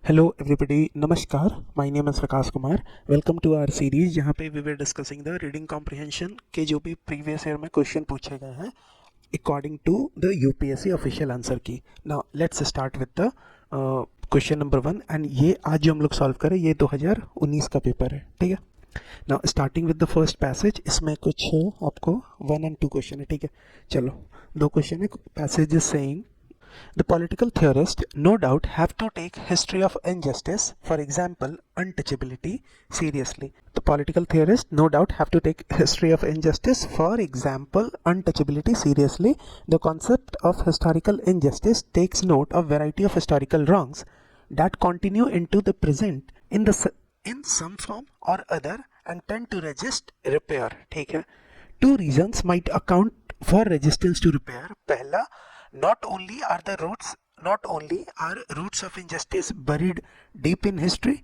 Hello everybody, नमस्कार। My name is Vikas Kumar. Welcome to our series जहाँ पे we were discussing the reading comprehension के जो भी प्रीवियस ईयर में क्वेश्चन पूछे गए हैं according to the UPSC official answer key. Now let's start with the question number 1। And ये आज जो हम लोग सॉल्व करें ये 2019 का पेपर है, ठीक है। Now starting with the first passage, इसमें कुछ आपको 1 and 2 क्वेश्चन है, ठीक है। चलो, 2 क्वेश्चन है। Passage is saying the political theorists no doubt have to take history of injustice, for example, untouchability, seriously. The political theorists no doubt have to take history of injustice, for example, untouchability, seriously. The concept of historical injustice takes note of variety of historical wrongs that continue into the present in some form or other and tend to resist repair. ठीक है। Two reasons might account for resistance to repair. पहला, not only are roots of injustice buried deep in history,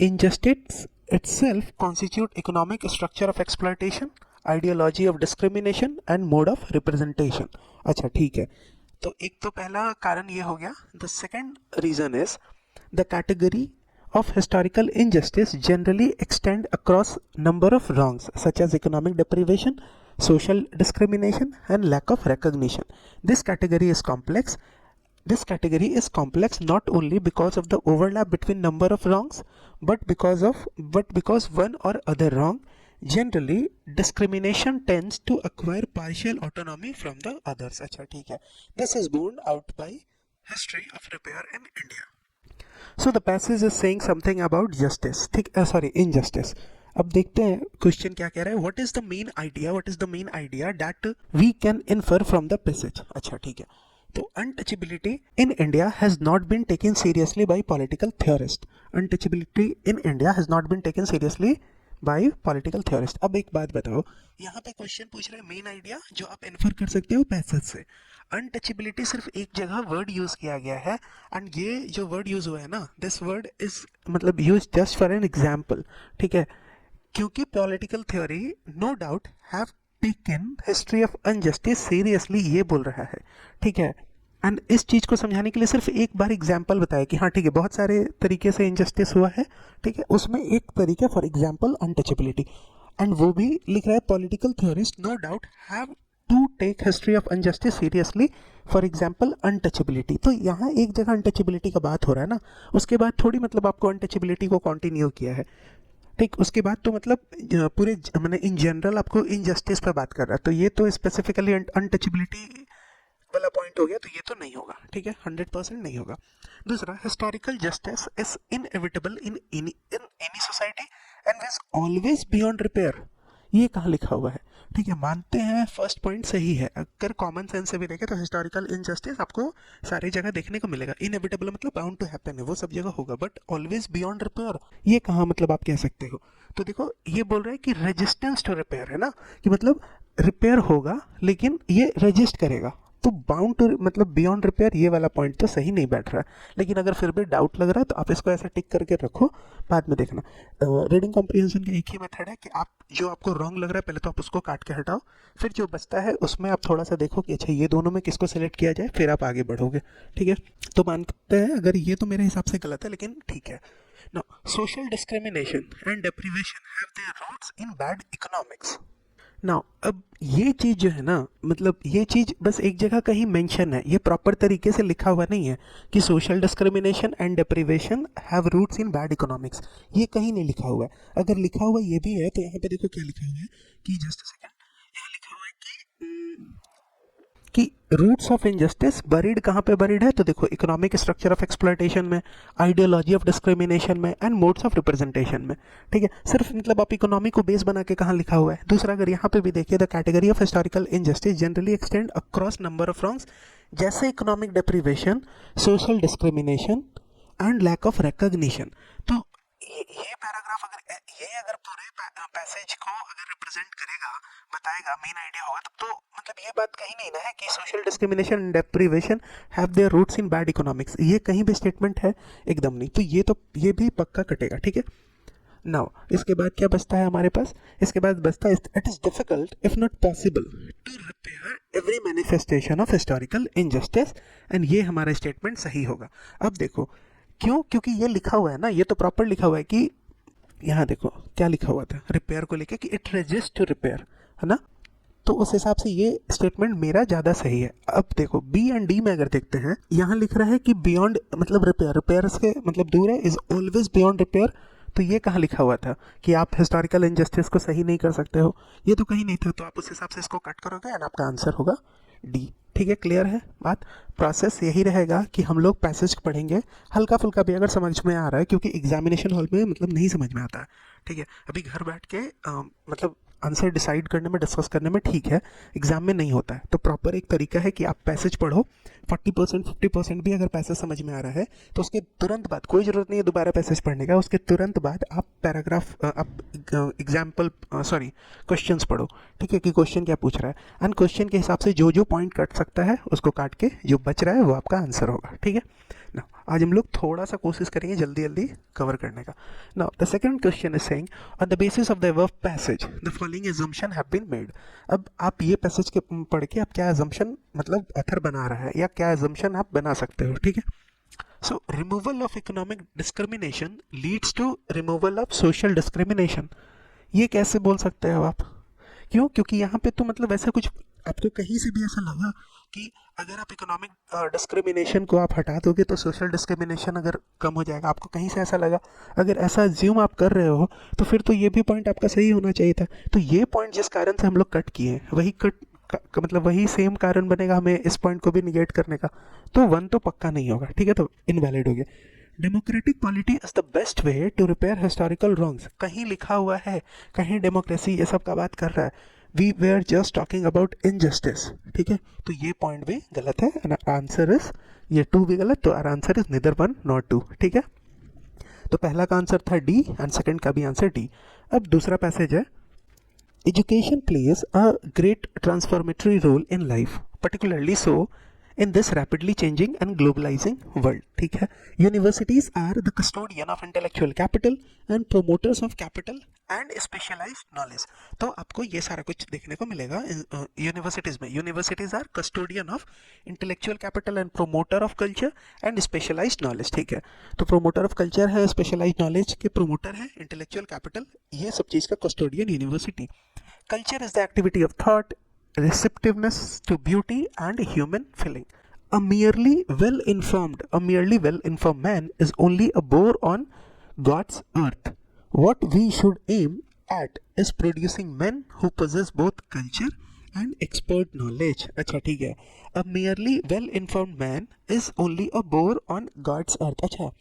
injustice itself constitute economic structure of exploitation, ideology of discrimination and mode of representation. अच्छा, ठीक है। तो एक तो पहला कारण ये हो गया। The second reason is the category of historical injustice generally extend across number of wrongs such as economic deprivation, social discrimination and lack of recognition. This category is complex. This category is complex not only because of the overlap between number of wrongs, but because one or other wrong, generally discrimination tends to acquire partial autonomy from the others. अच्छा, ठीक है। This is borne out by history of repair in India. So the passage is saying something about justice, ठीक, injustice. अब देखते हैं question क्या कह रहा है। What is the main idea that we can infer from the passage. अच्छा, ठीक है। तो untouchability in India has not been taken seriously by political theorist. Untouchability in India has not been taken seriously by political theorist. अब एक बात बताओ, यहाँ पे क्वेश्चन पूछ रहे हैं मेन आइडिया जो आप इन्फर कर सकते हो पैसेज से। अनटचेबिलिटी सिर्फ एक जगह वर्ड यूज किया गया है, एंड ये जो वर्ड यूज हुआ है ना, दिस वर्ड इज मतलब use just for an example, ठीक है। क्योंकि political theory no doubt have taken history of injustice seriously, ये बोल रहा है, ठीक है। एंड इस चीज को समझाने के लिए सिर्फ एक बार एग्जाम्पल बताया कि हाँ ठीक है, बहुत सारे तरीके से इनजस्टिस हुआ है, ठीक है। उसमें एक तरीका फॉर एग्जाम्पल अनटचेबिलिटी, एंड वो भी लिख रहा है political theorist no doubt have to take history of injustice seriously, for example untouchability. तो यहाँ एक जगह अनटचेबिलिटी का बात हो रहा है ना, उसके बाद थोड़ी मतलब आपको अनटचेबिलिटी को कंटिन्यू किया है, ठीक। उसके बाद तो मतलब पूरे मैंने इन जनरल आपको इनजस्टिस पे बात कर रहा है, तो ये तो स्पेसिफिकली अनटचेबिलिटी वाला पॉइंट हो गया, तो ये तो नहीं होगा, ठीक है, 100% नहीं होगा। दूसरा, historical justice is inevitable in any society and is always beyond repair. ये कहाँ लिखा हुआ है, ठीक है। मानते हैं फर्स्ट पॉइंट सही है, अगर कॉमन सेंस से भी देखें तो हिस्टोरिकल इनजस्टिस आपको सारी जगह देखने को मिलेगा। इनएविटेबल मतलब बाउंड टू हैपन है, वो सब जगह होगा, बट ऑलवेज बियॉन्ड रिपेयर ये कहाँ मतलब आप कह सकते हो। तो देखो, ये बोल रहा है कि रेजिस्टेंस टू रिपेयर है ना, कि मतलब रिपेयर होगा लेकिन ये रेजिस्ट करेगा, तो बाउंड टू मतलब बियॉन्ड रिपेयर, ये वाला पॉइंट तो सही नहीं बैठ रहा है। लेकिन अगर फिर भी डाउट लग रहा है तो आप इसको ऐसा टिक करके रखो, बाद में देखना। रीडिंग कॉम्प्रिहेंशन का एक ही मेथड है कि आप जो आपको रॉन्ग लग रहा है पहले तो आप उसको काट के हटाओ, फिर जो बचता है उसमें आप थोड़ा सा देखो कि अच्छा ये दोनों में किसको सिलेक्ट किया जाए, फिर आप आगे बढ़ोगे, ठीक है। तो मानते हैं अगर ये तो मेरे हिसाब से गलत है, लेकिन ठीक है। Now, social discrimination and deprivation have their roots in bad economics. Now अब ये चीज़ जो है ना, मतलब ये चीज़ बस एक जगह कहीं मेंशन है, ये प्रॉपर तरीके से लिखा हुआ नहीं है कि social discrimination and deprivation have roots in bad economics, ये कहीं नहीं लिखा हुआ है। अगर लिखा हुआ ये भी है तो यहाँ पे देखो क्या लिखा हुआ है कि जस्ट सेकंड, यहाँ लिखा हुआ है कि रूट्स ऑफ इनजस्टिस बरीड कहाँ पे बरीड है, तो देखो इकोनॉमिक स्ट्रक्चर ऑफ एक्सप्लॉयटेशन में, आइडियोलॉजी ऑफ डिस्क्रिमिनेशन में एंड मोड्स ऑफ रिप्रेजेंटेशन में, ठीक है। सिर्फ मतलब आप इकोनॉमी को बेस बना के कहाँ लिखा हुआ है। दूसरा, अगर यहाँ पे भी देखिए, the category of historical injustice generally extend across number of wrongs जैसे economic deprivation, social discrimination and lack of recognition. तो ये पैराग्राफ अगर पूरे पैसेज को अगर रिप्रेजेंट करेगा, बताएगा, मेन आइडिया होगा, तब तो मतलब ये बात कहीं नहीं ना है कि social discrimination and deprivation have their roots in bad economics, ये कहीं भी स्टेटमेंट है एकदम नहीं। तो ये भी पक्का कटेगा, ठीक है। नाउ इसके बाद क्या बचता है हमारे पास, इसके बाद बचता है it is difficult if not possible to repair every manifestation of historical injustice, and ये हमारा स्टेटमेंट सही होगा। अब देखो क्यों? क्योंकि ये लिखा हुआ है ना, ये तो प्रॉपर लिखा हुआ है कि यहाँ देखो क्या लिखा हुआ था रिपेयर को लेके कि इट रेजिस्ट टू रिपेयर, है ना। तो उस हिसाब से ये स्टेटमेंट मेरा ज़्यादा सही है। अब देखो बी एंड डी में अगर देखते हैं, यहाँ लिख रहा है कि बियॉन्ड मतलब रिपेयर, रिपेयर से मतलब दूर है, इज ऑलवेज बियॉन्ड रिपेयर। तो ये कहाँ लिखा हुआ था कि आप हिस्टोरिकल इनजस्टिस को सही नहीं कर सकते हो? ये तो कहीं नहीं था। तो आप उस हिसाब से इसको कट करोगे एंड आपका आंसर होगा डी। ठीक है, क्लियर है बात। प्रोसेस यही रहेगा कि हम लोग पैसेज पढ़ेंगे, हल्का फुल्का भी अगर समझ में आ रहा है, क्योंकि एग्जामिनेशन हॉल में मतलब नहीं समझ में आता है। ठीक है, अभी घर बैठ के मतलब आंसर डिसाइड करने में, डिस्कस करने में ठीक है, एग्जाम में नहीं होता है। तो प्रॉपर एक तरीका है कि आप पैसेज पढ़ो, 40% 50% भी अगर पैसेज समझ में आ रहा है तो उसके तुरंत बाद, कोई ज़रूरत नहीं है दोबारा पैसेज पढ़ने का, उसके तुरंत बाद आप पैराग्राफ आप एग्जाम्पल सॉरी क्वेश्चंस पढ़ो। ठीक है, कि क्वेश्चन क्या पूछ रहा है एंड क्वेश्चन के हिसाब से जो जो पॉइंट कट सकता है उसको काट के जो बच रहा है वो आपका आंसर होगा। ठीक है ना, आज हम लोग थोड़ा सा कोशिश करेंगे जल्दी जल्दी कवर करने का। Now the second question is saying on the basis of the above passage the following assumption have been made. अब आप ये पैसेज के पढ़ के आप क्या assumption मतलब ऑथर बना रहा है या क्या assumption आप बना सकते हो। ठीक है, so removal of economic discrimination leads to removal of social discrimination. ये कैसे बोल सकते हो आप? क्यों? क्योंकि यहाँ पे तो मतलब ऐसा कुछ आपको कहीं से भी ऐसा लगा कि अगर आप इकोनॉमिक डिस्क्रिमिनेशन को आप हटा दोगे तो सोशल डिस्क्रिमिनेशन अगर कम हो जाएगा, आपको कहीं से ऐसा लगा? अगर ऐसा ज्यूम आप कर रहे हो तो फिर तो ये भी पॉइंट आपका सही होना चाहिए था। तो ये पॉइंट जिस कारण से हम लोग कट किए वही मतलब वही सेम कारण बनेगा हमें इस पॉइंट को भी निगेट करने का, तो वन तो पक्का नहीं होगा। ठीक है, तो इनवैलिड हो गया। Democratic polity is the best way to repair historical wrongs, कहीं लिखा हुआ है, कहीं डेमोक्रेसी ये सब का बात कर रहा है। We were just talking about injustice. ठीक है, तो ये पॉइंट भी गलत है एंड आंसर इज ये टू भी गलत, तो answer is neither one not two. ठीक है, तो पहला का आंसर था डी एंड सेकंड का भी आंसर डी। अब दूसरा पैसेज है, education plays a great transformatory role in life, particularly so in this rapidly changing and globalizing world. ठीक है, universities are the custodian of intellectual capital and promoters of capital and specialised knowledge. तो आपको ये सारा कुछ देखने को मिलेगा यूनिवर्सिटीज में। Universities are custodian of intellectual capital and promoter of culture and specialised knowledge. ठीक है, तो प्रोमोटर ऑफ कल्चर है, स्पेशलाइज्ड नॉलेज के प्रोमोटर है, इंटेलेक्चुअल कैपिटल, ये सब चीज़ का custodian university. Culture is the activity of thought, receptiveness to beauty and human feeling. A merely well-informed man is only a bore on God's earth. What we should aim at is producing men who possess both culture and expert knowledge. अच्छा ठीक है, a merely well-informed man is only a bore on God's earth. अच्छा,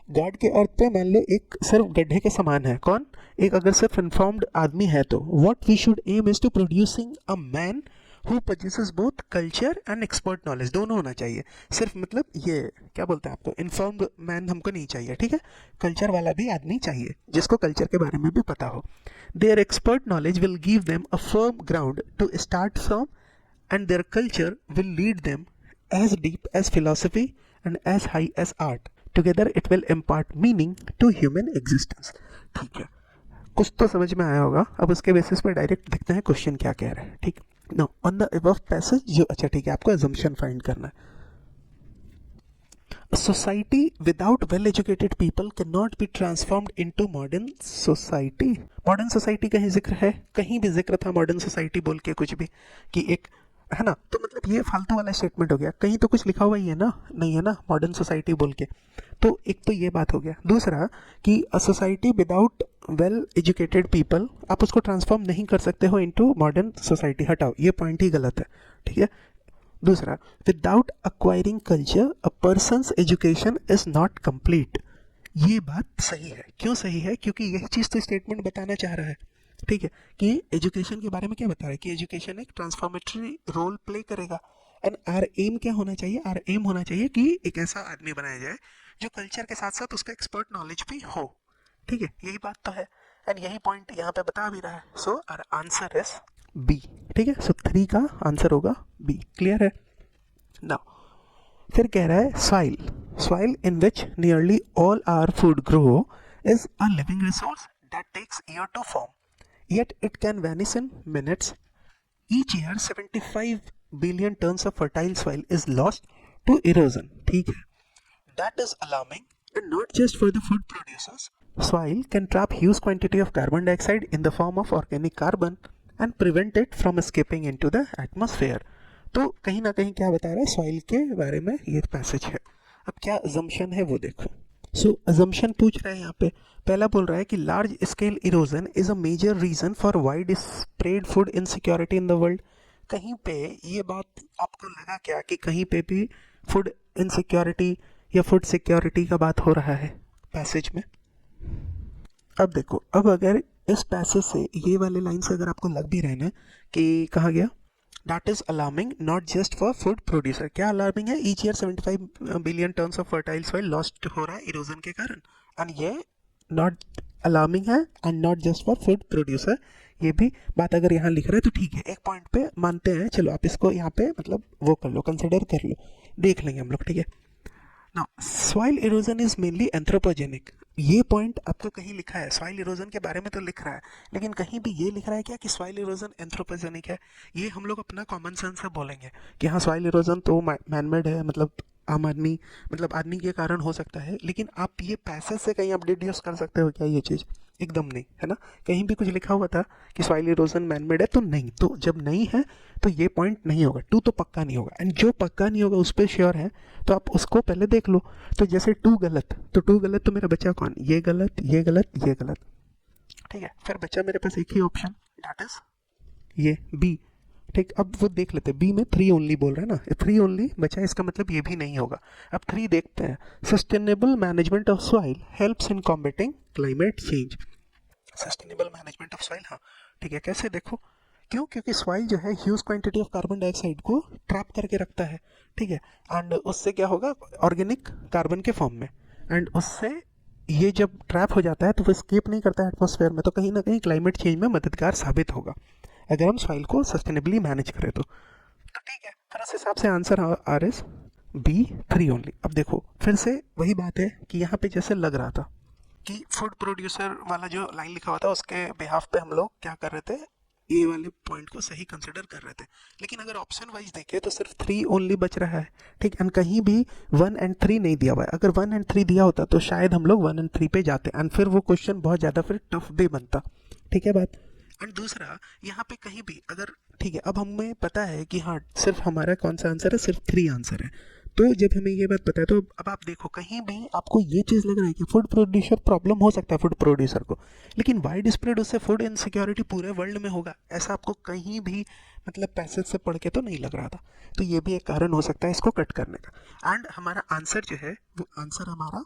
God के अर्थ पे मान लो एक सिर्फ गड्ढे के समान है, कौन? एक अगर सिर्फ इन्फॉर्म्ड आदमी है तो what we should aim is to producing a man who possesses both culture and expert knowledge, दोनों होना चाहिए। सिर्फ मतलब ये क्या बोलते हैं आपको, इन्फॉर्म्ड मैन हमको नहीं चाहिए। ठीक है, कल्चर वाला भी आदमी चाहिए जिसको कल्चर के बारे में भी पता हो। Their expert knowledge will give them a firm ground to start from and their culture will lead them as deep as philosophy and as high as art. Together it will impart meaning to human existence. ठीक है, कुछ तो समझ में आया होगा। अब उसके बेसिस पर डायरेक्ट देखते हैं क्वेश्चन क्या कह रहा है। ठीक, know on the above passage जो, अच्छा ठीक है, आपको assumption फाइंड करना है। A society without well-educated people cannot be transformed into modern society. Modern society कहीं जिक्र है? कहीं भी जिक्र था मॉडर्न सोसाइटी बोल के कुछ भी कि एक, है ना? तो मतलब ये फालतू वाला स्टेटमेंट हो गया। कहीं तो कुछ लिखा हुआ ही है ना? नहीं है ना मॉडर्न सोसाइटी बोल के। तो एक तो ये बात हो गया। दूसरा कि a society without well educated people, आप उसको ट्रांसफॉर्म नहीं कर सकते हो इनटू मॉडर्न सोसाइटी, हटाओ, ये पॉइंट ही गलत है। ठीक है, दूसरा, without acquiring culture a persons education is not complete. ये बात सही है। क्यों सही है? क्योंकि यही चीज़ तो स्टेटमेंट बताना चाह रहा है। ठीक है, कि एजुकेशन के बारे में क्या बता रहा है कि एजुकेशन एक ट्रांसफॉर्मेटरी रोल प्ले करेगा एंड आर एम क्या होना चाहिए? आर एम होना चाहिए कि एक ऐसा आदमी बनाया जाए जो कल्चर के साथ साथ उसका एक्सपर्ट नॉलेज भी हो। ठीक है, यही बात तो है एंड यही पॉइंट यहाँ पे बता भी रहा है। सो आर आंसर इज बी। ठीक है, सो 3 का आंसर होगा बी। क्लियर है? नाउ फिर कह रहा है soil in which nearly all our food grow is a living resource that takes year to form, yet it can vanish in minutes. Each year 75 billion tons of fertile soil is lost to erosion. ठीक है, that is alarming and not just for the food producers. Soil can trap huge quantity of carbon dioxide in the form of organic carbon and prevent it from escaping into the atmosphere. तो कहीं ना कहीं क्या बता रहा है soil के बारे में ये पैसेज है. अब क्या अजम्पशन है वो देखो. सो अजम्पशन पूछ रहा है यहाँ पे. पहला बोल रहा है कि large scale erosion is a major reason for wide spread food insecurity in the world. कहीं पे ये बात आपको लगा क्या कि कहीं पे भी फूड इनसिक्योरिटी या फूड सिक्योरिटी का बात हो रहा है पैसेज में. अब देखो, अब अगर इस पैसेज से ये वाले लाइन से अगर आपको लग भी रहे ना कि कहा गया that is alarming not just for food producer. क्या अलार्मिंग है? Each year 75 billion tons of fertile soil lost हो रहा है इरोजन के कारण. एंड ये नॉट अलार्मिंग है and not just for food producer. ये भी बात अगर यहाँ लिख रहा है तो ठीक है, एक पॉइंट पे मानते हैं. चलो आप इसको यहाँ पे मतलब वो कर लो, कंसिडर कर लो, देख लेंगे हम लोग. ठीक है. Now soil erosion is mainly anthropogenic. ये पॉइंट आपको कहीं लिखा है, सॉइल इरोजन के बारे में तो लिख रहा है, लेकिन कहीं भी ये लिख रहा है क्या कि सॉइल इरोजन एंथ्रोपोजेनिक है. ये हम लोग अपना कॉमन सेंस से बोलेंगे कि हाँ सॉइल इरोजन तो मैनमेड है, मतलब आम आदमी मतलब आदमी के कारण हो सकता है. लेकिन आप ये पैसेज से कहीं आप डिड्यूस कर सकते हो क्या ये चीज़? एकदम नहीं, है ना. कहीं भी कुछ लिखा हुआ था कि सॉइल इरोजन मैनमेड है तो नहीं. तो जब नहीं है तो ये पॉइंट नहीं होगा. टू तो पक्का नहीं होगा, एंड जो पक्का नहीं होगा उस पर श्योर है तो आप उसको पहले देख लो. तो जैसे टू गलत, तो टू गलत तो मेरा बचा कौन? ये गलत, ये गलत, ये गलत. ठीक है. फिर बचा मेरे पास एक ही ऑप्शन, दैट इज ये बी. ठीक. अब वो देख लेते हैं, बी में 3 ओनली बोल रहा है ना, 3 ओनली बचा है, इसका मतलब ये भी नहीं होगा. अब 3 देखते हैं. Sustainable management of soil helps in combating climate change. Sustainable management of soil, हाँ ठीक है. कैसे? देखो, क्यों? क्योंकि सॉइल जो है huge quantity of carbon dioxide को ट्रैप करके रखता है. ठीक है. एंड उससे क्या होगा? ऑर्गेनिक कार्बन के फॉर्म में. एंड उससे ये जब ट्रैप हो जाता है तो वो स्केप नहीं करता है एटमॉस्फेयर में, तो कहीं ना कहीं क्लाइमेट चेंज में मददगार साबित होगा अगर हम सॉइल को सस्टेनेबली मैनेज करें तो. ठीक है. फिर उस हिसाब से answer are S B 3 only. अब देखो फिर से वही बात है कि यहाँ पे जैसे लग रहा था कि फूड प्रोड्यूसर वाला जो लाइन लिखा हुआ था उसके बिहाफ पे हम लोग क्या कर रहे थे, ये वाले पॉइंट को सही कंसिडर कर रहे थे. लेकिन अगर ऑप्शन वाइज देखें तो सिर्फ 3 ओनली बच रहा है. ठीक. एंड कहीं भी 1 एंड 3 नहीं दिया हुआ है. अगर 1 एंड 3 दिया होता तो शायद हम लोग 1 एंड 3 पे जाते, एंड फिर वो क्वेश्चन बहुत ज़्यादा फिर टफ भी बनता. ठीक है बात. एंड दूसरा यहाँ पे कहीं भी अगर, ठीक है, अब हमें पता है कि हाँ सिर्फ हमारा कौन सा आंसर है, सिर्फ 3 आंसर है. तो जब हमें ये बात पता है तो अब आप देखो कहीं भी आपको ये चीज़ लग रहा है कि फूड प्रोड्यूसर प्रॉब्लम हो सकता है फूड प्रोड्यूसर को, लेकिन वाइड स्प्रेड उससे फूड इनसिक्योरिटी पूरे वर्ल्ड में होगा, ऐसा आपको कहीं भी मतलब पैसेज से पढ़ के तो नहीं लग रहा था. तो ये भी एक कारण हो सकता है इसको कट करने का. एंड हमारा आंसर जो है वो आंसर हमारा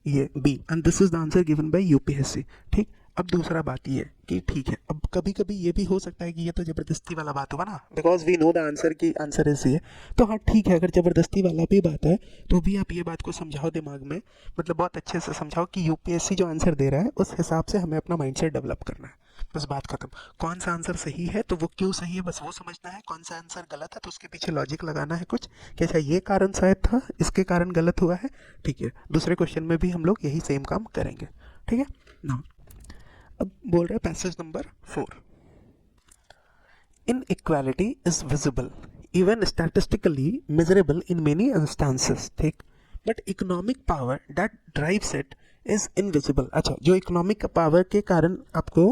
ये B, and this is the answer given by UPSC. ठीक. अब दूसरा बात ये कि ठीक है, अब कभी कभी ये भी हो सकता है कि ये तो ज़बरदस्ती वाला बात हुआ ना, because we know the answer की आंसर इज ये. तो हाँ ठीक है, अगर ज़बरदस्ती वाला भी बात है तो भी आप ये बात को समझाओ दिमाग में, मतलब बहुत अच्छे से समझाओ कि यूपीएससी जो आंसर दे रहा है उस हिसाब से हमें अपना माइंडसेट डेवलप करना है. बस बात खत्म. कौन सा आंसर सही है तो वो क्यों सही है बस वो समझना है, कौन सा आंसर गलत है तो उसके पीछे लॉजिक लगाना है कुछ कि अच्छा ये कारण शायद था, इसके कारण गलत हुआ है. ठीक है. दूसरे क्वेश्चन में भी हम लोग यही सेम काम करेंगे. ठीक है ना. अब बोल रहे हैं passage number 4. Inequality is visible even statistically measurable in many instances. ठीक. But economic power that drives it is invisible. अच्छा, जो इकोनॉमिक पावर के कारण आपको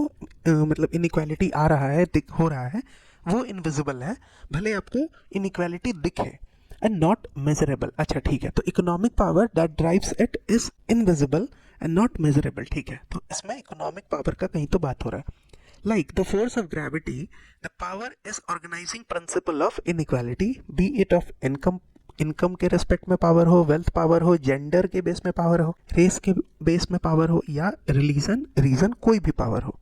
मतलब इनइक्वालिटी आ रहा है, हो रहा है, वो इनविजिबल है, भले आपको इनइक्वालिटी दिखे, एंड नॉट मेजरेबल. अच्छा ठीक है, तो economic power that drives it is invisible and not measurable. ठीक है. तो इसमें इकोनॉमिक पावर का कहीं तो बात हो रहा है. Like the force of gravity, the power is organizing principle of inequality, be it of income के रेस्पेक्ट में पावर हो, वेल्थ पावर हो, जेंडर के बेस में पावर हो, रेस के बेस में पावर हो, या रीजन कोई भी पावर हो.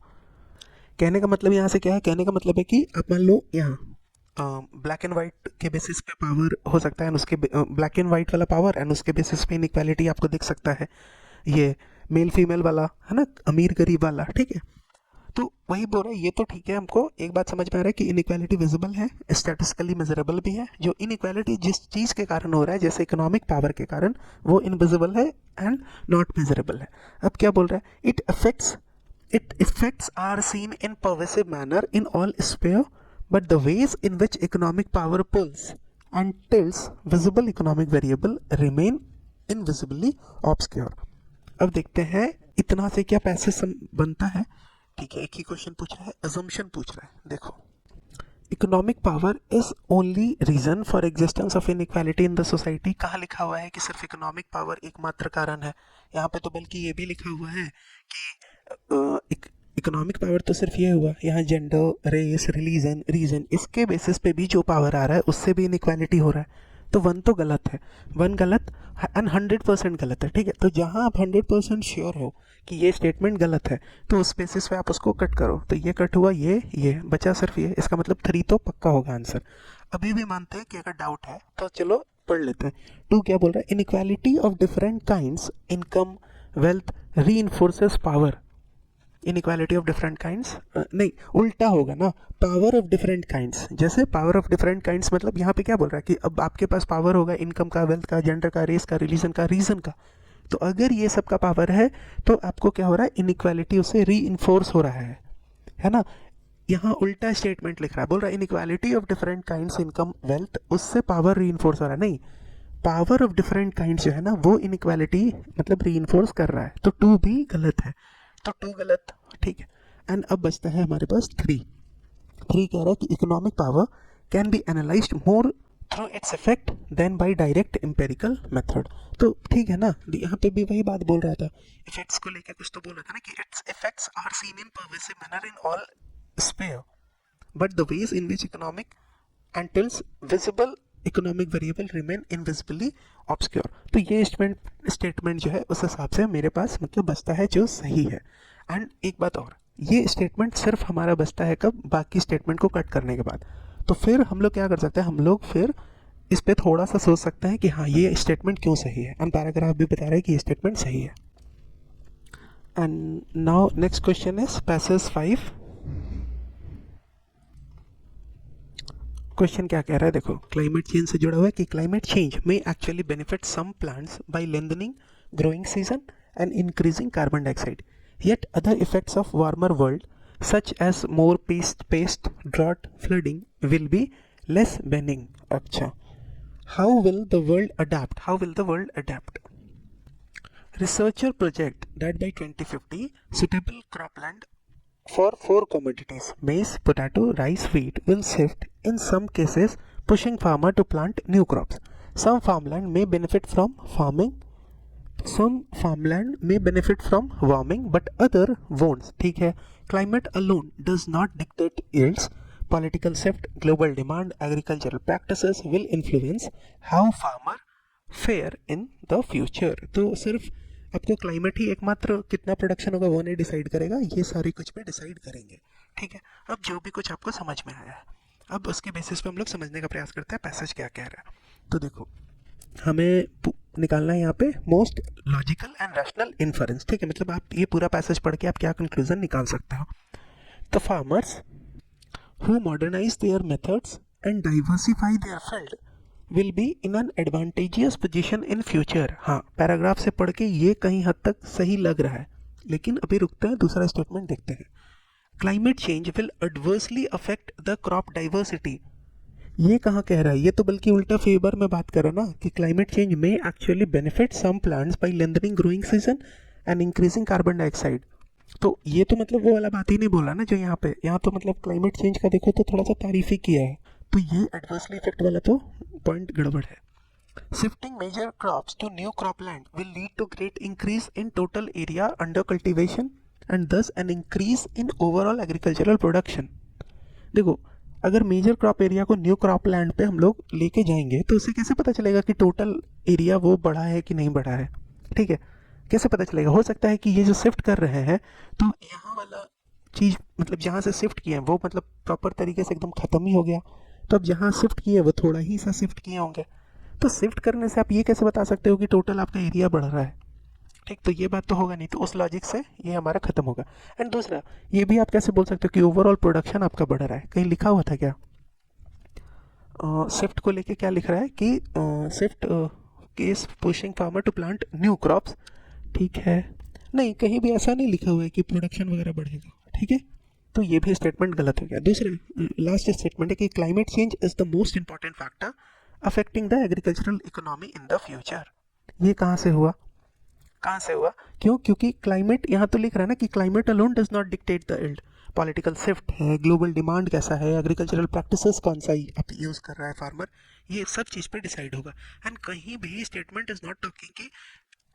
कहने का मतलब यहाँ से क्या है? कहने का मतलब है कि आप मान लो यहाँ ब्लैक एंड वाइट के बेसिस पे पावर हो सकता है, उसके ब्लैक एंड वाइट वाला पावर एंड उसके बेसिस पे इनइक्वालिटी आपको दिख सकता है, ये मेल फीमेल वाला है ना, अमीर गरीब वाला. ठीक है. तो वही बोल रहा है, ये तो ठीक है, हमको एक बात समझ में आ रहा है कि इनइक्वालिटी विजिबल है, स्टैटिस्टिकली मेजरेबल भी है. जो इनइक्वालिटी जिस चीज़ के कारण हो रहा है, जैसे इकोनॉमिक पावर के कारण, वो इनविजिबल है एंड नॉट मेजरेबल है. अब क्या बोल रहा है? It effects are seen in pervasive manner in all sphere, but the ways in which economic power pulls and tilts visible economic variable remain invisibly obscure. अब देखते हैं इतना से क्या पैसे बनता है। ठीक है, एक ही क्वेश्चन पूछ रहा है, अजम्पशन पूछ रहा है। देखो, economic power is only reason for existence of inequality in the society. कहाँ लिखा हुआ है कि सिर्फ इकोनॉमिक पावर एकमात्र कारण है? यहाँ पे तो बल्कि ये भी लिखा हुआ है कि इकोनॉमिक पावर तो सिर्फ ये हुआ, यहाँ जेंडर, रेस, रिलीजन, रीजन, इसके बेसिस पे भी जो पावर आ रहा है उससे भी इनइक्वालिटी हो रहा है। तो वन तो गलत है, वन गलत एंड 100% गलत है। ठीक है, तो जहाँ आप 100% श्योर हो कि ये स्टेटमेंट गलत है तो उस बेसिस पे आप उसको कट करो। तो ये कट हुआ, ये बचा सिर्फ ये, इसका मतलब 3 तो पक्का होगा आंसर। अभी भी मानते हैं कि अगर डाउट है तो चलो पढ़ लेते हैं। 2 क्या बोल रहा है? Inequality of different kinds income wealth reinforces power. Inequality of different kinds नहीं, उल्टा होगा ना, पावर ऑफ डिफरेंट काइंड्स। जैसे पावर ऑफ डिफरेंट काइंड्स मतलब यहाँ पे क्या बोल रहा है कि अब आपके पास पावर होगा इनकम का, वेल्थ का, जेंडर का, रेस का, रिलीजन का, रीजन का। तो अगर ये सब का पावर है तो आपको क्या हो रहा है? इनइक्वालिटी उससे री-इन्फोर्स हो रहा है ना। यहाँ उल्टा स्टेटमेंट लिख रहा है, बोल रहा है inequality of different kinds income wealth, उससे पावर री-इन्फोर्स हो रहा है। नहीं, पावर ऑफ डिफरेंट काइंड्स जो है ना वो इनइक्वालिटी मतलब री-इन्फोर्स कर रहा है। तो 2 भी गलत है, तो 2 गलत। ठीक है, एंड अब बचता है हमारे पास 3 कह रहा है कि economic power can be analysed more through its effect than by direct empirical method. तो ठीक है ना, यहाँ पे भी वही बात बोल रहा था, इफेक्ट्स को लेकर कुछ तो बोल रहा था ना कि its effects are seen in pervasive manner in all sphere but the ways in which economic entails visible economic variable remain invisibly obscure. तो ये स्टेटमेंट जो है उस हिसाब से मेरे पास मतलब बचता है जो सही है। एंड एक बात और, ये स्टेटमेंट सिर्फ हमारा बचता है कब? बाकी स्टेटमेंट को कट करने के बाद। तो फिर हम लोग क्या कर सकते हैं? हम लोग फिर इस पे थोड़ा सा सोच सकते हैं कि हाँ ये स्टेटमेंट क्यों सही है, एंड पैराग्राफ भी बता रहा है कि ये स्टेटमेंट सही है। And now next question is passage 5। Question क्या कह रहा है? देखो, क्लाइमेट चेंज से जुड़ा हुआ है कि क्लाइमेट चेंज में actually benefit some plants by lengthening growing season and increasing carbon dioxide, yet other effects of warmer world such as more pest, drought, flooding will be less benign. अच्छा, how will the world adapt? How will the world adapt? Researcher project that by 2050 suitable cropland for 4 commodities maize, potato, rice, wheat will shift in some cases pushing farmer to plant new crops. Some farmland may benefit from farming, some farmland may benefit from warming but other won't. ठीक है, climate alone does not dictate yields. Political shift, global demand, agricultural practices will influence how farmer fare in the future. तो सिर्फ आपको climate ही एकमात्र कितना production होगा वो नहीं डिसाइड करेगा, ये सारे कुछ भी डिसाइड करेंगे। ठीक है, अब जो भी कुछ आपको समझ में आया है, अब उसके बेसिस पे हम लोग समझने का प्रयास करते हैं पैसेज क्या कह रहा है। तो देखो, हमें निकालना है यहाँ पे most logical and rational inference. ठीक है, मतलब आप ये पूरा पैसेज पढ़ के आप क्या कंक्लूजन निकाल सकते हो। The farmers who modernise their methods and diversify their field will be in an advantageous position in future. हाँ, पैराग्राफ से पढ़ के ये कहीं हद तक सही लग रहा है, लेकिन अभी रुकते हैं, दूसरा स्टेटमेंट देखते हैं। Climate change will adversely affect the crop diversity. ये कहाँ कह रहा है? ये तो बल्कि उल्टा फेवर में बात कर रहा है ना कि क्लाइमेट चेंज में actually benefit some plants by lengthening growing season and increasing carbon dioxide. तो ये तो मतलब वो वाला बात ही नहीं बोला ना जो यहाँ पे, यहाँ तो मतलब क्लाइमेट चेंज का देखो तो थोड़ा सा तारीफ ही किया है। तो ये एडवर्सली इफेक्ट वाला तो पॉइंट गड़बड़ है। Shifting major crops to new cropland will lead to great increase in total area under cultivation and thus an increase in overall agricultural production. देखो, अगर मेजर क्रॉप एरिया को न्यू क्रॉप लैंड पे हम लोग लेके जाएंगे तो उससे कैसे पता चलेगा कि टोटल एरिया वो बढ़ा है कि नहीं बढ़ा है? ठीक है, कैसे पता चलेगा? हो सकता है कि ये जो शिफ्ट कर रहे हैं तो यहाँ वाला चीज़ मतलब जहाँ से शिफ्ट किए हैं वो मतलब प्रॉपर तरीके से एकदम ख़त्म ही हो गया, तो अब जहाँ शिफ्ट किए वो थोड़ा ही सा शिफ्ट किए होंगे। तो शिफ्ट करने से आप ये कैसे बता सकते हो कि टोटल आपका एरिया बढ़ रहा है? ठीक, तो ये बात तो होगा नहीं, तो उस लॉजिक से ये हमारा खत्म होगा। एंड दूसरा, ये भी आप कैसे बोल सकते हो कि ओवरऑल प्रोडक्शन आपका बढ़ रहा है? कहीं लिखा हुआ था क्या? शिफ्ट को लेके क्या लिख रहा है कि shift case pushing farmer to plant new crops. ठीक है, नहीं, कहीं भी ऐसा नहीं लिखा हुआ है कि प्रोडक्शन वगैरह बढ़ेगा। ठीक है, तो ये भी स्टेटमेंट गलत हो गया। दूसरा लास्ट स्टेटमेंट है कि climate change is the most important factor affecting the agricultural economy in the future. ये कहाँ से हुआ? कहाँ से हुआ? क्यों? क्योंकि क्लाइमेट यहाँ तो लिख रहा है ना कि climate alone does not dictate the yield. Political shift है, ग्लोबल डिमांड कैसा है, एग्रीकल्चरल प्रैक्टिसेस कौन सा ही आप यूज़ कर रहा है फार्मर, ये सब चीज़ पे डिसाइड होगा। एंड कहीं भी स्टेटमेंट इज नॉट टॉकिंग कि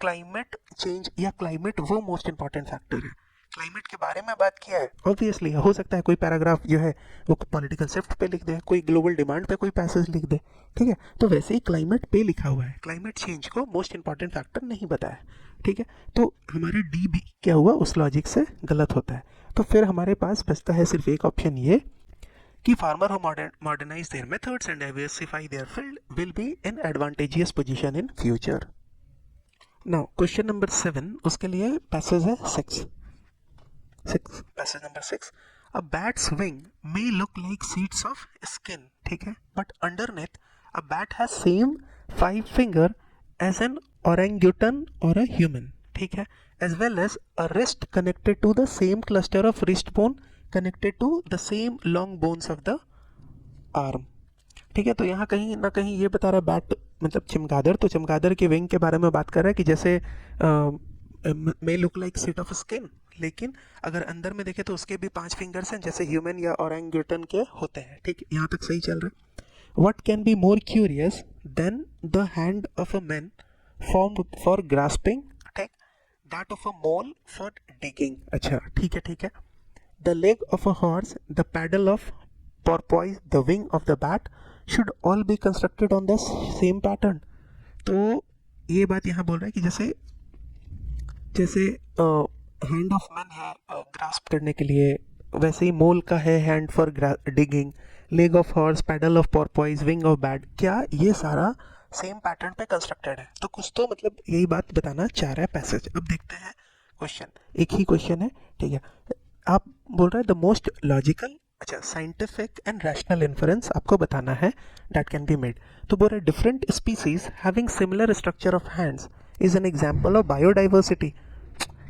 क्लाइमेट चेंज या क्लाइमेट वो मोस्ट इंपॉर्टेंट फैक्टर है। क्लाइमेट के बारे में बात किया है, ऑब्वियसली हो सकता है कोई पैराग्राफ जो है वो पॉलिटिकल शिफ्ट पे लिख दे, कोई ग्लोबल डिमांड पे कोई पैसेज लिख दे, ठीक है। तो वैसे ही क्लाइमेट पे लिखा हुआ है, क्लाइमेट चेंज को मोस्ट इंपॉर्टेंट फैक्टर नहीं बताया, ठीक है। तो हमारे डी भी क्या हुआ उस लॉजिक से गलत होता है। तो फिर हमारे पास बचता है सिर्फ एक ऑप्शन, ये कि farmer who modernise their methods and diversify their field will be in advantageous position in future. Now question number 7, उसके लिए पैसेज है 6। Passage number 6, a bat's wing may look like seeds of skin, ठीक है, but underneath a bat has same 5 finger as an orangutan or a human, ठीक है, as well as a wrist connected to the same cluster of wrist bone connected to the same long bones of the arm, ठीक है। तो यहाँ कहीं ना कहीं ये बता रहा है बैट मतलब चमगादड़, तो चमगादड़ के विंग के बारे में बात कर रहा है कि जैसे मे look like seat of skin, लेकिन अगर अंदर में देखे तो उसके भी 5 फिंगर्स हैं जैसे ह्यूमन या ओरंगुटन के होते हैं, ठीक, यहाँ तक सही चल रहा है। What can be more curious than the hand of a man formed for grasping, ठीक, that of a mole for digging, अच्छा ठीक है ठीक है, the leg of a horse, the paddle of porpoise, the wing of the bat should all be constructed on the same pattern। तो ये बात यहाँ बोल रहा है कि जैसे जैसे हैंड ऑफ मैन है ग्रास्प करने के लिए, वैसे ही मोल का है hand for digging, leg of horse, paddle of porpoise, wing of bat, क्या ये सारा सेम पैटर्न पे कंस्ट्रक्टेड है? तो कुछ तो मतलब यही बात बताना चाह रहा है पैसेज। अब देखते हैं क्वेश्चन, एक ही क्वेश्चन है, ठीक है। आप बोल रहे हैं द मोस्ट लॉजिकल, अच्छा साइंटिफिक एंड रैशनल इन्फरेंस आपको बताना है दैट कैन बी मेड। तो बोल रहे different species having similar structure of hands is an example of biodiversity.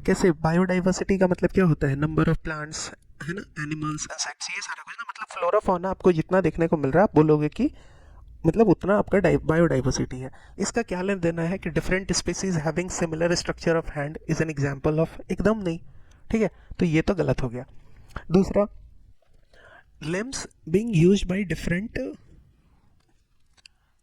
कैसे? बायोडाइवर्सिटी का मतलब क्या होता है? नंबर ऑफ प्लांट्स, है ना, एनिमल्स, इंसेक्ट्स, ये सारा कुछ ना, मतलब फ्लोरा फौना आपको जितना देखने को मिल रहा है आप बोलोगे कि मतलब उतना आपका बायोडाइवर्सिटी है। इसका क्या लेन देना है कि different species having similar structure of hand is an example of, एकदम नहीं, ठीक है। तो ये तो गलत हो गया। दूसरा, limbs being used by different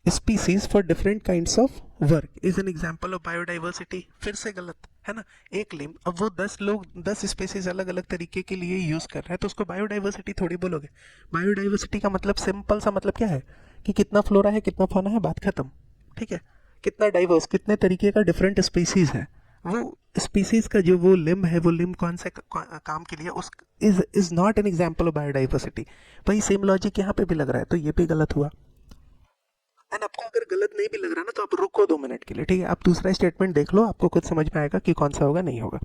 species for different kinds of work is an example of biodiversity, फिर से गलत है ना। एक लिम, अब वो 10 लोग 10 स्पीसीज अलग अलग तरीके के लिए यूज कर रहे हैं तो उसको बायोडाइवर्सिटी थोड़ी बोलोगे। बायोडाइवर्सिटी का मतलब सिंपल सा मतलब क्या है कि कितना फ्लोरा है कितना फौना है, बात खत्म, ठीक है। कितना डाइवर्स, कितने तरीके का डिफरेंट स्पीसीज है, वो स्पीसीज का जो वो लिम है वो लिम कौन से काम के लिए, उस is not an example of biodiversity. वही सेम लॉजिक यहाँ पे भी लग रहा है, तो ये भी गलत हुआ। एंड आपको अगर गलत नहीं भी लग रहा ना तो आप रुको 2 मिनट के लिए, ठीक है, आप दूसरा स्टेटमेंट देख लो, आपको खुद समझ में आएगा कि कौन सा होगा नहीं होगा।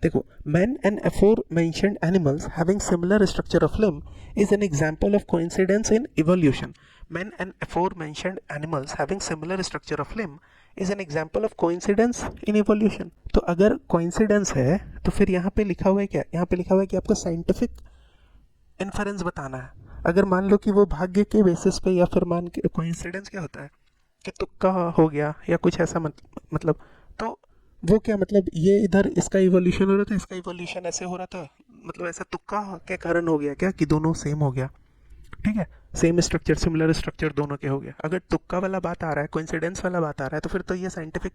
देखो, man and aforementioned animals having similar structure of limb is an example of coincidence in evolution. Man and aforementioned animals having similar structure of limb is an example of coincidence in evolution. तो अगर coincidence है तो फिर यहाँ पे लिखा हुआ है क्या? यहाँ पे लिखा हुआ है कि आपको साइंटिफिक इन्फरेंस बताना है। अगर मान लो कि वो भाग्य के बेसिस पे या फिर मान के कोइंसिडेंस क्या होता है कि तुक्का हो गया या कुछ ऐसा मतलब, तो वो क्या मतलब ये इधर इसका इवोल्यूशन हो रहा था, इसका इवोल्यूशन ऐसे हो रहा था, मतलब ऐसा तुक्का के कारण हो गया क्या कि दोनों सेम हो गया, ठीक है, सेम स्ट्रक्चर सिमिलर स्ट्रक्चर दोनों के हो गया। अगर तुक्का वाला बात आ रहा है, कोइंसिडेंस वाला बात आ रहा है, तो फिर तो ये साइंटिफिक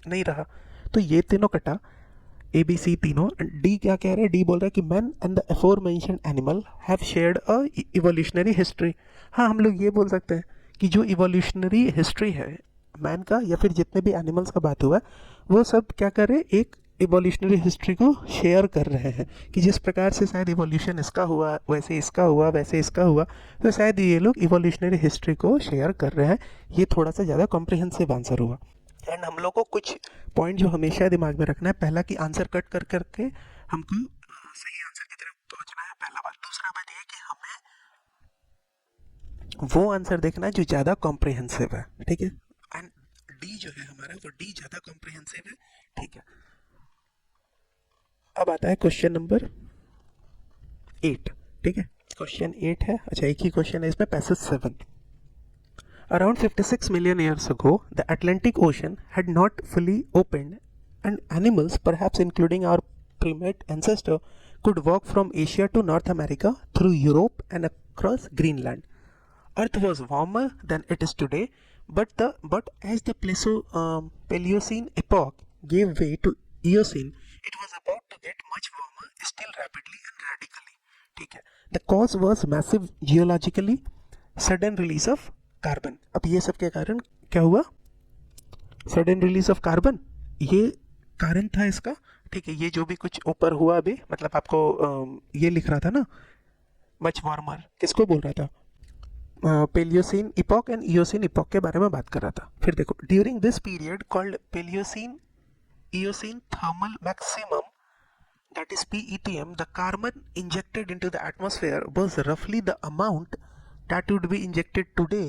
नहीं रहा। तो ये तीनों कटा, ए बी सी तीनों। डी क्या कह रहे हैं? डी बोल रहा है कि man and the aforementioned animal have shared a evolutionary history. हाँ, हम लोग ये बोल सकते हैं कि जो इवोल्यूशनरी हिस्ट्री है मैन का या फिर जितने भी एनिमल्स का बात हुआ है वो सब क्या कर रहे हैं, एक इवोल्यूशनरी हिस्ट्री को शेयर कर रहे हैं कि जिस प्रकार से शायद इवोल्यूशन इसका हुआ वैसे इसका हुआ वैसे इसका हुआ, तो शायद ये लोग इवोल्यूशनरी हिस्ट्री को शेयर कर रहे हैं। ये थोड़ा सा ज़्यादा कॉम्प्रिहेंसिव आंसर हुआ। एंड हम लोग को कुछ पॉइंट जो हमेशा दिमाग में रखना है, पहला कि आंसर कट कर करके हमको सही आंसर की तरफ पहुंचना है, पहला बात। दूसरा बात ये कि हमें वो आंसर देखना है जो ज़्यादा कॉम्प्रिहेंसिव है, ठीक है। एंड डी जो है हमारा वो डी ज़्यादा कॉम्प्रिहेंसिव है, ठीक है। अब आता है क्वेश्चन नंबर 8, ठीक है, क्वेश्चन 8 है। अच्छा, एक ही क्वेश्चन है इसमें, passage 7। Around 56 million years ago, the Atlantic Ocean had not fully opened, and animals, perhaps including our primate ancestor, could walk from Asia to North America through Europe and across Greenland. Earth was warmer than it is today, but as the Paleocene epoch gave way to Eocene, it was about to get much warmer, still rapidly and radically. ठीक है. The cause was massive geologically sudden release of carbon. अब ये सब के कारण क्या हुआ? Sudden release of carbon, ये कारण था इसका. ठीक है, ये जो भी कुछ ऊपर हुआ अभी, मतलब आपको ये लिख रहा था ना, मच वार्मर, किसको बोल रहा था? Palaeocene epoch and eosin epoch के बारे में बात कर रहा था. फिर देखो, during this period called Palaeocene eosin thermal maximum, that is PETM, the carbon injected into the atmosphere was roughly the amount that would be injected today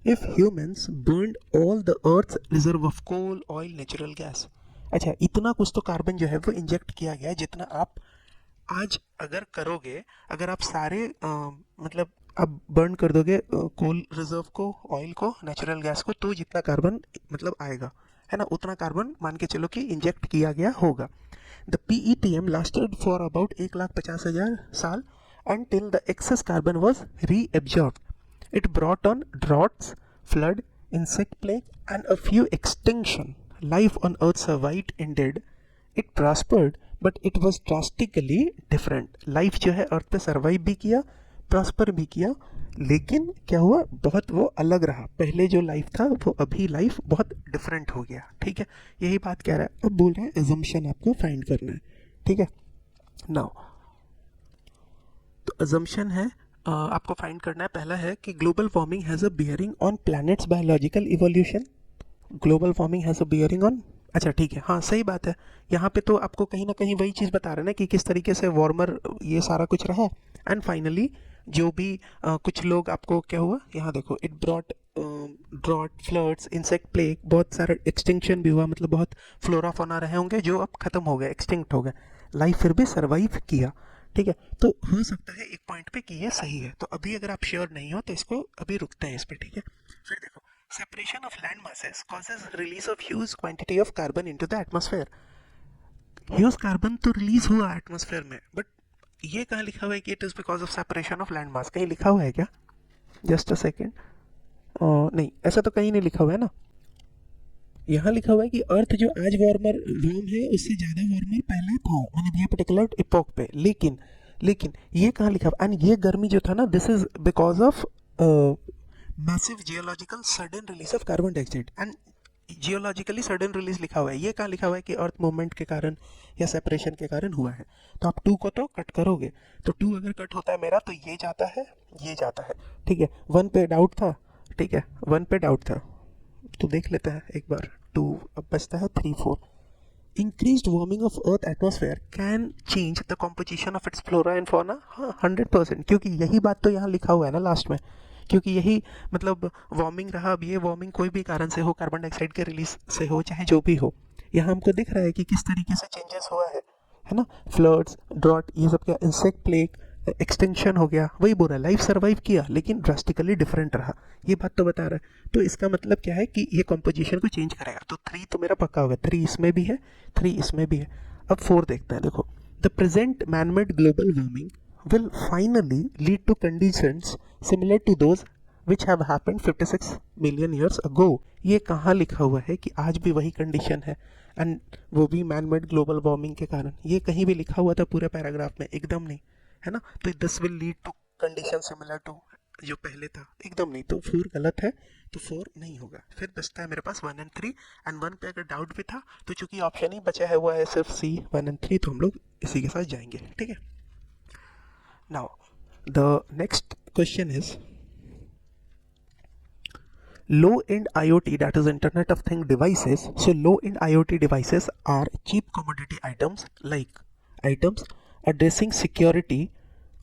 if humans burned all the earth's reserve of coal, oil, natural gas. अच्छा, इतना कुछ तो carbon जो है वो inject किया गया है जितना आप आज अगर करोगे, अगर आप सारे मतलब आप बर्न कर दोगे कोल रिजर्व को, ऑयल को, नेचुरल गैस को, तो जितना कार्बन मतलब आएगा, है ना, उतना कार्बन मान के चलो कि इंजेक्ट किया गया होगा. The PETM lasted for about 1,50,000 साल until the excess carbon was reabsorbed. It brought on droughts, flood, insect plague, and a few extinction. Life on Earth survived indeed. It prospered, but it was drastically different. Life जो है Earth पे survive भी किया, prosper भी किया, लेकिन क्या हुआ, बहुत वो अलग रहा. पहले जो लाइफ था वो अभी लाइफ बहुत डिफरेंट हो गया. ठीक है, यही बात कह रहा है. अब बोल रहे हैं एजम्पशन आपको फाइंड करना है. ठीक है, नाउ तो एजम्पशन है आपको फाइंड करना है. पहला है कि global warming has a bearing on planets biological evolution. Global warming has a bearing on, अच्छा ठीक है, हाँ सही बात है. यहाँ पे तो आपको कहीं ना कहीं वही चीज़ बता रहे हैं ना कि किस तरीके से वार्मर ये सारा कुछ रहा. एंड फाइनली जो भी कुछ लोग आपको क्या हुआ, यहाँ देखो, it brought drought, floods, insect plague, बहुत सारे एक्सटिंक्शन भी हुआ, मतलब बहुत फ्लोरा फोना रहे होंगे जो अब खत्म हो गए, एक्सटिंक्ट हो गए. लाइफ फिर भी सर्वाइव किया. ठीक है, तो हो सकता है एक पॉइंट पे कि ये सही है. तो अभी अगर आप श्योर नहीं हो तो इसको अभी रुकते हैं इस पे. ठीक है, फिर देखो, separation of land masses causes release of huge quantity of carbon into the atmosphere. Huge carbon तो रिलीज हुआ एटमॉस्फेयर में, बट ये कहाँ लिखा हुआ है कि it is because of separation of land mass? कहीं लिखा हुआ है क्या? जस्ट अ सेकेंड, नहीं ऐसा तो कहीं नहीं लिखा हुआ है ना. यहाँ लिखा हुआ है कि अर्थ जो आज वार्मर वार्म है उससे ज़्यादा वार्मर पहले था, मतलब ये पर्टिकुलर इपोक पे. लेकिन ये कहाँ लिखा हुआ? एंड ये गर्मी जो था ना, this is because of massive geological sudden release of carbon dioxide. And geologically sudden release लिखा हुआ है, ये कहाँ लिखा हुआ है कि अर्थ मूवमेंट के कारण या सेपरेशन के कारण हुआ है. तो आप 2 को तो कट करोगे, तो 2 अगर कट होता है मेरा तो ये जाता है, ये जाता है. ठीक है, 1 पे डाउट था. ठीक है, 1 पे डाउट था, तो देख लेते हैं एक बार. 2 अब बचता है 3, 4. Increased warming of earth atmosphere can change the composition of its flora and fauna. हाँ 100%, क्योंकि यही बात तो यहाँ लिखा हुआ है ना लास्ट में, क्योंकि यही मतलब वार्मिंग रहा. अब ये वार्मिंग कोई भी कारण से हो, कार्बन डाइऑक्साइड के रिलीज से हो, चाहे जो भी हो, यहाँ हमको दिख रहा है कि किस तरीके से चेंजेस हुआ है ना. फ्लड्स, ड्रॉट, ये सब क्या, इंसेक्ट प्लेग, एक्सटेंशन हो गया. वही बोल रहा है, लाइफ सर्वाइव किया लेकिन ड्रास्टिकली डिफरेंट रहा. ये बात तो बता रहा है. तो इसका मतलब क्या है कि ये कॉम्पोजिशन को चेंज करेगा. तो 3 तो मेरा पक्का होगा, 3 इसमें भी है, 3 इसमें भी है. अब 4 देखते हैं. देखो, the present manmade global warming will finally lead to conditions similar to those which have happened 56 million years ago. ये कहाँ लिखा हुआ है कि आज भी वही कंडीशन है, एंड वो भी मैन मेड ग्लोबल वार्मिंग के कारण? ये कहीं भी लिखा हुआ था पूरे पैराग्राफ में? एकदम नहीं, है ना. तो this will lead to condition similar to जो पहले था, एकदम नहीं. तो 4 गलत है, तो 4 नहीं होगा. फिर बचता है मेरे पास 1 and 3. एंड 1 पे अगर डाउट भी था तो चूंकि ऑप्शन ही बचा है हुआ है सिर्फ सी, 1 and 3, तो हम लोग इसी के साथ जाएंगे. ठीक है. Now, the next question is low-end IoT, that is Internet of Things devices. So low-end IoT devices are cheap commodity items, like items addressing security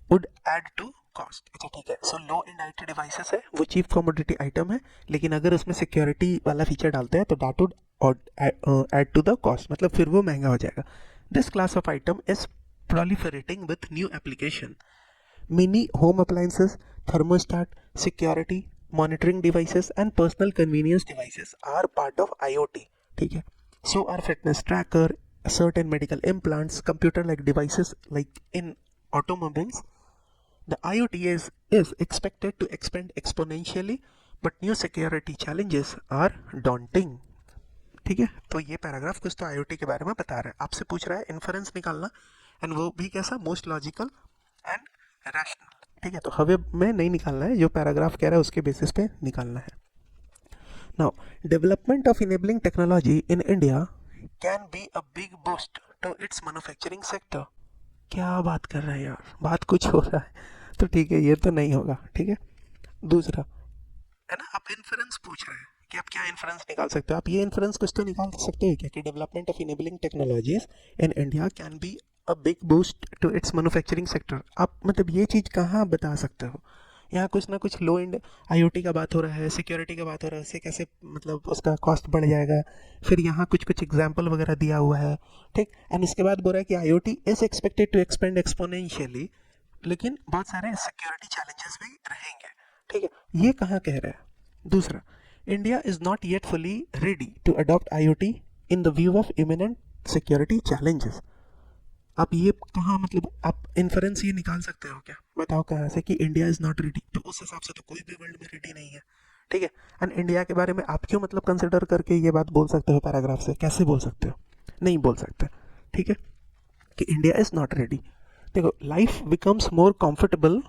would add to cost. अच्छा ठीक है. So low-end IoT devices है, वो cheap commodity item है, लेकिन अगर उसमें security वाला फीचर डालते हैं तो that would add to the cost, मतलब फिर वो महंगा हो जाएगा. This class of item is proliferating with new application. Mini home appliances, thermostat, security, monitoring devices and personal convenience devices are part of IoT. ठीक है, so are fitness tracker, certain medical implants, computer like devices like in automobiles. The IoT is expected to expand exponentially, but new security challenges are daunting. ठीक है, तो ये paragraph कुछ तो IoT के बारे में बता रहा है, आपसे पूछ रहा है इन्फरेंस निकालना, एंड वो भी कैसा, मोस्ट लॉजिकल एंड रैशनल. ठीक है, तो हमें में नहीं निकालना है, जो पैराग्राफ कह रहा है उसके बेसिस पे निकालना है. Now, development of enabling technology in India can be a big boost to its manufacturing sector. क्या बात कर रहे हैं यार, बात कुछ हो रहा है. तो ठीक है, ये तो नहीं होगा. ठीक है, दूसरा है ना, आप इन्फ्रेंस पूछ रहे हैं कि आप क्या इन्फ्रेंस निकाल सकते हो. आप ये इन्फ्रेंस कुछ तो निकाल सकते हो क्या कि development of enabling technologies in India can be a big boost to its manufacturing sector. आप मतलब ये चीज़ कहाँ बता सकते हो. यहाँ कुछ ना कुछ लो एंड IoT का बात हो रहा है, सिक्योरिटी का बात हो रहा है, उससे कैसे मतलब उसका कॉस्ट बढ़ जाएगा. फिर यहाँ कुछ कुछ एग्जाम्पल वगैरह दिया हुआ है. ठीक, एंड उसके बाद बोल रहा है कि IoT is expected to expand exponentially, लेकिन बहुत सारे सिक्योरिटी चैलेंजेस भी रहेंगे. ठीक है, ये कहाँ कह रहा है. दूसरा, India is not yet fully ready to adopt IoT in the view of imminent security challenges. आप ये कहाँ मतलब आप इन्फरेंस ये निकाल सकते हो क्या, बताओ कहाँ से कि इंडिया इज नॉट रेडी. तो उस हिसाब से तो कोई भी वर्ल्ड में रेडी नहीं है. ठीक है, एंड इंडिया के बारे में आप क्यों मतलब कंसिडर करके ये बात बोल सकते हो पैराग्राफ से, कैसे बोल सकते हो, नहीं बोल सकते. ठीक है, कि इंडिया इज नॉट रेडी. देखो, life becomes more comfortable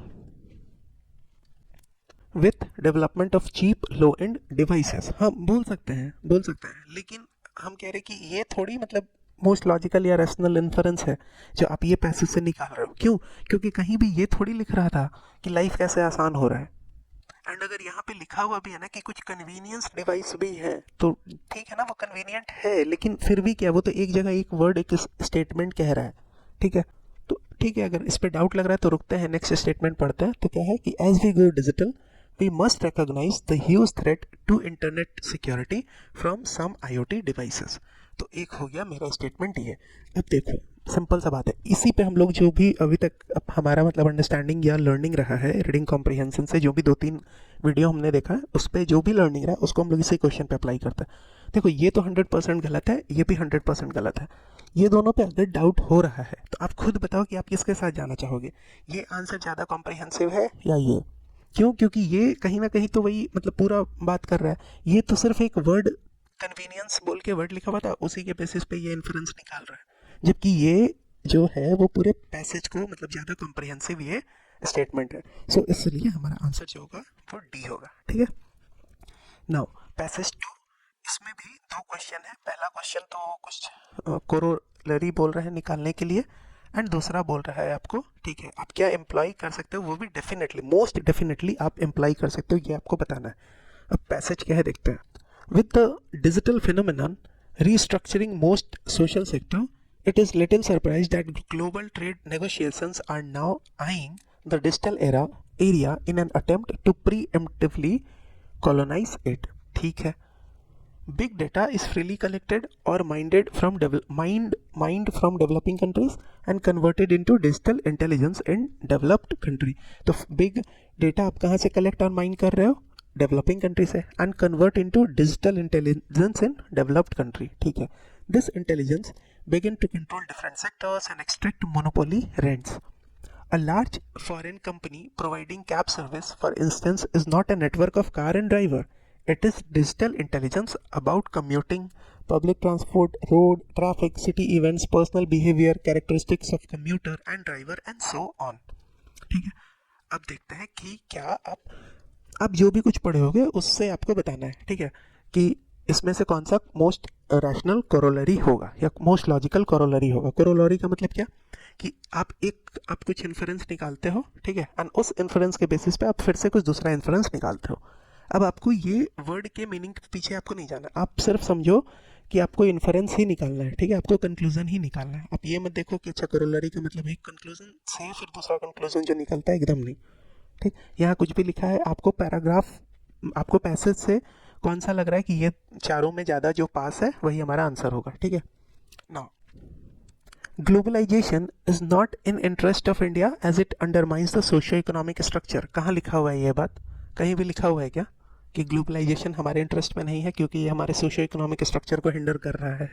with development of cheap low and devices. हम बोल सकते हैं, बोल सकते हैं, लेकिन हम कह रहे हैं कि ये थोड़ी मतलब मोस्ट लॉजिकल या रैशनल इन्फरेंस है जो आप ये पैसे से निकाल रहे हो. क्यों, क्योंकि कहीं भी ये थोड़ी लिख रहा था कि लाइफ कैसे आसान हो रहा है. एंड अगर यहाँ पे लिखा हुआ भी है ना कि कुछ कन्वीनियंस डिवाइस भी है, तो ठीक है ना, वो कन्वीनियंट है, लेकिन फिर भी क्या, वो तो एक जगह एक वर्ड एक स्टेटमेंट कह रहा है. ठीक है, तो ठीक है, अगर इस पर डाउट लग रहा है तो रुकते हैं, नेक्स्ट स्टेटमेंट पढ़ते हैं. तो क्या है कि as we go digital we must recognize the huge threat to internet security from some IoT devices. तो एक हो गया मेरा स्टेटमेंट ये. अब देखो, सिंपल सा बात है, इसी पे हम लोग जो भी अभी तक अब हमारा मतलब अंडरस्टैंडिंग या लर्निंग रहा है रीडिंग कॉम्प्रिहेंशन से, जो भी 2-3 वीडियो हमने देखा है उस पर जो भी लर्निंग रहा है उसको हम लोग इसी क्वेश्चन पे अप्लाई करते हैं. देखो, ये तो 100% गलत है, ये भी 100% गलत है. ये दोनों पे अगर डाउट हो रहा है तो आप खुद बताओ कि आप किसके साथ जाना चाहोगे. ये आंसर ज़्यादा कॉम्प्रिहेंसिव है या ये. क्यों, क्योंकि ये कहीं ना कहीं तो वही मतलब पूरा बात कर रहा है. ये तो सिर्फ एक वर्ड कन्वीनियंस बोल के वर्ड लिखा हुआ था, उसी के बेसिस पे ये इन्फ्रेंस निकाल रहा है, जबकि ये जो है वो पूरे पैसेज को मतलब ज़्यादा कॉम्प्रिहेंसिव ये स्टेटमेंट है. सो इसलिए हमारा आंसर जो होगा वो डी होगा. ठीक है, नाउ पैसेज 2, इसमें भी 2 क्वेश्चन है. पहला क्वेश्चन तो कुछ कोरोलरी बोल रहे हैं निकालने के लिए, एंड दूसरा बोल रहा है आपको, ठीक है, आप क्या एम्प्लॉय कर सकते हो, वो भी डेफिनेटली मोस्ट डेफिनेटली आप एम्प्लॉय कर सकते हो, ये आपको बताना है. अब पैसेज क्या है देखते हैं. With the digital phenomenon restructuring most social sector, it is little surprise that global trade negotiations are now eyeing the digital area in an attempt to preemptively colonize it. ठीक है, big data is freely collected or mined from developing countries and converted into digital intelligence in developed country. तो big data आप कहाँ से collect और mine कर रहे हो, डेवलपिंग कंट्री से, and convert into digital intelligence in developed country. ठीक है, this intelligence begin to control different sectors and extract monopoly rents. A large foreign company providing cab service, for instance, is not a network of car and driver. It is digital intelligence about commuting, public transport, road, traffic, city events, personal behavior, characteristics of commuter and driver, and so on. ठीक है, अब देखते हैं कि क्या आप जो भी कुछ पढ़े होगे उससे आपको बताना है. ठीक है, कि इसमें से कौन सा मोस्ट रैशनल कोरोलरी होगा या मोस्ट लॉजिकल कोरोलरी होगा. कोरोलरी का मतलब क्या, कि आप कुछ इन्फरेंस निकालते हो, ठीक है, एंड उस इन्फरेंस के बेसिस पे आप फिर से कुछ दूसरा इन्फरेंस निकालते हो. अब आपको ये वर्ड के मीनिंग के पीछे आपको नहीं जाना, आप सिर्फ समझो कि आपको इन्फरेंस ही निकालना है. ठीक है, आपको कंक्लूजन ही निकालना है. आप ये मत देखो कि अच्छा कोरोलरी का मतलब एक कंक्लूजन से फिर दूसरा कंक्लूजन जो निकलता है, एकदम नहीं. ठीक, यहाँ कुछ भी लिखा है, आपको पैराग्राफ, आपको पैसेज से कौन सा लग रहा है कि ये चारों में ज़्यादा जो पास है वही हमारा आंसर होगा. ठीक है, now globalization is not in interest of India as it undermines the socio economic structure. कहाँ लिखा हुआ है ये बात, कहीं भी लिखा हुआ है क्या कि ग्लोबलाइजेशन हमारे इंटरेस्ट में नहीं है क्योंकि ये हमारे सोशो इकोनॉमिक स्ट्रक्चर को हिंडर कर रहा है?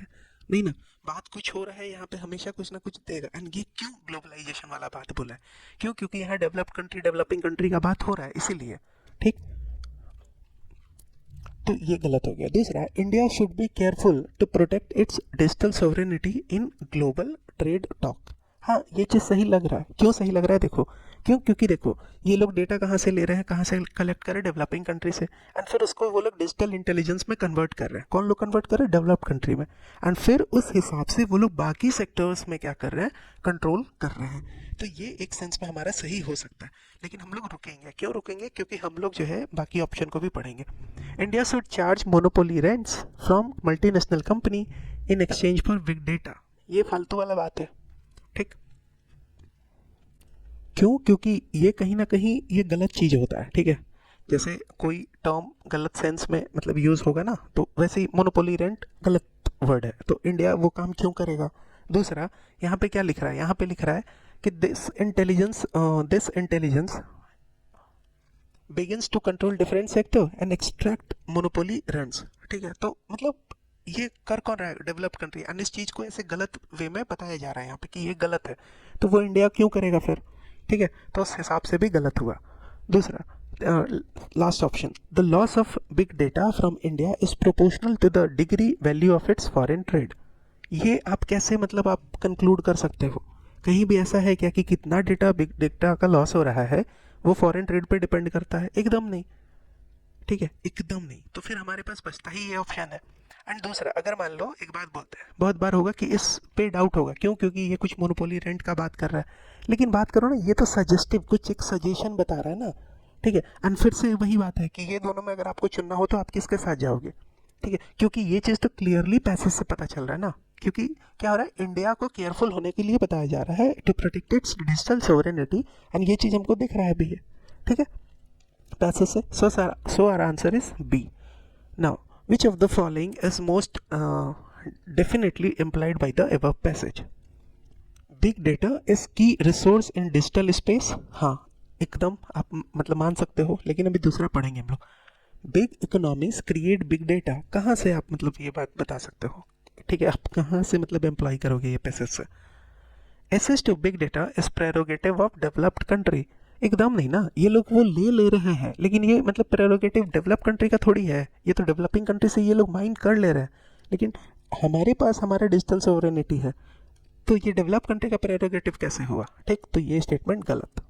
नहीं ना, बात कुछ हो रहा है यहाँ पे, हमेशा कुछ ना कुछ देगा। एंड ये क्यों ग्लोबलाइजेशन वाला बात बोला है? क्यों? क्योंकि यहाँ डेवलप्ड कंट्री डेवलपिंग कंट्री का बात हो रहा है, इसीलिए। ठीक, तो ये गलत हो गया। दूसरा, India should be careful to protect its digital sovereignty in global trade talk. हाँ, ये चीज़ सही लग रहा है। क्यों सही लग रहा है? देखो क्यों, क्योंकि देखो ये लोग डेटा कहाँ से ले रहे हैं, कहाँ से कलेक्ट कर रहे हैं? डेवलपिंग कंट्री से। एंड फिर उसको वो लोग डिजिटल इंटेलिजेंस में कन्वर्ट कर रहे हैं। कौन लोग कन्वर्ट कर रहे हैं? डेवलप्ड कंट्री में। एंड फिर उस हिसाब से वो लोग बाकी सेक्टर्स में क्या कर रहे हैं? कंट्रोल कर रहे हैं। तो ये एक सेंस में हमारा सही हो सकता है, लेकिन हम लोग रुकेंगे। क्यों रुकेंगे? क्योंकि हम लोग जो है बाकी ऑप्शन को भी पढ़ेंगे। India should charge monopoly rents from multinational company in exchange for big data. ये फालतू वाला बात है। ठीक, क्यों? क्योंकि ये कहीं ना कहीं ये गलत चीज़ होता है। ठीक है, जैसे कोई टर्म गलत सेंस में मतलब यूज़ होगा ना, तो वैसे ही मोनोपोली रेंट गलत वर्ड है, तो इंडिया वो काम क्यों करेगा? दूसरा, यहाँ पे क्या लिख रहा है? यहाँ पे लिख रहा है कि this intelligence begins to control different sector and extract monopoly rents। ठीक है, तो मतलब ये कर कौन रहा है? Developed country. एंड इस चीज़ को ऐसे गलत वे में बताया जा रहा है यहाँ पे कि ये गलत है, तो वो इंडिया क्यों करेगा फिर? ठीक है, तो उस हिसाब से भी गलत हुआ। दूसरा, last option, the loss of big data from India is proportional to the degree value of its foreign trade. ये आप कैसे मतलब आप कंक्लूड कर सकते हो? कहीं भी ऐसा है क्या कि कितना डेटा, बिग डेटा का लॉस हो रहा है वो फॉरेन ट्रेड पे डिपेंड करता है? एकदम नहीं। ठीक है, एकदम नहीं। तो फिर हमारे पास बचता ही ये ऑप्शन है। एंड दूसरा, अगर मान लो एक बात बोलते हैं, बहुत बार होगा कि इस पे डाउट होगा। क्यों? क्योंकि ये कुछ मोनोपोली रेंट का बात कर रहा है। लेकिन बात करो ना, ये तो सजेस्टिव कुछ एक सजेशन बता रहा है ना। ठीक है, एंड फिर से वही बात है कि ये दोनों में अगर आपको चुनना हो तो आप किसके साथ जाओगे? ठीक है, क्योंकि ये चीज़ तो क्लियरली पैसेज से पता चल रहा है ना। क्योंकि क्या हो रहा है, इंडिया को केयरफुल होने के लिए बताया जा रहा है to protect its digital sovereignty, and ये चीज़ हमको दिख रहा है भी है। ठीक है, पैसेज से। So our answer is B. Now which of the following is most definitely implied by the above passage? Big data is key resource in digital space. हाँ, एकदम आप मतलब मान सकते हो, लेकिन अभी दूसरा पढ़ेंगे हम लोग। Big economies create big data. कहाँ से आप मतलब ये बात बता सकते हो? ठीक है, आप कहाँ से मतलब एम्प्लॉय करोगे ये पैसेज से? Access to big data is prerogative of developed country. एकदम नहीं ना, ये लोग वो ले रहे हैं, लेकिन ये मतलब प्रेरोगेटिव डेवलप कंट्री का थोड़ी है। ये तो डेवलपिंग कंट्री से ये लोग माइंड कर ले रहे हैं, लेकिन हमारे पास हमारा डिजिटल सोवरेनिटी है, तो ये डेवलप कंट्री का प्रेरोगेटिव कैसे हुआ? ठीक, तो ये स्टेटमेंट गलत।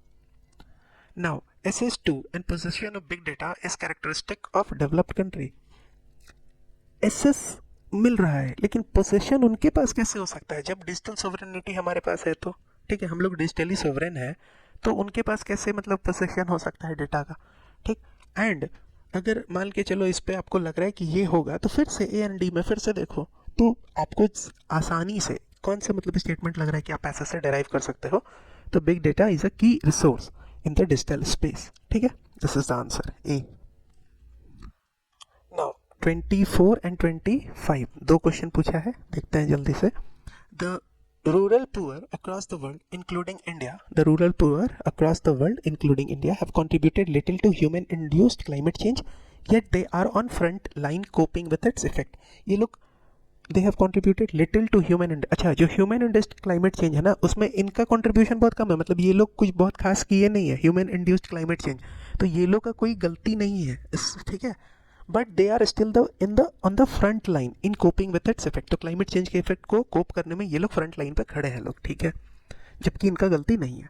Now access to and possession of big data is characteristic of developed country। access मिल रहा है, लेकिन पोसेशन उनके पास कैसे हो सकता है जब डिजिटल सोवरेनिटी हमारे पास है? तो ठीक है, हम लोग डिजिटली सोवरेन है, तो उनके पास कैसे मतलब पोसेशन हो सकता है डेटा का? ठीक, एंड अगर मान के चलो इस पे आपको लग रहा है कि ये होगा, तो फिर से ए एंड डी में फिर से देखो, तो आपको आसानी से कौन सा मतलब स्टेटमेंट लग रहा है कि आप ऐसे से डिराइव कर सकते हो? तो बिग डेटा इज अ की resource in the digital space। ठीक है, this is the answer A। now 24 and 25 दो क्वेश्चन पूछा है, देखते हैं जल्दी से। the rural poor across the world including India the rural poor across the world including India have contributed little to human induced climate change, yet they are on front line coping with its effect। ये लोग they have contributed little to human अच्छा, जो human induced climate change है ना, उसमें इनका contribution बहुत कम है। मतलब ये लोग कुछ बहुत खास किए नहीं है ह्यूमन इंड्यूस्ड क्लाइमेट चेंज, तो ये लोग का कोई गलती नहीं है ठीक है, but they are still on the front line in coping with its effect. तो क्लाइमेट चेंज के इफेक्ट को कोप करने में ये लोग फ्रंट लाइन पर खड़े हैं लोग, ठीक है, जबकि इनका गलती नहीं है।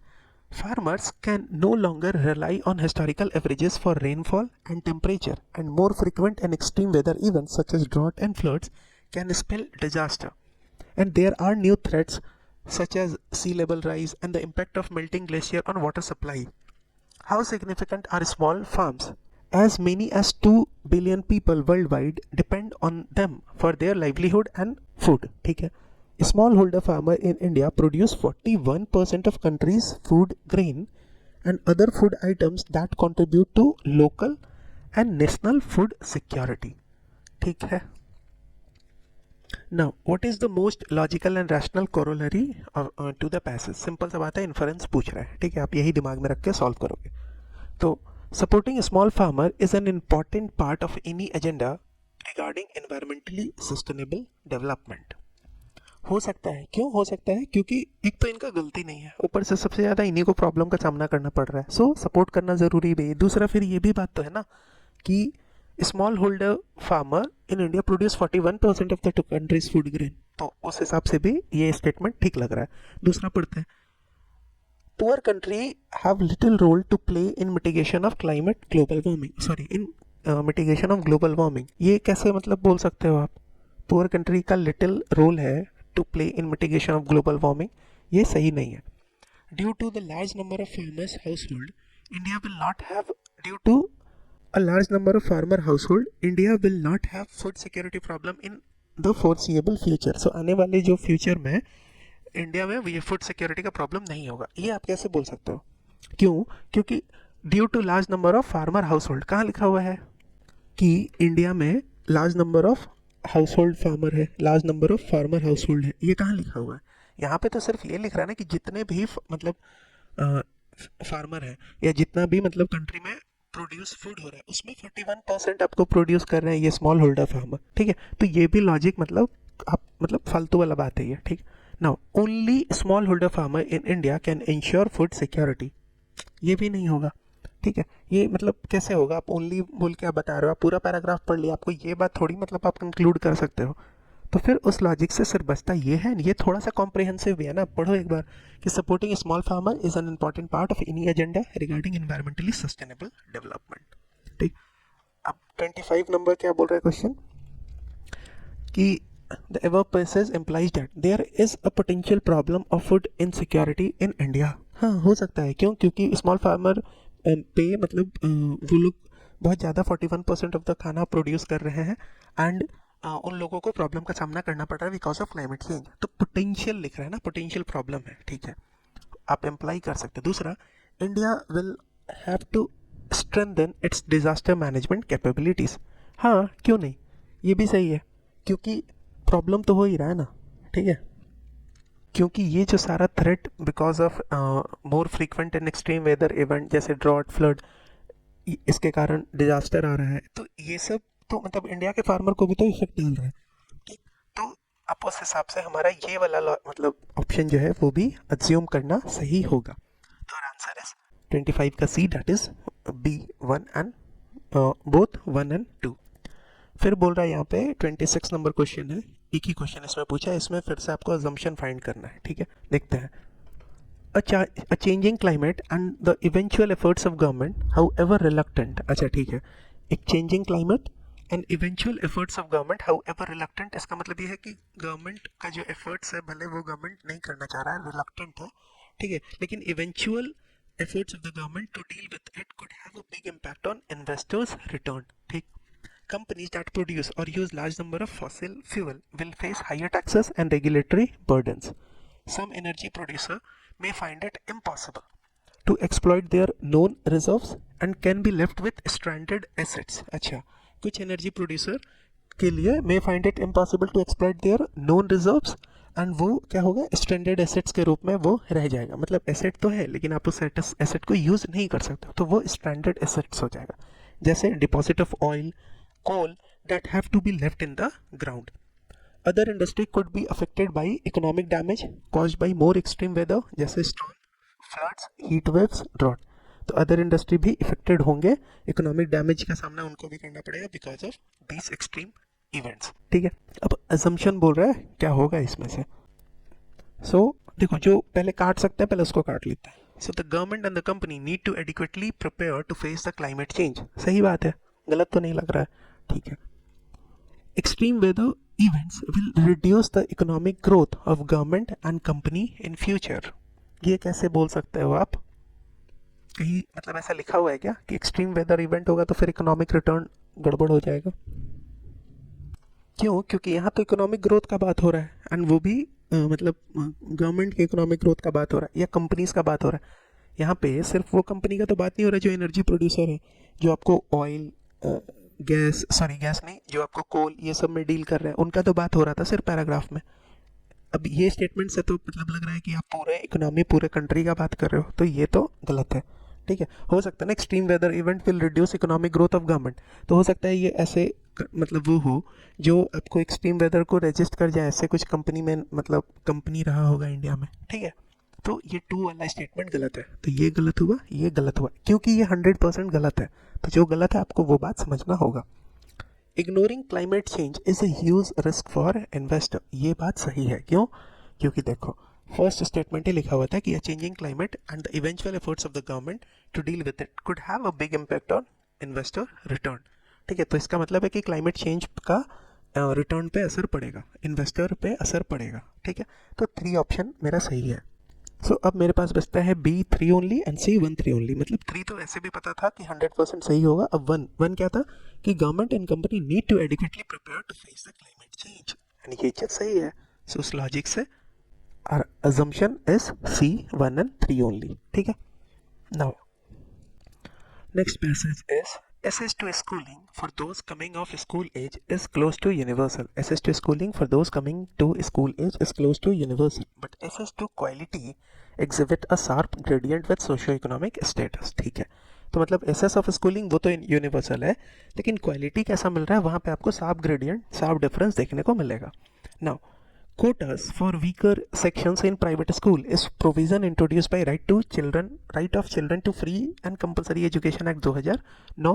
Farmers can no longer rely on historical averages for rainfall and temperature, and more frequent and extreme weather events such as drought and floods can spell disaster. And there are new threats such as sea level rise and the impact of melting glacier on water supply. How significant are small farms? As many as 2 billion people worldwide depend on them for their livelihood and food. ठीक है, smallholder farmer in India produce 41% of country's food grain and other food items that contribute to local and national food security। ठीक है, now what is the most logical and rational corollary to the passage? Simple सा बात है, inference पूछ रहा है, ठीक है, आप यही दिमाग में रख के सॉल्व करोगे। तो supporting small farmer is an important part of any agenda regarding environmentally sustainable development. हो सकता है, क्यों हो सकता है? क्योंकि एक तो इनका गलती नहीं है, ऊपर से सबसे ज़्यादा इन्हीं को प्रॉब्लम का सामना करना पड़ रहा है, सो सपोर्ट करना ज़रूरी भी है। दूसरा फिर ये भी बात तो है ना कि small holder farmer in India produce 41% of the countries food grain, तो उस हिसाब से भी ये स्टेटमेंट ठीक लग रहा है। दूसरा पढ़ते हैं, poor country have little role to play in mitigation of climate global warming, sorry in mitigation of global warming. ये कैसे मतलब बोल सकते हो आप? पुअर कंट्री का लिटिल रोल है to play in mitigation of global warming, ये सही नहीं है। Due to the large number of farmers household India will not have due to a large number of farmer household India will not have food security problem in the foreseeable future। so आने वाले जो future में India में ये food security का problem नहीं होगा। ये आप कैसे बोल सकते हो? क्यों? क्योंकि due to large number of farmer household, कहाँ लिखा हुआ है कि इंडिया में large number of household farmer है, large number of farmer household है, ये कहाँ लिखा हुआ है? यहाँ पे तो सिर्फ ये लिख रहा है ना कि जितने भी मतलब फार्मर है या जितना भी मतलब कंट्री में प्रोड्यूस फूड हो रहा है उसमें 41% आपको प्रोड्यूस कर रहे हैं ये स्मॉल होल्डर फार्मर, ठीक है? तो ये भी लॉजिक मतलब आप मतलब फालतू वाला बात है ये, ठीक? Now only small holder farmer in India can ensure food security, ये भी नहीं होगा, ठीक है? ये मतलब कैसे होगा? आप ओनली बोल के आप बता रहे हो, आप पूरा पैराग्राफ पढ़ लिया, आपको ये बात थोड़ी मतलब आप कंक्लूड कर सकते हो। तो फिर उस लॉजिक से सिर्फ बचता ये है, ये थोड़ा सा कॉम्प्रिहेंसिव भी है ना। पढ़ो एक बार कि supporting small farmer is an important part of any agenda regarding environmentally sustainable development, ठीक? अब 25 नंबर क्या बोल रहा है क्वेश्चन कि the above passage implies that there is a potential problem of food insecurity in India। हाँ, हो सकता है। क्यों? क्योंकि स्मॉल फार्मर पे मतलब वो लोग बहुत ज़्यादा 41% ऑफ द खाना प्रोड्यूस कर रहे हैं एंड उन लोगों को प्रॉब्लम का सामना करना पड़ रहा है बिकॉज ऑफ क्लाइमेट चेंज। तो पोटेंशियल लिख रहा है ना, पोटेंशियल प्रॉब्लम है, ठीक है? आप एम्प्लाई कर सकते हैं। दूसरा, India will have to strengthen its disaster management capabilities. हाँ, क्यों नहीं? ये भी सही है क्योंकि प्रॉब्लम तो हो ही रहा है ना, ठीक है? क्योंकि ये जो सारा threat because of more frequent and extreme weather event जैसे ड्रॉट, फ्लड, इसके कारण डिजास्टर आ रहा है, तो ये सब तो मतलब इंडिया के फार्मर को भी तो इफेक्ट डाल रहा है, ठीक? तो अब उस हिसाब से हमारा ये वाला मतलब ऑप्शन जो है वो भी अज्यूम करना सही होगा। तो आंसर इज 25 का C, that is B1 and both 1 and 2। फिर बोल रहा है यहाँ पे 26 नंबर क्वेश्चन है, एक ही क्वेश्चन इसमें पूछा है, इसमें फिर से आपको अजम्पशन फाइंड करना है, ठीक है? देखते हैं। A changing climate and the eventual efforts of government, however reluctant। अच्छा, ठीक है। एक changing climate and eventual efforts of government, however reluctant, इसका मतलब ये है कि गवर्नमेंट का जो efforts है भले वो गवर्नमेंट नहीं करना चाह रहा है, reluctant है, ठीक है? लेकिन eventual efforts of the government to deal with it could have a big impact on investors' return, ठीक? Companies that produce or use large number of fossil fuel will face higher taxes and regulatory burdens. Some energy producer may find it impossible to exploit their known reserves and can be left with stranded assets। अच्छा, कुछ energy producer के लिए may find it impossible to exploit their known reserves and वो क्या होगा? stranded assets के रूप में वो रह जाएगा। मतलब asset तो है लेकिन आप उस asset को use नहीं कर सकते, तो वो stranded assets हो जाएगा। जैसे deposit of oil, coal that have to be left in the ground। Other industry could be affected by economic damage caused by more extreme weather जैसे storm, floods, heat waves, drought। तो other industry भी affected होंगे, economic damage का सामना उनको भी करना पड़ेगा because of these extreme events, ठीक है? अब असम्पशन बोल रहा है क्या होगा इसमें से। सो देखो, जो पहले काट सकते हैं पहले उसको काट लेते हैं। So the government and the company need to adequately prepare to face the climate change. सही बात है, गलत तो नहीं लग रहा है, ठीक है? Extreme weather events will reduce the economic growth of government and company in future। ये कैसे बोल सकते हो आप? कहीं मतलब ऐसा लिखा हुआ है क्या कि एक्सट्रीम वेदर इवेंट होगा तो फिर इकोनॉमिक रिटर्न गड़बड़ हो जाएगा? क्यों? क्योंकि यहाँ तो इकोनॉमिक ग्रोथ का बात हो रहा है एंड वो भी मतलब गवर्नमेंट के इकोनॉमिक ग्रोथ का बात हो रहा है या कंपनीज का बात हो रहा है। यहाँ पे सिर्फ वो कंपनी का तो बात नहीं हो रहा है जो एनर्जी प्रोड्यूसर है, जो आपको ऑयल, गैस नहीं, जो आपको कोल ये सब में डील कर रहे हैं, उनका तो बात हो रहा था सिर्फ पैराग्राफ में। अब ये स्टेटमेंट से तो मतलब लग रहा है कि आप पूरे इकोनॉमी, पूरे कंट्री का बात कर रहे हो, तो ये तो गलत है, ठीक है। हो सकता है ना extreme weather event will reduce economic growth of government, तो हो सकता है ये ऐसे मतलब वो हो जो आपको एक्सट्रीम वेदर को रजिस्ट कर जाए, ऐसे कुछ कंपनी में मतलब कंपनी रहा होगा इंडिया में, ठीक है। तो ये टू वाला स्टेटमेंट गलत है, तो ये गलत हुआ, ये गलत हुआ, क्योंकि ये 100% गलत है। तो जो गलत है आपको वो बात समझना होगा। Ignoring climate change is a huge risk for investor, ये बात सही है। क्यों? क्योंकि देखो फर्स्ट स्टेटमेंट ही लिखा हुआ था कि changing climate and the eventual efforts of the government to deal with it could have a big impact on investor return, ठीक है। तो इसका मतलब है कि क्लाइमेट चेंज का रिटर्न पे असर पड़ेगा, इन्वेस्टर पे असर पड़ेगा, ठीक है। तो 3 ऑप्शन मेरा सही है। सो अब मेरे पास बचता है B 3 only and C 1 3 only. मतलब 3 तो ऐसे भी पता था कि 100% सही होगा। अब 1 क्या था कि government and company need to adequately prepare to face the climate change, and ये चीज सही है। सो उस लॉजिक से our assumption is C 1 and 3 only, ठीक है। Now next passage is SS2 schooling for those coming of school age is close to universal. SS2 schooling for those coming to school age is close to universal, but SS2 quality exhibit a sharp gradient with socio-economic status, ठीक है। तो मतलब S of schooling वो तो universal है, लेकिन quality कैसा मिल रहा है वहाँ पे आपको साफ ग्रेडियंट, साफ डिफरेंस देखने को मिलेगा। Now quotas for weaker sections in private school is provision introduced by right of children to free and compulsory education act 2009,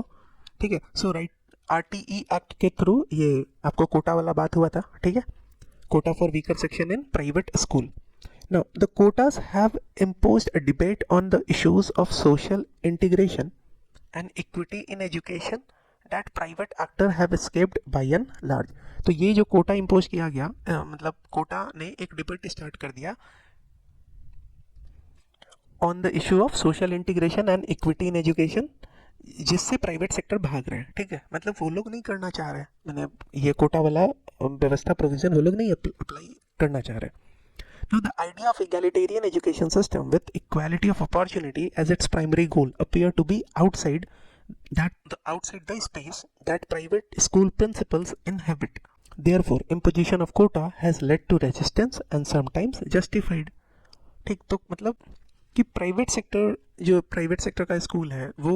ठीक है। सो राइट आरटीई एक्ट के थ्रू ये आपको कोटा वाला बात हुआ था, ठीक है। Kota for weaker section in private school. Now the quotas have imposed a debate on the issues of social integration and equity in education that private actor have escaped by and large। तो ये जो Kota impose किया गया मतलब कोटा ने एक debate start कर दिया on the issue of social integration and equity in education, जिससे प्राइवेट सेक्टर भाग रहे हैं, ठीक है। मतलब वो लोग नहीं करना चाह रहे, मैंने ये कोटा वाला व्यवस्था प्रोविजन वो लोग नहीं अप्लाई करना चाह रहे। Now, the idea of egalitarian education system with equality of opportunity as its primary goal appear to be outside the space that private school principals inhabit. Therefore, imposition of quota has led to resistance and sometimes justified, ठीक। तो मतलब कि private sector का school है, वो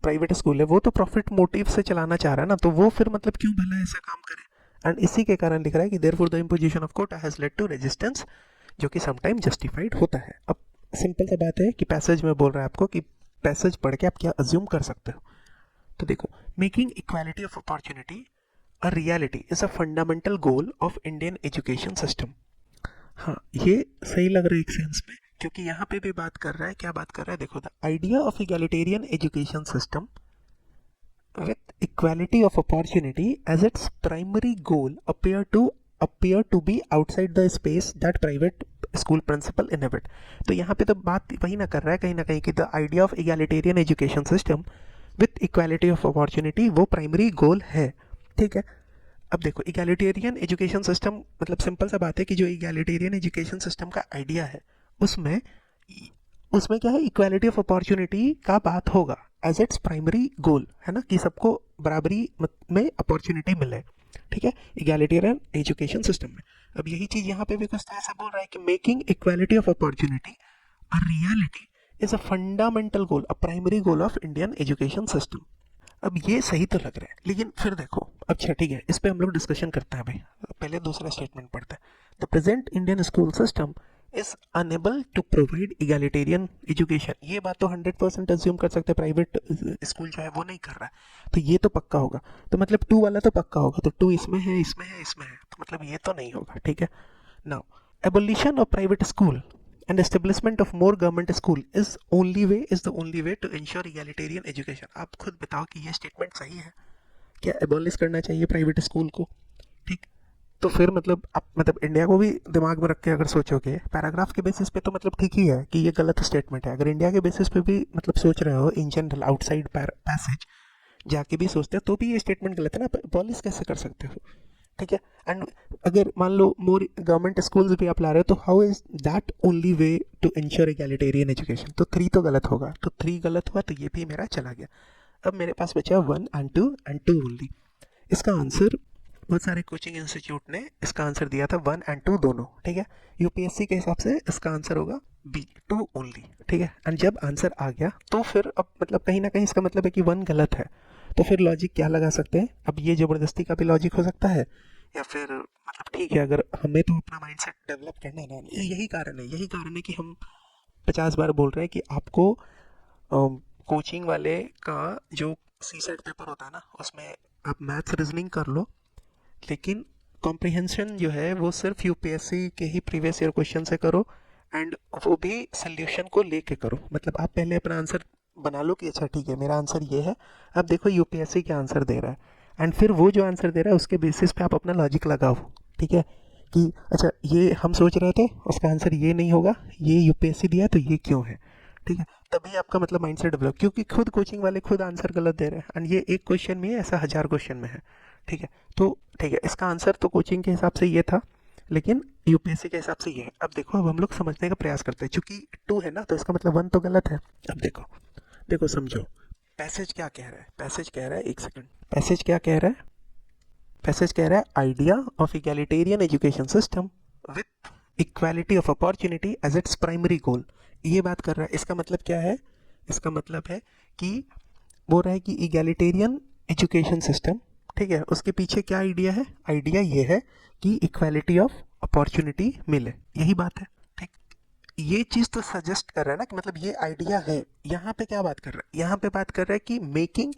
private school है, वो तो प्रॉफिट मोटिव से चलाना चाह रहा है ना, तो वो फिर मतलब क्यों भला ऐसा काम करे। एंड इसी के कारण लिख रहा है कि therefore the imposition of quota has led to resistance, जो कि समटाइम जस्टिफाइड होता है। अब सिंपल सा बात है कि पैसेज में बोल रहा है आपको कि पैसेज पढ़ के आप क्या अज्यूम कर सकते हो। तो देखो, making equality of opportunity a reality is a fundamental goal of Indian education system. हाँ, ये सही लग रहा है एक सेंस में, क्योंकि यहाँ पे भी बात कर रहा है, क्या बात कर रहा है देखो, the idea of egalitarian education system with equality of opportunity as its primary goal appear to be outside the space that private school principal inhabit। तो यहाँ पे तो बात वही ना कर रहा है कहीं ना कहीं कि the idea of egalitarian education system with equality of opportunity वो प्राइमरी गोल है, ठीक है। अब देखो, इगैलिटेरियन एजुकेशन सिस्टम मतलब सिंपल सा बात है कि जो इगैलिटेरियन एजुकेशन सिस्टम का आइडिया है उसमें उसमें क्या है, इक्वालिटी ऑफ अपॉर्चुनिटी का बात होगा एज इट्स प्राइमरी गोल, है ना, कि सबको बराबरी में अपॉर्चुनिटी मिले, ठीक है, इगैलिटेरियन एजुकेशन सिस्टम में। अब यही चीज यहाँ पे भी कुछ ऐसा बोल रहा है कि making equality of opportunity a reality is a fundamental goal, a primary goal of Indian education system. अब ये सही तो लग रहा है, लेकिन फिर देखो, अच्छा ठीक है, इस पे हम लोग डिस्कशन करते हैं भाई। पहले दूसरा स्टेटमेंट पढ़ते हैं। The present Indian school system is unable to provide egalitarian education. ये बात तो 100% अज्यूम कर सकते हैं, प्राइवेट स्कूल जो है वो नहीं कर रहा है, तो ये तो पक्का होगा। तो मतलब 2 वाला तो पक्का होगा, तो 2 इसमें है, इसमें है, इसमें है, तो मतलब ये तो नहीं होगा, ठीक है। Now abolition of private school and establishment of more government school is the only way to ensure egalitarian education। आप खुद बताओ कि ये स्टेटमेंट सही है क्या, एबॉलिश करना चाहिए प्राइवेट स्कूल को, ठीक। तो फिर मतलब आप मतलब इंडिया को भी दिमाग में रख के अगर सोचोगे पैराग्राफ के बेसिस पे तो मतलब ठीक ही है कि ये गलत स्टेटमेंट है। अगर इंडिया के बेसिस पे भी मतलब सोच रहे हो इन जनरल आउटसाइड पैसेज जाके भी सोचते हो तो भी ये स्टेटमेंट गलत है ना, एबॉलिश कैसे कर सकते हो, ठीक है। एंड अगर मान लो मोर गवर्नमेंट स्कूल्स भी आप ला रहे हो, तो how is that only way to ensure egalitarian education. तो 3 तो गलत होगा, तो 3 गलत हुआ, तो ये भी मेरा चला गया। अब मेरे पास बचा 1 and 2 ओनली। इसका आंसर बहुत सारे कोचिंग इंस्टीट्यूट ने इसका आंसर दिया था 1 और 2 दोनों, ठीक है। यूपीएससी के हिसाब से इसका आंसर होगा बी, 2 ओनली, ठीक है। एंड जब आंसर आ गया तो फिर अब मतलब कहीं ना कहीं इसका मतलब है कि 1 गलत है, तो फिर लॉजिक क्या लगा सकते हैं? अब ये ज़बरदस्ती का भी लॉजिक हो सकता है, या फिर मतलब ठीक है, अगर हमें तो अपना माइंडसेट डेवलप करना है ना, यही कारण है कि हम 50 बार बोल रहे हैं कि आपको कोचिंग वाले का जो सी सेट पेपर होता है ना, उसमें आप मैथ्स रीजनिंग कर लो, लेकिन कॉम्प्रिहेंशन जो है वो सिर्फ यूपीएससी के ही प्रीवियस ईयर क्वेश्चन से करो, एंड वो भी सोल्यूशन को लेके करो। मतलब आप पहले अपना आंसर बना लो कि अच्छा ठीक है मेरा आंसर ये है, अब देखो यूपीएससी क्या आंसर दे रहा है, एंड फिर वो जो आंसर दे रहा है उसके बेसिस पे आप अपना लॉजिक लगाओ, ठीक है। कि अच्छा ये हम सोच रहे थे उसका आंसर ये नहीं होगा, ये यूपीएससी दिया तो ये क्यों है, ठीक है। तभी आपका मतलब माइंडसेट डेवलप, क्योंकि खुद कोचिंग वाले खुद आंसर गलत दे रहे हैं, एंड ये एक क्वेश्चन में है, ऐसा 1000 क्वेश्चन में है, ठीक है। तो ठीक है, इसका आंसर तो कोचिंग के हिसाब से ये था, लेकिन यूपीएससी के हिसाब से ये है। अब देखो, अब हम लोग समझने का प्रयास करते हैं, चूंकि 2 है ना तो इसका मतलब 1 तो गलत है। अब देखो देखो समझो, पैसेज क्या कह रहा है? पैसेज कह रहा है, एक सेकंड, पैसेज क्या कह रहा है? पैसेज कह रहा है idea of egalitarian education system with equality of opportunity as its primary goal, ये बात कर रहा है। इसका मतलब क्या है? इसका मतलब है कि बोल रहा है कि इगैलिटेरियन एजुकेशन सिस्टम, ठीक है, उसके पीछे क्या आइडिया है? आइडिया ये है कि इक्वालिटी ऑफ अपॉर्चुनिटी मिले, यही बात है, ठीक। ये चीज़ तो सजेस्ट कर रहा है ना कि मतलब ये आइडिया है। यहाँ पे क्या बात कर रहा है? यहाँ पे बात कर रहा है कि मेकिंग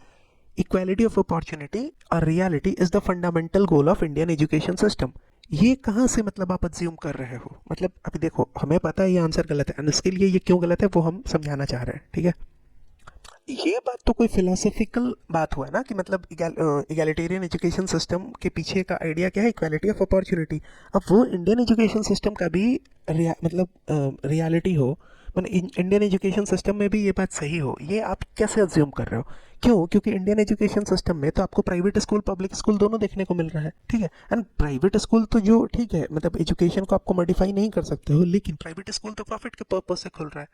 इक्वालिटी ऑफ अपॉर्चुनिटी और reality is the fundamental goal of Indian education system. ये कहाँ से मतलब आप अज्यूम कर रहे हो? मतलब अभी देखो, हमें पता है ये आंसर गलत है, एंड इसके लिए ये क्यों गलत है वो हम समझाना चाह रहे हैं, ठीक है। ये बात तो कोई फिलोसफिकल बात हुआ ना कि मतलब इगैलिटेरियन एजुकेशन सिस्टम के पीछे का आइडिया क्या है? Equality of opportunity. अब वो इंडियन एजुकेशन सिस्टम का भी मतलब रियलिटी हो, मतलब इंडियन एजुकेशन सिस्टम में भी ये बात सही हो, ये आप कैसे अज्यूम कर रहे हो? क्यों? क्योंकि इंडियन एजुकेशन सिस्टम में तो आपको प्राइवेट स्कूल पब्लिक स्कूल दोनों देखने को मिल रहा है, ठीक है। एंड प्राइवेट स्कूल तो जो ठीक है, मतलब एजुकेशन को आपको मॉडिफाई नहीं कर सकते हो, लेकिन प्राइवेट स्कूल तो प्रॉफिट के पर्पज से खुल रहा है।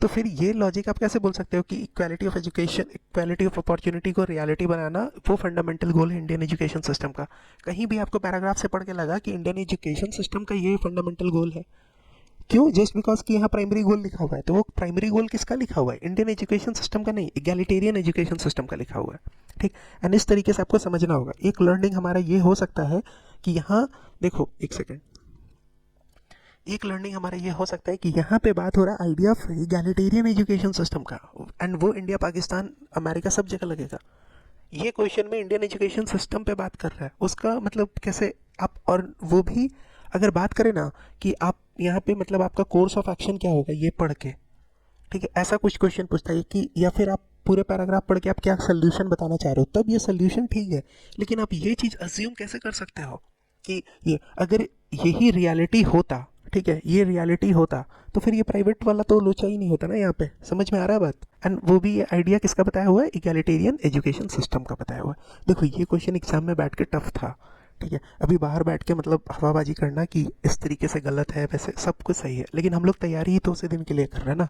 तो फिर ये लॉजिक आप कैसे बोल सकते हो कि equality of education, equality of opportunity को रियलिटी बनाना वो फंडामेंटल गोल है इंडियन एजुकेशन सिस्टम का? कहीं भी आपको पैराग्राफ से पढ़ के लगा कि इंडियन एजुकेशन सिस्टम का ये फंडामेंटल गोल है? क्यों? जस्ट बिकॉज कि यहाँ प्राइमरी गोल लिखा हुआ है, तो वो प्राइमरी गोल किसका लिखा हुआ है? इंडियन एजुकेशन सिस्टम का नहीं, इगैलिटेरियन एजुकेशन सिस्टम का लिखा हुआ है, ठीक। एंड इस तरीके से आपको समझना होगा। एक लर्निंग हमारा ये हो सकता है कि यहाँ देखो, एक सेकेंड, एक लर्निंग हमारा ये हो सकता है कि यहाँ पे बात हो रहा है idea of egalitarian education system का, एंड वो इंडिया पाकिस्तान अमेरिका सब जगह लगेगा। ये क्वेश्चन में इंडियन एजुकेशन सिस्टम पे बात कर रहा है, उसका मतलब कैसे आप? और वो भी अगर बात करें ना कि आप यहाँ पे मतलब आपका कोर्स ऑफ एक्शन क्या होगा ये पढ़ के, ठीक है, ऐसा कुछ क्वेश्चन पूछता है कि, या फिर आप पूरे पैराग्राफ पढ़ के आप क्या सोल्यूशन बताना चाह रहे हो, तब ये सोल्यूशन ठीक है। लेकिन आप ये चीज़ अज्यूम कैसे कर सकते हो कि ये अगर यही रियलिटी होता, ठीक है, ये रियलिटी होता, तो फिर ये प्राइवेट वाला तो लोचा ही नहीं होता ना। यहाँ पे समझ में आ रहा है बात? एंड वो भी ये आइडिया किसका बताया हुआ है? इगैलिटेरियन एजुकेशन सिस्टम का बताया हुआ है। देखो ये क्वेश्चन एग्जाम में बैठ के टफ था, ठीक है। अभी बाहर बैठ के मतलब हवाबाजी करना कि इस तरीके से गलत है, वैसे सब कुछ सही है, लेकिन हम लोग तैयारी ही तो उसी दिन के लिए कर रहे हैं ना।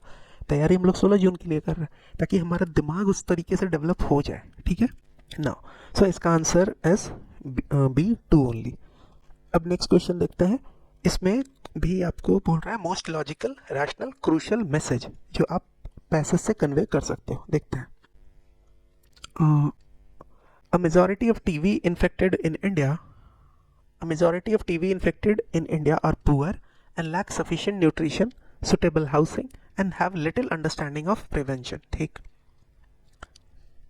तैयारी हम लोग 16 जून के लिए कर रहे हैं, ताकि हमारा दिमाग उस तरीके से डेवलप हो जाए, ठीक है ना। सो इसका आंसर इज बी, 2 ओनली। अब नेक्स्ट क्वेश्चन देखते हैं। इसमें भी आपको बोल रहा है most logical rational crucial message जो आप पैसेज से कन्वे कर सकते हो। देखते हैं। A majority of TB infected in India, a majority of TB infected in India are poor and lack sufficient nutrition, suitable housing, and have little understanding of prevention. ठीक।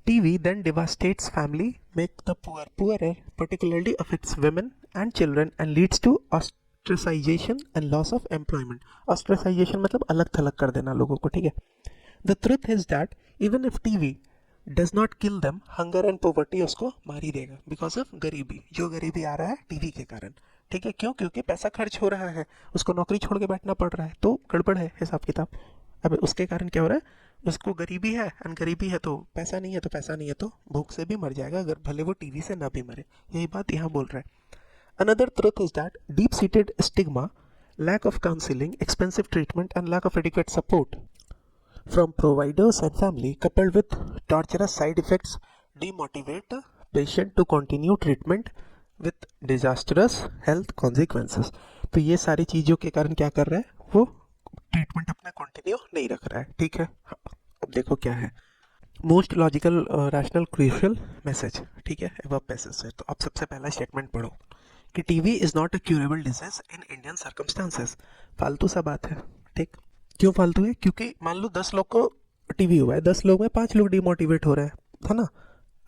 TB then devastates family, make the poor poorer, particularly affects women and children, and leads to ostracization and loss of employment. Ostracization मतलब अलग थलग कर देना लोगों को, ठीक है। The truth is that even if TB does not kill them, hunger and poverty उसको मार ही देगा because of गरीबी, जो गरीबी आ रहा है टीवी के कारण, ठीक है। क्यों? क्योंकि पैसा खर्च हो रहा है, उसको नौकरी छोड़ के बैठना पड़ रहा है, तो गड़बड़ है हिसाब किताब। अब उसके कारण क्या हो रहा है? उसको गरीबी है, एंड गरीबी है तो पैसा नहीं है, तो पैसा नहीं है तो भूख से भी मर जाएगा, अगर भले वो टीवी से ना भी मरे। यही बात यहाँ बोल रहा है। Another truth is that deep seated stigma, lack of counseling, expensive treatment, and lack of adequate support from providers and family, coupled with torturous side effects, demotivate the patient to continue treatment, with disastrous health consequences. तो ये सारी चीज़ों के कारण क्या कर रहा है, वो ट्रीटमेंट अपना कंटिन्यू नहीं रख रहा है। ठीक है, हाँ, अब देखो क्या है most logical rational crucial message. ठीक है, अब पैसेज से तो अब सबसे पहला स्टेटमेंट पढ़ो कि TV is not a curable disease in Indian circumstances. फालतू सा बात है। ठीक, क्यों फालतू है? क्योंकि मान लो 10 लोग को टीवी हुआ है, 10 लोग में 5 लोग डिमोटिवेट हो रहे हैं, है ना।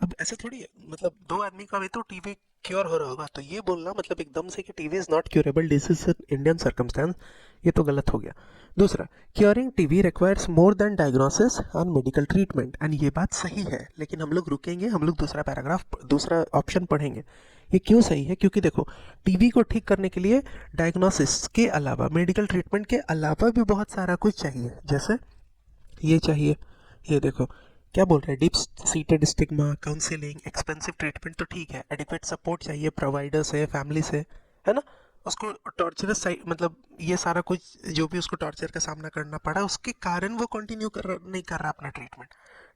अब ऐसे थोड़ी है, मतलब 2 आदमी का भी तो टीवी क्योर हो रहा होगा, तो ये बोलना मतलब एकदम से कि TV is not curable disease in Indian circumstance, ये तो गलत हो गया। दूसरा, curing TV requires more than diagnosis and medical treatment, and ये बात सही है, लेकिन हम लोग रुकेंगे, हम लोग दूसरा पैराग्राफ, दूसरा ऑप्शन पढ़ेंगे। ये क्यों सही है? क्योंकि देखो, टीवी को ठीक करने के लिए डायग्नोसिस के अलावा, मेडिकल ट्रीटमेंट के अलावा भी बहुत सारा कुछ चाहिए। जैसे ये चाहिए, ये देखो क्या बोल रहे हैं, deep seated stigma, counselling, expensive treatment तो ठीक है, एडिक्वेट सपोर्ट चाहिए प्रोवाइडर से, फैमिली से, है ना। उसको टॉर्चरस साइड, मतलब ये सारा कुछ जो भी उसको टॉर्चर का सामना करना पड़ा, उसके कारण वो कंटिन्यू नहीं कर रहा अपना ट्रीटमेंट।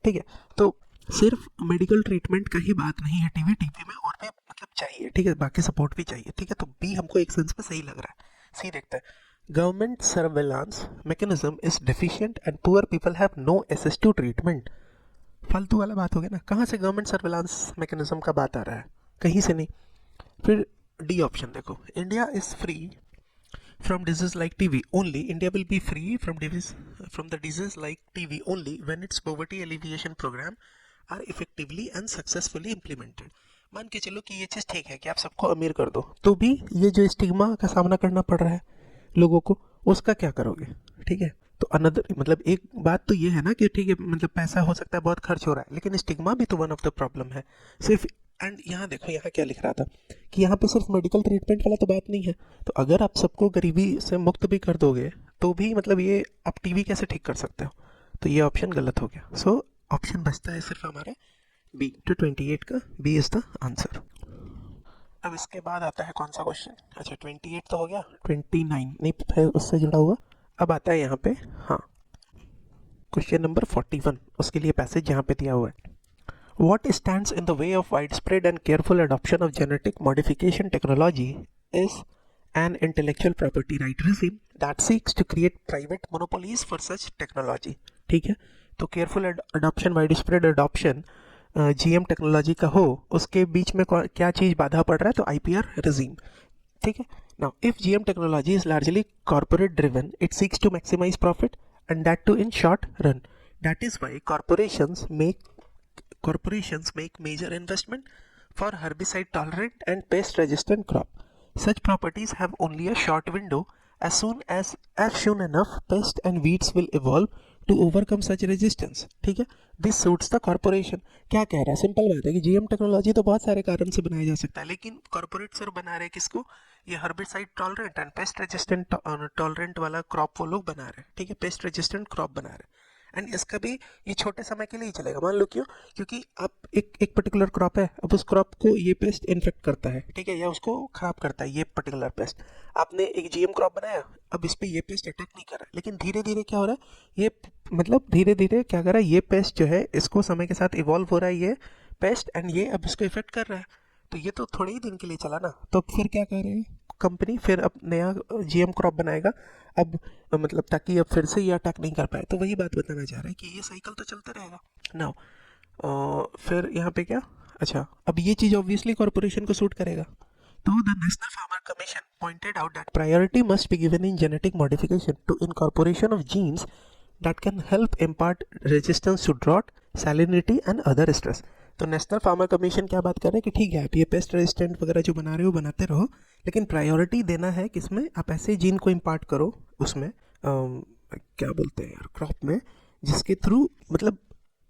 ठीक है, तो सिर्फ मेडिकल ट्रीटमेंट का ही बात नहीं है, टीवी टीवी में और भी मतलब चाहिए। ठीक है, बाकी सपोर्ट भी चाहिए। ठीक है, तो बी हमको एक सेंस में सही लग रहा है। सी देखते हैं, government surveillance mechanism is deficient and poor people have no access to treatment. फालतू वाला बात हो गया ना, कहाँ से गवर्नमेंट सर्वेलांस मैकेनिज्म का बात आ रहा है? कहीं से नहीं। फिर डी ऑप्शन देखो, India is free from disease like TB only. India will be free from the disease like TB only when its poverty alleviation program are effectively and successfully implemented. मान के चलो कि ये चीज़ ठीक है कि आप सबको अमीर कर दो, तो भी ये जो स्टिग्मा का सामना करना पड़ रहा है लोगों को, उसका क्या करोगे? ठीक है, तो अनदर मतलब एक बात तो ये है ना कि ठीक है, मतलब पैसा हो सकता है बहुत खर्च हो रहा है, लेकिन स्टिग्मा भी तो वन ऑफ द प्रॉब्लम है सिर्फ। एंड यहाँ देखो, यहाँ क्या लिख रहा था कि यहाँ पे सिर्फ मेडिकल ट्रीटमेंट वाला तो बात नहीं है। तो अगर आप सबको गरीबी से मुक्त भी कर दोगे तो भी मतलब ये आप टीवी कैसे ठीक कर सकते हो? तो ये ऑप्शन गलत हो गया। सो ऑप्शन बचता है सिर्फ हमारे बी, टू 28 का बी इज द आंसर। अब इसके बाद आता है कौन सा क्वेश्चन? अच्छा 28 तो हो गया, 29 नहीं है उससे जुड़ा हुआ। अब आता है यहाँ पे, हाँ, क्वेश्चन नंबर 41, उसके लिए पैसेज यहाँ पे दिया हुआ है। What stands in the way of widespread and careful adoption of genetic modification technology is an intellectual property right regime that seeks to create private monopolies for such technology. ठीक है, तो careful adoption, widespread adoption GM technology का हो, उसके बीच में क्या चीज़ बाधा पड़ रहा है? तो आईपीआर regime। ठीक है, now if GM technology is largely corporate driven, it seeks to maximize profit and that too in short run. That is why corporations make major investment for herbicide tolerant and pest resistant crop. Such properties have only a short window. As soon enough pests and weeds will evolve to overcome such resistance. ठीक है, this suits the corporation। क्या कह रहा है? Simple बात है कि GM technology तो बहुत सारे कारण से बनाया जा सकता है, लेकिन कॉर्पोरेट सर बना रहे किसको? ये herbicide tolerant and pest resistant tolerant वाला क्रॉप वो लोग बना रहे हैं। ठीक है, पेस्ट रेजिस्टेंट क्रॉप बना रहे हैं, एंड इसका भी ये छोटे समय के लिए ही चलेगा। मान लो क्यों? क्योंकि आप एक पर्टिकुलर क्रॉप है, अब उस क्रॉप को ये पेस्ट इन्फेक्ट करता है, ठीक है, या उसको खराब करता है ये पर्टिकुलर पेस्ट। आपने एक जीएम क्रॉप बनाया, अब इस पे ये पेस्ट अटैक नहीं कर रहा है, लेकिन धीरे धीरे क्या हो रहा है, ये मतलब धीरे धीरे क्या कर रहा है, ये पेस्ट जो है इसको समय के साथ इवॉल्व हो रहा है ये पेस्ट, एंड ये अब इसको इफेक्ट कर रहा है। तो ये तो थोड़े ही दिन के लिए चला ना, तो फिर क्या कर रहे हैं कंपनी, फिर अब नया जीएम क्रॉप बनाएगा, अब मतलब ताकि अब फिर से ये अटैक नहीं कर पाए। तो वही बात बताना चाह रहा है कि ये साइकिल तो चलता रहेगा नाउ। फिर यहाँ पे क्या, अच्छा अब ये चीज़ ऑब्वियसली कॉर्पोरेशन को सूट करेगा। तो the national farmer commission pointed out that priority must be given in genetic modification to incorporation of genes that can help impart resistance to drought, salinity and other stress। तो national farmer commission क्या बात कर रहे हैं कि ठीक है आप ये पेस्ट रेजिस्टेंट वगैरह जो बना रहे हो बनाते रहो, लेकिन प्रायोरिटी देना है किसमें? आप ऐसे जीन को इम्पार्ट करो उसमें क्या बोलते हैं यार, क्रॉप में, जिसके थ्रू मतलब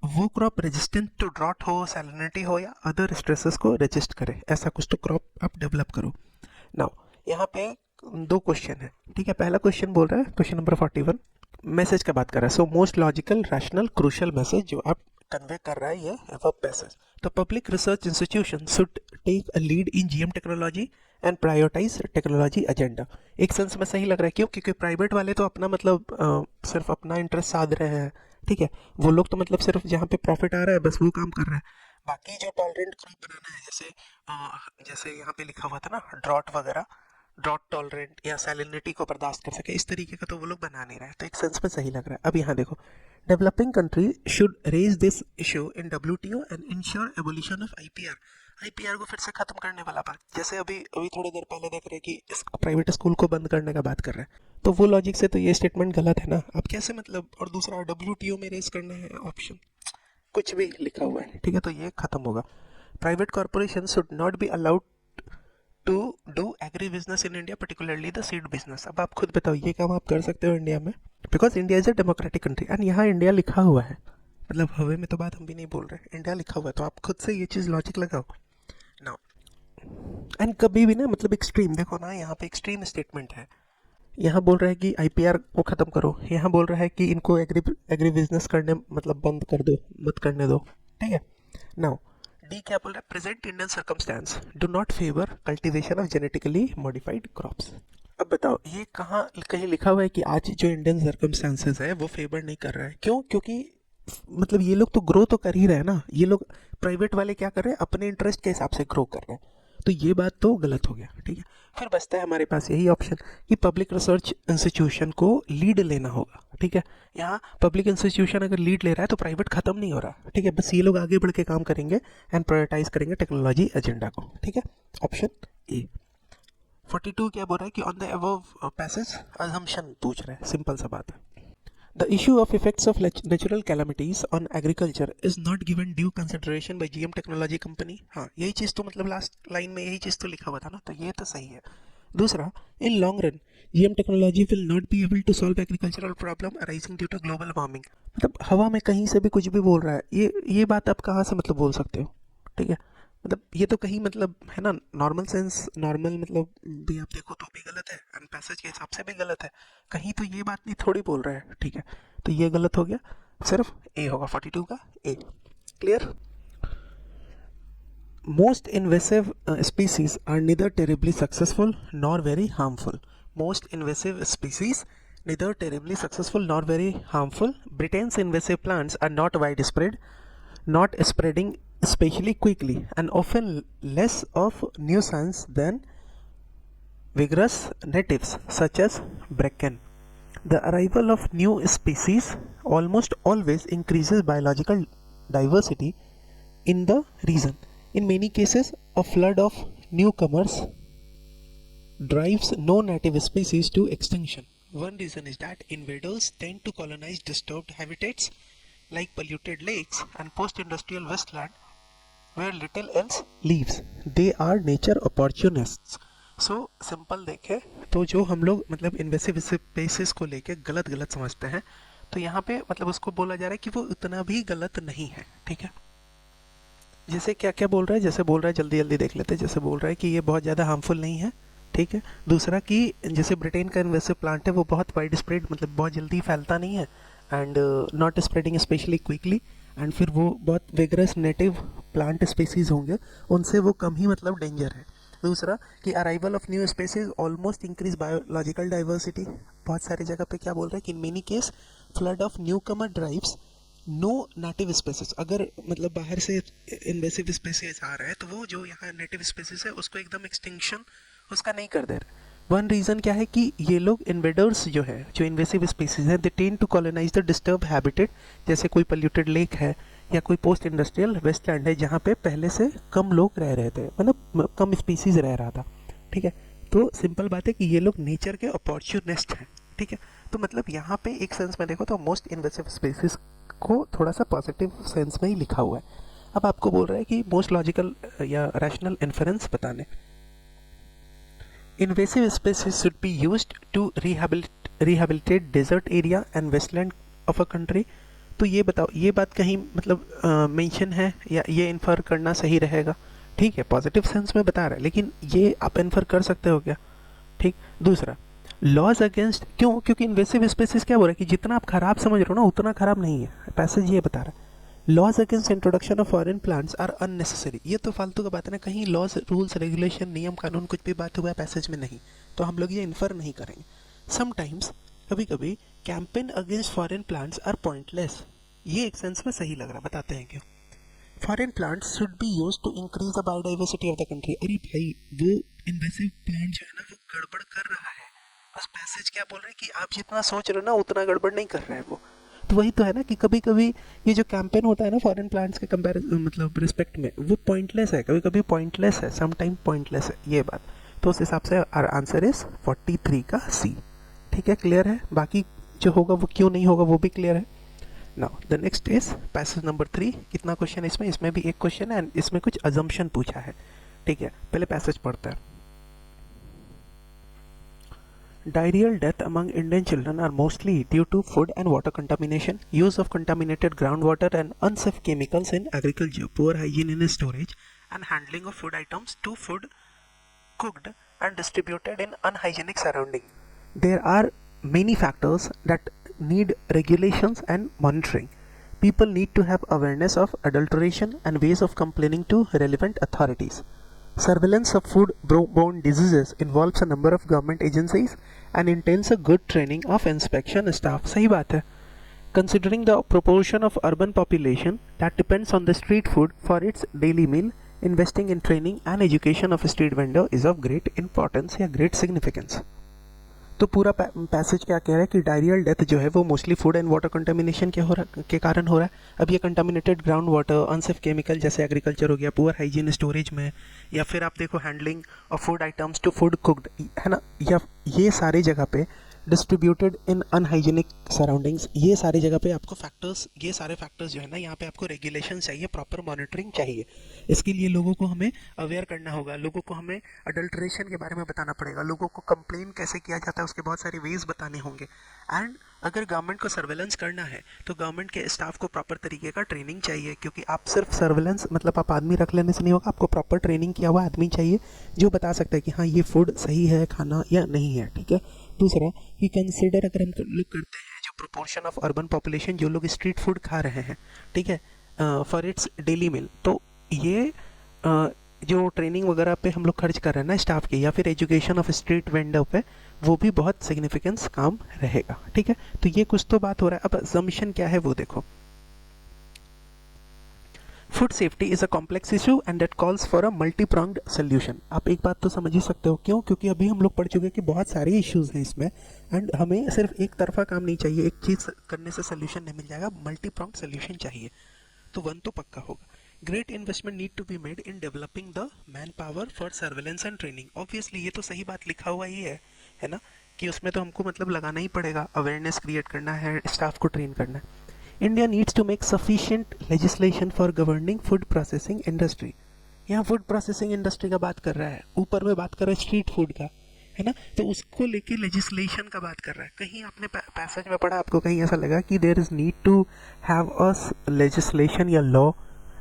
वो क्रॉप रेजिस्टेंट टू ड्रॉट हो, सैलिनिटी हो या अदर स्ट्रेसेस को रेजिस्ट करे, ऐसा कुछ तो क्रॉप आप डेवलप करो। नाउ यहाँ पे 2 क्वेश्चन है। ठीक है, पहला क्वेश्चन बोल रहा है, क्वेश्चन नंबर 41 मैसेज का बात कर रहा है। So most logical rational crucial message जो आप कन्वे कर रहा है ये एबव पैसेज। तो public research institution should take a lead in GM technology and prioritize technology agenda. एक सेंस में सही लग रहा है, क्यों? क्योंकि प्राइवेट वाले तो अपना मतलब सिर्फ अपना इंटरेस्ट साध रहे हैं। ठीक है, वो लोग तो मतलब सिर्फ जहाँ पे प्रॉफिट आ रहा है बस वो काम कर रहा है, बाकी जो टॉलरेंट क्रॉप बनाना है, जैसे यहाँ पे लिखा हुआ था ना ड्रॉट वगैरह, ड्रॉट टॉलरेंट या सैलिनिटी को बर्दाश्त कर सके, इस तरीके का तो वो लोग बना नहीं रहे, तो एक सेंस में सही लग रहा है। अब यहाँ देखो, developing country should raise this issue in WTO and ensure abolition of IPR. IPR को फिर से खत्म करने वाला बात, जैसे अभी अभी थोड़ी देर पहले देख रहे हैं कि इस प्राइवेट स्कूल को बंद करने का बात कर रहे हैं, तो वो लॉजिक से तो ये स्टेटमेंट गलत है ना। अब कैसे मतलब, और दूसरा डब्ल्यूटीओ में रेज करना है ऑप्शन, कुछ भी लिखा हुआ है, ठीक है, तो ये खत्म होगा। Private corporation should not be allowed to do agri business in India, particularly the seed business. अब आप खुद बताओ ये काम आप कर सकते हो इंडिया में? Because India is a democratic country and यहाँ इंडिया लिखा हुआ है, मतलब हवे में तो बात हम भी नहीं बोल रहे, इंडिया लिखा हुआ है, तो आप खुद से ये चीज़ लॉजिक लगाओ ना। एंड कभी भी ना मतलब एक्सट्रीम देखो ना, यहाँ पे एक्सट्रीम स्टेटमेंट है, यहाँ बोल रहा है कि आईपीआर को ख़त्म करो, यहाँ बोल रहा है कि इनको एग्री एग्री बिजनेस करने मतलब बंद कर दो, मत करने दो, ठीक है। नाउ डी क्या बोल रहा है, present Indian circumstance do not favour cultivation of genetically modified crops. अब बताओ ये कहाँ कहीं लिखा हुआ है कि आज जो इंडियन सर्कमस्टेंसेस है वो फेवर नहीं कर रहा है? क्यों? क्योंकि मतलब ये लोग तो ग्रो तो कर ही रहे हैं ना, ये लोग प्राइवेट वाले क्या कर रहे हैं, अपने इंटरेस्ट के हिसाब से ग्रो कर रहे हैं, तो ये बात तो गलत हो गया, ठीक है। फिर बचता है हमारे पास यही ऑप्शन कि पब्लिक रिसर्च इंस्टीट्यूशन को लीड लेना होगा, ठीक है। यहाँ पब्लिक इंस्टीट्यूशन अगर लीड ले रहा है तो प्राइवेट खत्म नहीं हो रहा, ठीक है, बस ये लोग आगे बढ़ के काम करेंगे एंड प्रायोरिटाइज करेंगे टेक्नोलॉजी एजेंडा को, ठीक है। Option A. 42 क्या बोल रहा है कि on the above passage assumption पूछ रहा है, सिंपल सा बात है। The issue of effects of natural calamities on agriculture is not given due consideration by GM Technology Company। हाँ, यही चीज़ तो मतलब लास्ट लाइन में यही चीज़ तो लिखा हुआ था ना, तो ये तो सही है। दूसरा, in long run GM Technology will not be able to solve agricultural problem arising due to global warming। मतलब हवा में कहीं से भी कुछ भी बोल रहा है, ये बात आप कहाँ से मतलब बोल सकते हो, ठीक है। मतलब ये तो कहीं मतलब है ना, नॉर्मल सेंस, नॉर्मल मतलब भी आप देखो तो भी गलत है एंड पैसेज के हिसाब से भी गलत है, कहीं तो ये बात नहीं थोड़ी बोल रहा है, ठीक है, तो ये गलत हो गया, सिर्फ ए होगा 42 का A. Clear? Most invasive species are neither terribly successful nor very harmful. Most invasive species neither terribly successful nor very harmful. Britain's invasive plants are not widespread, not spreading especially quickly, and often less of nuisance than vigorous natives such as bracken. The arrival of new species almost always increases biological diversity in the region. In many cases, a flood of newcomers drives no native species to extinction. One reason is that invaders tend to colonize disturbed habitats like polluted lakes and post-industrial wasteland where little else lives. They are nature opportunists. So simple देखें तो जो हम लोग मतलब invasive spaces को लेके गलत गलत समझते हैं, तो यहाँ पे मतलब उसको बोला जा रहा है कि वो उतना भी गलत नहीं है, ठीक है। जैसे क्या क्या बोल रहा है, जैसे बोल रहा है जल्दी जल्दी देख लेते हैं, जैसे बोल रहा है कि ये बहुत ज़्यादा हार्मफुल नहीं है, ठीक है। दूसरा कि जैसे ब्रिटेन का इन्वेसिव प्लांट है वो बहुत वाइड स्प्रेड मतलब बहुत जल्दी फैलता नहीं है and not spreading specially quickly, and फिर वो बहुत विगरस नेटिव प्लांट स्पीसीज होंगे, उनसे वो कम ही मतलब डेंजर है। दूसरा कि arrival of new species almost increase biological diversity. बहुत सारी जगह पे क्या बोल रहे हैं कि in many case flood of newcomer drives no native species. अगर मतलब बाहर से इन्वेसिव स्पेसीज आ रहा है तो वो जो यहाँ नेटिव स्पेसिस है उसको एकदम एक्सटिंक्शन उसका नहीं कर दे रहा। वन रीज़न क्या है कि ये लोग इन्वेडर्स जो है, जो इन्वेसिव स्पीसीज हैं, they tend to colonize the disturb habitat, जैसे कोई पोल्यूटेड लेक है या कोई पोस्ट इंडस्ट्रियल वेस्टलैंड है जहाँ पे पहले से कम लोग रह रहे थे, मतलब कम स्पीसीज रह रहा था, ठीक है। तो सिंपल बात है कि ये लोग नेचर के अपॉर्चुनिस्ट हैं, ठीक है। तो मतलब यहाँ पे एक सेंस में देखो तो मोस्ट इन्वेसिव स्पीसीज को थोड़ा सा पॉजिटिव सेंस में ही लिखा हुआ है। अब आपको बोल रहा है कि मोस्ट लॉजिकल या रैशनल इन्फरेंस बताने। Invasive species should be used to rehabilitate desert area and westland of a country। तो ये बताओ ये बात कहीं मतलब मेंशन है या ये इन्फर करना सही रहेगा? ठीक है, पॉजिटिव सेंस में बता रहा है, लेकिन ये आप इन्फर कर सकते हो क्या? ठीक। दूसरा, लॉज अगेंस्ट, क्यों? क्योंकि इन्वेसिव स्पेसीज क्या बोल रहा है कि जितना आप खराब समझ रहे हो ना उतना खराब नहीं है, पैसेज ये बता रहा है। Laws against introduction of foreign plants are unnecessary. ये तो फालतू का बात है ना, कहीं लॉज रूल्स रेगुलेशन नियम कानून कुछ भी बात हुआ है पैसेज में नहीं, तो हम लोग ये इन्फर नहीं करेंगे। समटाइम्स कभी कभी campaign against foreign plants are pointless. ये एक सेंस में सही लग रहा है, बताते हैं क्यों। Foreign plants should be used to increase the biodiversity of the country. अरे भाई वो इन्वेसिव प्लांट जो है ना वो गड़बड़ कर रहा है, बस पैसेज क्या बोल रहे हैं कि आप जितना सोच रहे हो ना उतना गड़बड़ नहीं कर रहा है वो। तो वही तो है ना कि कभी कभी ये जो कैंपेन होता है ना फॉरेन प्लांट्स के कंपेरिजन मतलब रिस्पेक्ट में, वो पॉइंटलेस है, कभी कभी पॉइंटलेस है, सम टाइम पॉइंटलेस है ये बात। तो उस हिसाब से आंसर इज 43 का सी। ठीक है, क्लियर है। बाकी जो होगा वो क्यों नहीं होगा वो भी क्लियर है। Now the next is passage number 3। कितना क्वेश्चन है इसमें? इसमें भी एक क्वेश्चन है एंड इसमें कुछ अजम्पशन पूछा है। ठीक है, पहले पैसेज पढ़ते हैं। Diarrheal death among Indian children are mostly due to food and water contamination, use of contaminated groundwater and unsafe chemicals in agriculture, poor hygiene in storage and handling of food items to food cooked and distributed in unhygienic surroundings. There are many factors that need regulations and monitoring. People need to have awareness of adulteration and ways of complaining to relevant authorities. Surveillance of food-borne diseases involves a number of government agencies and entails a good training of inspection staff. सही बात है. Considering the proportion of urban population that depends on the street food for its daily meal, investing in training and education of a street vendor is of great importance या great significance. तो पूरा passage क्या कह रहा है कि diarrhoeal death जो है वो mostly food and water contamination के कारण हो रहा है। अब ये contaminated ground water, unsafe chemical जैसे एग्रीकल्चर हो गया, पुअर हाइजीन स्टोरेज में, या फिर आप देखो handling of food items to food cooked, है ना, या ये सारी जगह पे डिस्ट्रीब्यूटेड इन अनहाइजीनिक सराउंडिंग्स, ये सारी जगह पे आपको फैक्टर्स, ये सारे फैक्टर्स जो है ना, यहाँ पे आपको रेगुलेशन चाहिए, प्रॉपर मॉनिटरिंग चाहिए। इसके लिए लोगों को हमें अवेयर करना होगा, लोगों को हमें अडल्ट्रेशन के बारे में बताना पड़ेगा, लोगों को कंप्लेन कैसे किया जाता है उसके बहुत सारे वेज बताने होंगे। एंड अगर गवर्नमेंट को सर्वेलेंस करना है तो गवर्नमेंट के स्टाफ को प्रॉपर तरीके का ट्रेनिंग चाहिए, क्योंकि आप सिर्फ सर्वेलेंस मतलब आप आदमी रख लेने से नहीं होगा, आपको प्रॉपर ट्रेनिंग किया हुआ आदमी चाहिए जो बता सकता है कि हाँ ये फूड सही है खाना या नहीं है। ठीक है। दूसरा कि कंसिडर अगर हम लोग करते हैं जो प्रोपोर्शन ऑफ अर्बन पॉपुलेशन जो लोग स्ट्रीट फूड खा रहे हैं, ठीक है, फॉर इट्स डेली मील, तो ये जो ट्रेनिंग वगैरह पे हम लोग खर्च कर रहे हैं ना स्टाफ के, या फिर एजुकेशन ऑफ स्ट्रीट वेंडर पे, वो भी बहुत सिग्निफिकेंस काम रहेगा। ठीक है, तो ये कुछ तो बात हो रहा है। अब असम्पशन क्या है वो देखो। Food safety is a complex issue and that calls for a multi-pronged solution. आप एक बात तो समझ ही सकते हो क्यों, क्योंकि अभी हम लोग पढ़ चुके हैं कि बहुत सारे इश्यूज हैं इसमें, एंड हमें सिर्फ एक तरफा काम नहीं चाहिए, एक चीज़ करने से सोल्यूशन नहीं मिल जाएगा, मल्टी-प्रॉन्ग्ड सोल्यूशन चाहिए। तो वन तो पक्का होगा। Great investment need to be made in developing the man power for surveillance and training. Obviously ये तो सही बात लिखा हुआ ही है ना, कि उसमें तो हमको मतलब लगाना ही पड़ेगा, अवेयरनेस क्रिएट करना है, स्टाफ को ट्रेन करना है। India needs to make sufficient legislation for governing food processing industry. यहाँ फूड प्रोसेसिंग इंडस्ट्री का बात कर रहा है, ऊपर में बात कर रहा है स्ट्रीट फूड का, है ना, तो उसको लेके लेजिस्लेशन का बात कर रहा है। कहीं आपने पैसेज में पढ़ा, आपको कहीं ऐसा लगा कि there is need to have a legislation या law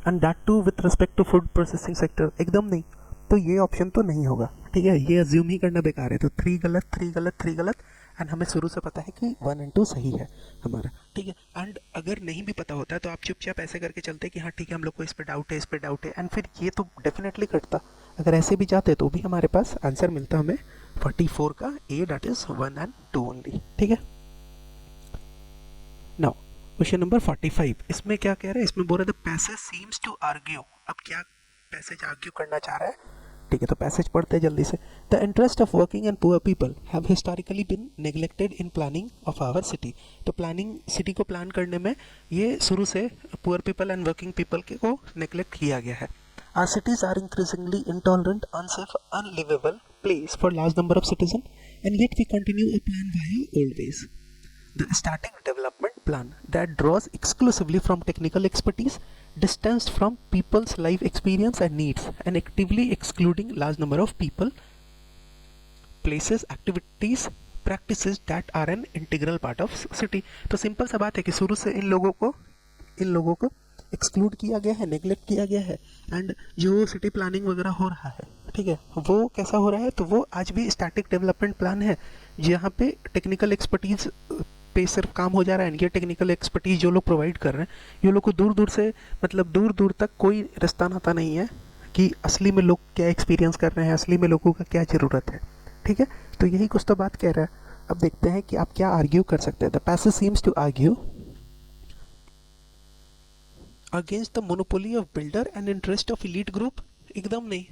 and that too with respect to food processing sector? एकदम नहीं। तो ये ऑप्शन तो नहीं होगा। ठीक है, ये अज्यूम ही करना बेकार है। तो 3 गलत 3 गलत 3 गलत, एंड हमें शुरू से पता है कि 1 और 2 सही है हमारा। ठीक है, एंड अगर नहीं भी पता होता है तो आप चुपचाप ऐसे करके चलते कि हाँ ठीक है हम लोग को इस पे डाउट है, इस पे डाउट है, एंड फिर ये तो डेफिनेटली कटता। अगर ऐसे भी जाते तो भी हमारे पास आंसर मिलता हमें 44 का ए, दैट इज 1 और 2 ओनली। ठीक है, नाउ क्वेश्चन नंबर 45। इसमें क्या कह रहा है? इसमें बोल रहा है the passage seems to argue. अब क्या पैसेज आर्ग्यू करना चाह रहा है? ठीक है, तो पैसेज पढ़ते हैं जल्दी से। The interest of working and poor people have historically been neglected in planning of our city. तो प्लानिंग, सिटी को प्लान करने में ये शुरू से poor people and working people के को नेग्लेक्ट किया गया है। Our cities are increasingly intolerant, unsafe, unlivable place for large number of citizens, and yet we continue a plan via old ways. The static development plan that draws exclusively from technical expertise, distanced from people's life experience and needs, and actively excluding large number of people, places, activities, practices that are an integral part of city. तो simple सा बात है कि शुरू से इन लोगों को exclude किया गया है, नेग्लेक्ट किया गया है, एंड जो सिटी प्लानिंग वगैरह हो रहा है, ठीक है, वो कैसा हो रहा है? तो वो आज भी स्टैटिक डेवलपमेंट प्लान है, जहाँ पे टेक्निकल एक्सपर्टीज पे सिर्फ काम हो जा रहा है। ये टेक्निकल एक्सपर्टीज जो लोग प्रोवाइड कर रहे हैं, ये लोग को दूर दूर से मतलब दूर दूर तक कोई रास्ता नाता नहीं है कि असली में लोग क्या एक्सपीरियंस कर रहे हैं, असली में लोगों का क्या ज़रूरत है। ठीक है, तो यही कुछ तो बात कह रहा है। अब देखते हैं कि आप क्या आर्ग्यू कर सकते हैं। The passage seems to argue against the monopoly of builder and interest of elite group, एकदम नहीं।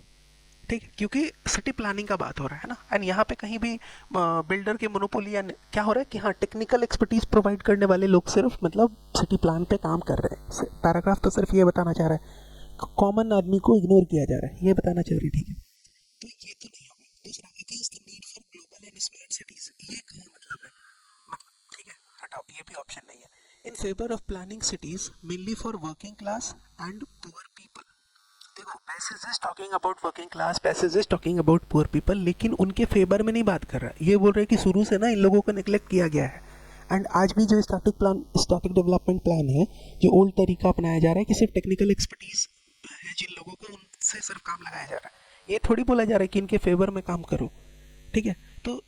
ठीक है, क्योंकि सिटी प्लानिंग का बात हो रहा है ना, एंड यहाँ पे कहीं भी बिल्डर के मोनोपोली या क्या हो रहा है कि हाँ टेक्निकल एक्सपर्टीज प्रोवाइड करने वाले लोग सिर्फ मतलब सिटी प्लान पे काम कर रहे हैं। पैराग्राफ तो सिर्फ ये बताना चाह रहा है, कॉमन आदमी को इग्नोर किया जा रहा है, ये बताना चाह रही। ठीक है, तो ये तो नहीं होगा। दूसरा, against the need for global and smart cities, ये कहाँ मतलब है, मतलब ठीक है हटाओ, ये भी ऑप्शन नहीं है। In favour of planning cities mainly for working class and poor people. देखो passage is talking about working class, passage is talking about poor people, लेकिन उनके फेवर में नहीं बात कर रहा है। ये बोल रहे हैं कि शुरू से ना इन लोगों को निगलेक्ट किया गया है, एंड आज भी जो स्टैटिक डेवलपमेंट प्लान है, जो ओल्ड तरीका अपनाया जा रहा है कि सिर्फ टेक्निकल एक्सपर्टीज है जिन लोगों को, उनसे सिर्फ काम लगाया जा रहा है। ये थोड़ी बोला जा रहा है कि इनके फेवर में काम करो। ठीक है, तो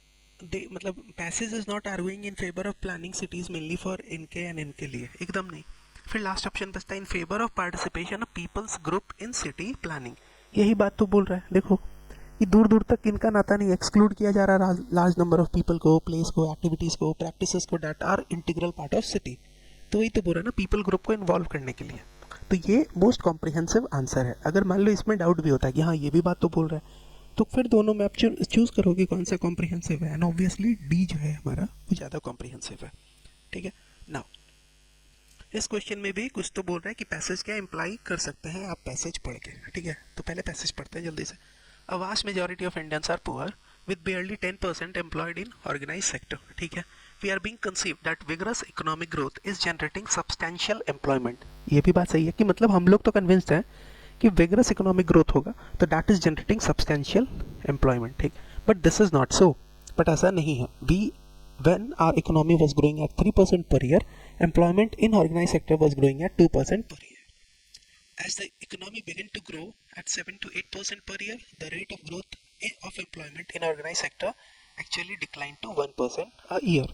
मतलब passage is not arguing in favour of planning cities mainly for इनके एंड इनके लिए, एकदम नहीं। फिर लास्ट ऑप्शन बचता है in favour of participation of people's group in city planning, यही बात तो बोल रहा है। देखो कि दूर दूर तक इनका नाता नहीं, एक्सक्लूड किया जा रहा है लार्ज नंबर ऑफ पीपल को, प्लेस को, एक्टिविटीज को, प्रैक्टिसेस को, that are integral part of city. तो वही तो बोल रहा है ना, पीपल ग्रुप को इन्वॉल्व करने के लिए। तो ये मोस्ट कॉम्प्रिहेंसिव आंसर है। अगर मान लो इसमें डाउट भी होता है कि हाँ ये भी बात तो बोल रहा है, तो फिर दोनों में आप चूज करोगे कौन सा कॉम्प्रिहेंसिव है, एंड ऑब्वियसली डी जो है हमारा वो ज़्यादा कॉम्प्रिहेंसिव है। ठीक है, नाउ इस क्वेश्चन में भी कुछ तो बोल रहा है कि पैसेज क्या इंप्लाई कर सकते हैं आप पैसेज पढ़ के। ठीक है, तो पहले पैसेज पढ़ते हैं जल्दी से। A vast majority of Indians are poor with barely 10% employed in organize sector. ठीक है, we are being conceived that vigorous economic growth is generating substantial employment. ये भी बात सही है कि मतलब हम लोग तो कन्विंस्ड हैं कि विगरस इकोनॉमिक ग्रोथ होगा तो that is generating substantial employment. ठीक, but this is not so. But ऐसा नहीं है। When our economy was growing at 3% per year, employment in organized sector was growing at 2% per year. As the economy began to grow at 7 to 8% per year, the rate of growth of employment in organized sector actually declined to 1% a year.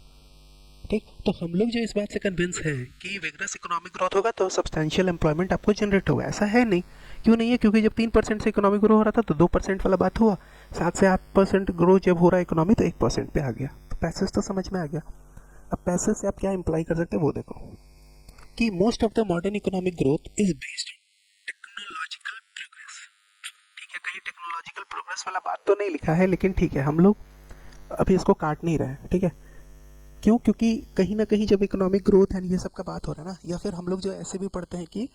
ठीक, तो हम लोग जो इस बात से convince हैं कि विगरस इकोनॉमिक ग्रोथ होगा तो सब्सटैंशियल एम्प्लॉयमेंट आपको जनरेट होगा, ऐसा है नहीं। क्यों नहीं है? क्योंकि जब 3% से इकोनॉमिक ग्रो हो रहा था तो 2% वाला बात हुआ, 7 से 8% ग्रो जब हो रहा है इकोनॉमी तो 1% पे आ गया। तो पैसेज तो समझ में आ गया। अब पैसेज से आप क्या इम्प्लाई कर सकते हैं वो देखो कि most of the modern economic growth is based technological progress. ठीक है, कहीं टेक्नोलॉजिकल प्रोग्रेस वाला बात तो नहीं लिखा है, लेकिन ठीक है हम लोग अभी इसको काट नहीं रहे हैं। ठीक है, क्यों? क्योंकि कहीं ना कहीं जब इकोनॉमिक ग्रोथ है ये सब का बात हो रहा है ना, या फिर हम लोग जो ऐसे भी पढ़ते हैं कि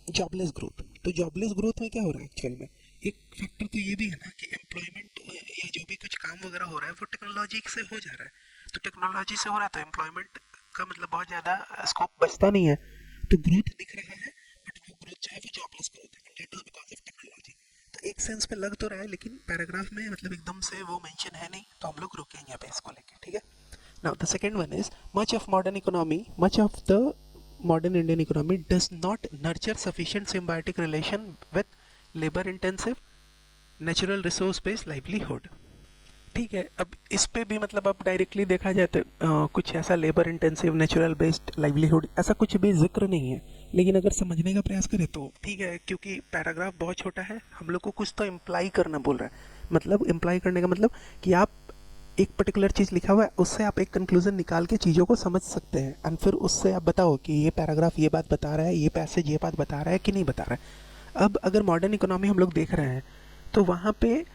जॉबलेस ग्रोथ, तो जॉबलेस ग्रोथ में क्या हो रहा है एक्चुअल में, एक फैक्टर तो ये भी है ना कि एम्प्लॉयमेंट या जो भी कुछ काम वगैरह हो रहा है वो टेक्नोलॉजी से हो जा रहा है। तो टेक्नोलॉजी से हो रहा है तो एम्प्लॉयमेंट का मतलब बहुत ज़्यादा स्कोप बचता नहीं है, तो ग्रोथ दिख रहा है, बट वो ग्रोथ जो है वो जॉबलेस ग्रोथ है, that is because of technology. तो एक सेंस पे लग तो रहा है, लेकिन पैराग्राफ में मतलब एकदम से वो मेंशन है नहीं, तो हम लोग रुकेंगे यहाँ पे इसको लेके। ठीक है, now the second one is much of the modern Indian economy does not nurture sufficient symbiotic relation with labor intensive natural resource based livelihood। ठीक है, अब इस पे भी मतलब अब डायरेक्टली देखा जाए तो कुछ ऐसा labour intensive natural based livelihood ऐसा कुछ भी जिक्र नहीं है, लेकिन अगर समझने का प्रयास करें तो ठीक है, क्योंकि पैराग्राफ बहुत छोटा है, हम लोग को कुछ तो इम्प्लाई करना बोल रहा है। मतलब इम्प्लाई करने का मतलब कि आप एक पर्टिकुलर चीज़ लिखा हुआ है उससे आप एक कंक्लूजन निकाल के चीज़ों को समझ सकते हैं, एंड फिर उससे आप बताओ कि ये पैराग्राफ ये बात बता रहा है, ये पैसेज ये बात बता रहा है कि नहीं बता रहा है। अब अगर मॉडर्न इकोनॉमी हम लोग देख रहे हैं तो वहाँ पे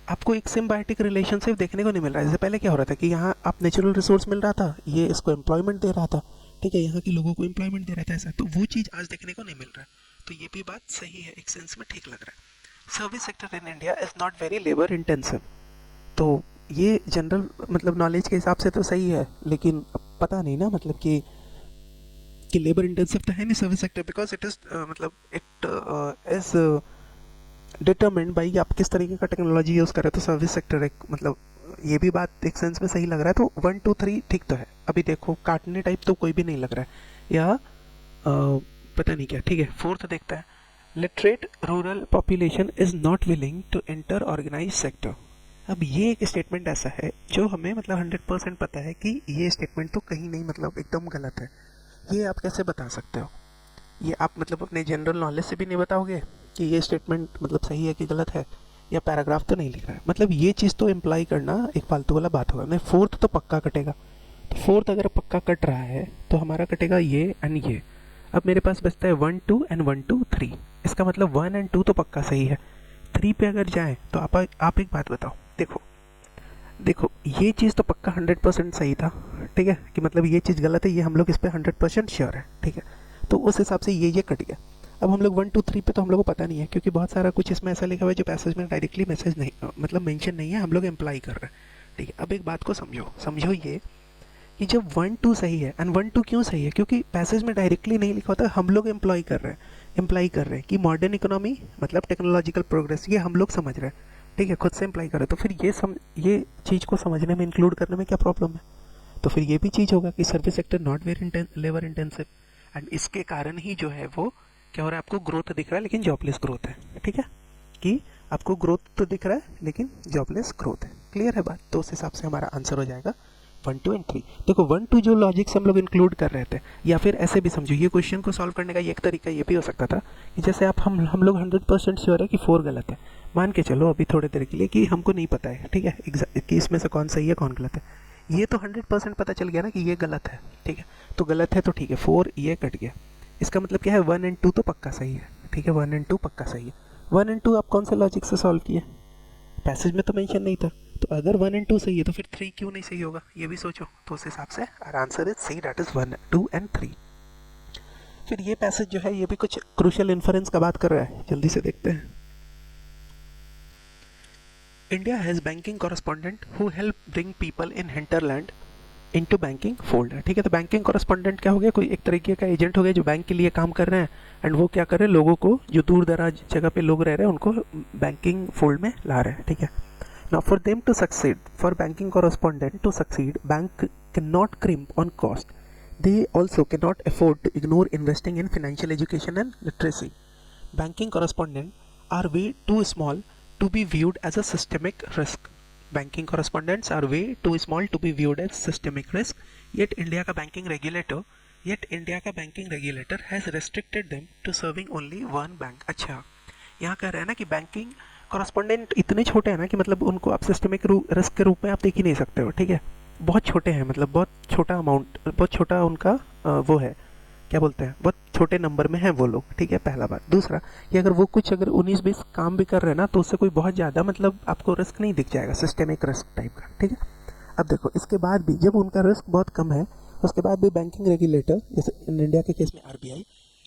आपको एक सिम्बायोटिक रिलेशनशिप देखने को नहीं मिल रहा है। जैसे पहले क्या हो रहा था कि यहाँ आप नेचुरल रिसोर्स मिल रहा था, ये इसको एम्प्लॉयमेंट दे रहा था, ठीक है, यहाँ के लोगों को एम्प्लॉयमेंट दे रहा था, ऐसा तो वो चीज़ आज देखने को नहीं मिल रहा है। तो ये भी बात सही है, एक सेंस में ठीक लग रहा है। Service sector in India is not very labour intensive, तो ये जनरल मतलब नॉलेज के हिसाब से तो सही है, लेकिन पता नहीं ना मतलब कि लेबर इंटेंसिव तो है नहीं service sector, because it is मतलब इट इज डिटरमिन्ड बाई आप किस तरीके का टेक्नोलॉजी यूज़ कर रहे हो। तो सर्विस सेक्टर एक मतलब ये भी बात एक सेंस में सही लग रहा है। तो 1 2 3 ठीक तो है। अभी देखो काटने टाइप तो कोई भी नहीं लग रहा है, या पता नहीं क्या। ठीक है, फोर्थ देखता है, literate rural population is not willing to enter organize sector. अब ये एक स्टेटमेंट ऐसा है जो हमें मतलब 100% पता है कि ये स्टेटमेंट तो कहीं नहीं मतलब एकदम गलत है। ये आप कैसे बता सकते हो? ये आप मतलब अपने जनरल नॉलेज से भी नहीं बताओगे कि ये स्टेटमेंट मतलब सही है कि गलत है, या पैराग्राफ तो नहीं लिख रहा है। मतलब ये चीज़ तो इम्प्लाई करना एक फालतू वाला बात होगा। नहीं, फोर्थ तो पक्का कटेगा। तो फोर्थ अगर पक्का कट रहा है तो हमारा कटेगा ये एंड ये। अब मेरे पास बचता है 1 2 एंड 1 2 3। इसका मतलब 1 एंड 2 तो पक्का सही है। 3 पे अगर जाएँ तो आप एक बात बताओ, देखो देखो ये चीज़ तो पक्का 100% सही था, ठीक है, कि मतलब ये चीज़ गलत है, ये हम लोग इस पे 100% श्योर है, ठीक है। तो उस हिसाब से ये कट गया। अब हम लोग 1 2 3 पे तो हम लोग को पता नहीं है, क्योंकि बहुत सारा कुछ इसमें ऐसा लिखा हुआ है जो पैसेज में डायरेक्टली मैसेज नहीं मतलब मेंशन नहीं है, हम लोग इम्प्लाई कर रहे हैं, ठीक है। अब एक बात को समझो ये कि जब 1 2 सही है, एंड 1 2 क्यों सही है, क्योंकि पैसेज में डायरेक्टली नहीं लिखा होता, हम लोग इम्प्लाई कर रहे हैं कि मॉडर्न इकोनॉमी मतलब टेक्नोलॉजिकल प्रोग्रेस, ये हम लोग समझ रहे हैं, ठीक है, खुद से इम्प्लाई कर रहे हैं। तो फिर ये चीज़ को समझने में, इंक्लूड करने में क्या प्रॉब्लम है? तो फिर ये भी चीज़ होगा कि service sector not very labour intensive, and इसके कारण ही जो है वो क्या हो रहा है, आपको ग्रोथ दिख रहा है लेकिन जॉबलेस ग्रोथ है, ठीक है, कि आपको ग्रोथ तो दिख रहा है लेकिन जॉबलेस ग्रोथ है। क्लियर है बात? तो उस हिसाब से हमारा आंसर हो जाएगा 1 2 एंड 3। देखो 1 2 जो लॉजिक से हम लोग इंक्लूड कर रहे थे, या फिर ऐसे भी समझो, ये क्वेश्चन को सॉल्व करने का एक तरीका ये भी हो सकता था कि जैसे हम लोग 100% श्योर है कि 4 गलत है, मान के चलो अभी थोड़े देर के लिए कि हमको नहीं पता है, ठीक है, कि इसमें से कौन सही है कौन गलत है। ये तो 100% पता चल गया ना कि ये गलत है, ठीक है, तो गलत है तो ठीक है, 4 ये कट गया। इसका मतलब क्या है, 1 एंड 2 तो पक्का सही है, ठीक है, 1 एंड 2 पक्का सही है। 1 एंड 2 आप कौन से लॉजिक से सॉल्व किए? पैसेज में तो मेंशन नहीं था, तो अगर 1 एंड 2 सही है तो फिर 3 क्यों नहीं सही होगा, ये भी सोचो। तो उस हिसाब से our answer is C, that is 1 2 and 3। फिर ये पैसेज जो है ये भी कुछ क्रूशियल इन्फरेंस का बात कर रहा है, जल्दी से देखते हैं। India has banking correspondent who help bring people in hinterland into banking fold, ठीक है। तो बैंकिंग कॉरेस्पॉन्डेंट क्या हो गया, कोई एक तरीके का एजेंट हो गया जो बैंक के लिए काम कर रहे हैं, एंड वो क्या कर रहे हैं, लोगों को, जो दूर दराज जगह पे लोग रह रहे हैं उनको बैंकिंग फोल्ड में ला रहे हैं, ठीक है। Now for them to succeed, for banking correspondent to succeed, bank cannot crimp on cost. They also cannot afford to ignore investing in financial education and literacy. Banking correspondents are way too small to be viewed as a systemic risk. Banking correspondents are way too small to be viewed as systemic risk. Yet India का banking regulator has restricted them to serving only one bank. अच्छा, यहाँ कह रहे हैं ना कि banking correspondent इतने छोटे हैं ना कि मतलब उनको आप सिस्टमिक रिस्क के रूप में आप देख ही नहीं सकते हो, ठीक है, बहुत छोटे हैं, मतलब बहुत छोटा अमाउंट, बहुत छोटा उनका वो है, क्या बोलते हैं, बहुत छोटे नंबर में है वो लोग, ठीक है, पहला बात। दूसरा कि अगर वो कुछ अगर 19-20 काम भी कर रहे हैं ना, तो उससे कोई बहुत ज़्यादा मतलब आपको रिस्क नहीं दिख जाएगा, सिस्टमिक रिस्क टाइप का, ठीक है। अब देखो इसके बाद भी जब उनका रिस्क बहुत कम है, उसके बाद भी बैंकिंग रेगुलेटर, जैसे इन इंडिया के केस में आरबीआई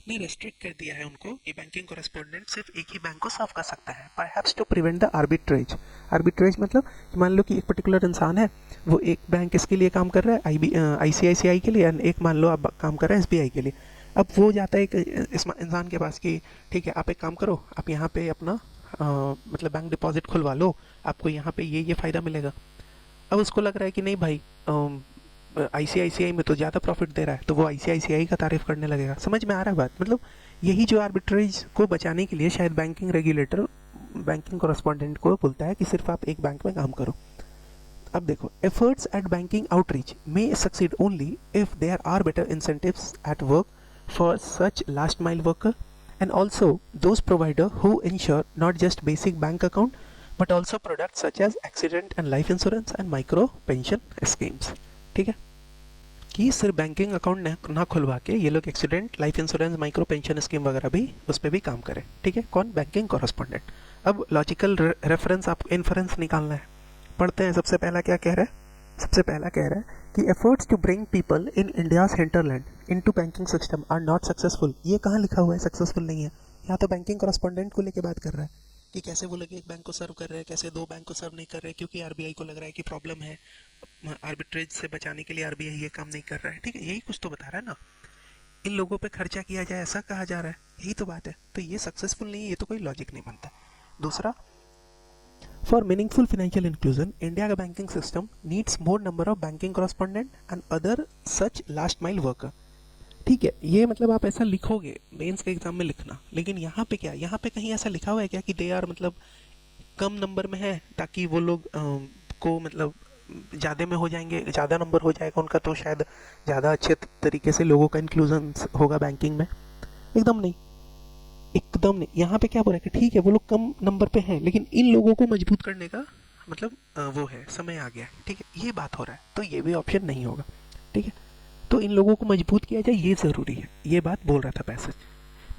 ने रेस्ट्रिक्ट कर दिया है उनको कि बैंकिंग कॉरेस्पॉन्डेंट सिर्फ एक ही बैंक को सर्व कर सकता है, perhaps to prevent the arbitrage. Arbitrage मतलब मान लो कि एक पर्टिकुलर इंसान है, वो एक बैंक इसके लिए काम कर रहा है, आईसीआईसीआई के लिए, एक मान लो आप काम कर रहे हैं एसबीआई के लिए। अब वो जाता है एक इंसान के पास कि ठीक है आप एक काम करो, आप यहाँ पे अपना मतलब बैंक डिपॉजिट खुलवा लो, आपको यहाँ पे ये फ़ायदा मिलेगा। अब उसको लग रहा है कि नहीं भाई, आईसीआईसीआई में तो ज़्यादा प्रॉफिट दे रहा है, तो वो आईसीआईसीआई का तारीफ करने लगेगा। समझ में आ रहा है बात? मतलब यही जो आर्बिट्रेज को बचाने के लिए शायद बैंकिंग रेगुलेटर बैंकिंग कॉरेस्पॉन्डेंट को बोलता है कि सिर्फ आप एक बैंक में काम करो। अब देखो, efforts at banking outreach may succeed only if there are better incentives at work for such last mile worker and also those provider who ensure not just basic bank account but also product such as accident and life insurance and micro pension schemes, ठीक है, कि सिर्फ banking account ना खुलवा के ये लोग accident, life insurance, micro pension scheme वगैरह भी उस पर भी काम करें, ठीक है। कौन? Banking correspondent. अब लॉजिकल रेफरेंस आपको इन्फरेंस निकालना है, पढ़ते हैं। सबसे पहला क्या कह रहा है? सबसे पहला कह रहा है कि efforts to bring people in India's hinterland into banking system are not successful. ये कहाँ लिखा हुआ है सक्सेसफुल नहीं है? यहाँ तो बैंकिंग कॉरेस्पॉन्डेंट को लेके बात कर रहा है कि कैसे वो लोग एक बैंक को सर्व कर रहे हैं, कैसे दो बैंक को सर्व नहीं कर रहे, क्योंकि आरबीआई को लग रहा है कि प्रॉब्लम है, आर्बिट्रेज से बचाने के लिए आरबीआई ये काम नहीं कर रहा है, ठीक है, यही कुछ तो बता रहा है ना। इन लोगों पे खर्चा किया जाए ऐसा कहा जा रहा है, यही तो बात है। तो ये सक्सेसफुल नहीं है, ये तो कोई लॉजिक नहीं बनता। दूसरा, for meaningful financial inclusion India का banking system needs more number of banking correspondent and other such last mile worker. ठीक है, ये मतलब आप ऐसा लिखोगे मेंस के एग्जाम में लिखना, लेकिन यहाँ पे क्या, यहाँ पे कहीं ऐसा लिखा हुआ है क्या कि दे आर मतलब कम नंबर में है ताकि वो लोग को मतलब ज़्यादा में हो जाएंगे, ज़्यादा नंबर हो जाएगा उनका, तो शायद ज़्यादा अच्छे तरीके से लोगों का इंक्लूजन होगा बैंकिंग में? एकदम नहीं, एकदम नहीं। यहाँ पे क्या बोल रहा है कि ठीक है वो लोग कम नंबर पे हैं, लेकिन इन लोगों को मजबूत करने का मतलब वो है, समय आ गया है, ठीक है, ये बात हो रहा है। तो ये भी ऑप्शन नहीं होगा, ठीक है। तो इन लोगों को मजबूत किया जाए, ये ज़रूरी है, ये बात बोल रहा था passage.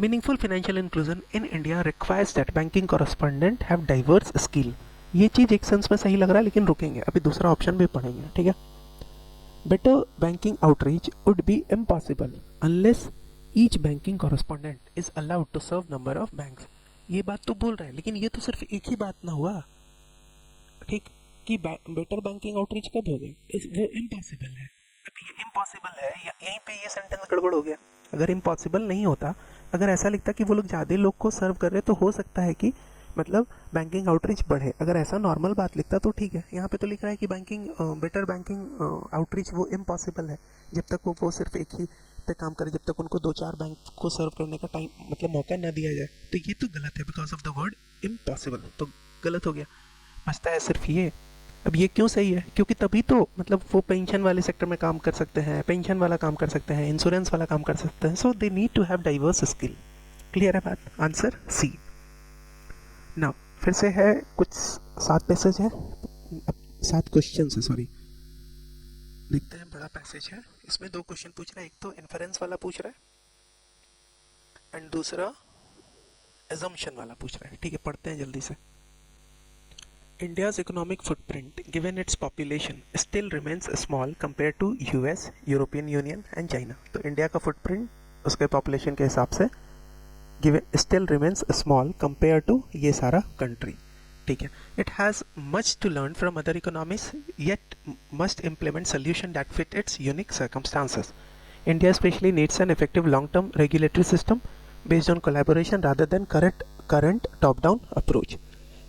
Meaningful financial inclusion in India requires that banking correspondent have diverse skill. ये चीज़ एक सेंस में सही लग रहा है, लेकिन रुकेंगे, अभी दूसरा ऑप्शन भी पढ़ेंगे, ठीक है। Better banking outreach would be impossible unless each banking correspondent is allowed to serve number of banks. ये बात तो बोल रहा है, लेकिन ये तो सिर्फ एक ही बात ना हुआ, ठीक, कि बेटर बैंकिंग आउटरीच कब हो गई, वो इम्पॉसिबल है। अब ये इम्पॉसिबल है, यहीं पे ये सेंटेंस गड़बड़ हो गया। अगर इम्पॉसिबल नहीं होता, अगर ऐसा लिखता कि वो लोग ज़्यादा लोग को सर्व कर रहे, तो हो सकता है कि मतलब बैंकिंग आउटरीच बढ़े। अगर ऐसा नॉर्मल बात लिखता तो ठीक है। यहाँ पे तो लिख रहा है कि बेटर बैंकिंग आउटरीच वो इम्पॉसिबल है जब तक वो सिर्फ एक ही पे काम करे, जब तक उनको 2-4 बैंक को सर्व करने का टाइम मतलब मौका ना दिया जाए। तो ये तो गलत है, because of the word impossible, तो गलत हो गया। बचता है सिर्फ ये। अब ये क्यों सही है, क्योंकि तभी तो मतलब वो पेंशन वाले सेक्टर में काम कर सकते हैं, पेंशन वाला काम कर सकते हैं, इंश्योरेंस वाला काम कर सकते हैं, so they need to have diverse skill. Clear है बात? Answer C. नाउ फिर से है कुछ 7 पैसेज है, 7 क्वेश्चन है, सॉरी, देखते हैं। बड़ा पैसेज है, इसमें 2 क्वेश्चन पूछ रहा है, एक तो इन्फरेंस वाला पूछ रहा है एंड दूसरा एजम्पशन वाला पूछ रहा है, ठीक है, पढ़ते हैं जल्दी से। India's economic footprint, given its population, still remains small compared to US, European Union and China. तो इंडिया का फुटप्रिंट उसके पॉपुलेशन के हिसाब से given still remains small compared to ये सारा कंट्री, ठीक है। It has much to learn from other economies, yet must implement solution that fit its unique circumstances. India especially needs an effective long-term regulatory system based on collaboration rather than current top-down approach.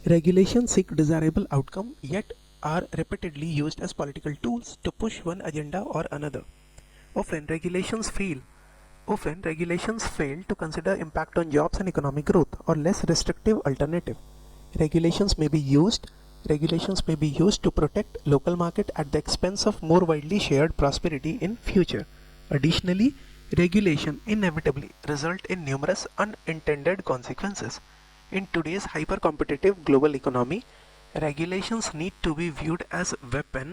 Regulations seek desirable outcome yet are repeatedly used as political tools to push one agenda or another. Often regulations fail to consider impact on jobs and economic growth or less restrictive alternative. Regulations may be used to protect local market at the expense of more widely shared prosperity in future. Additionally, regulation inevitably result in numerous unintended consequences. In today's hyper-competitive global economy, regulations need to be viewed as weapon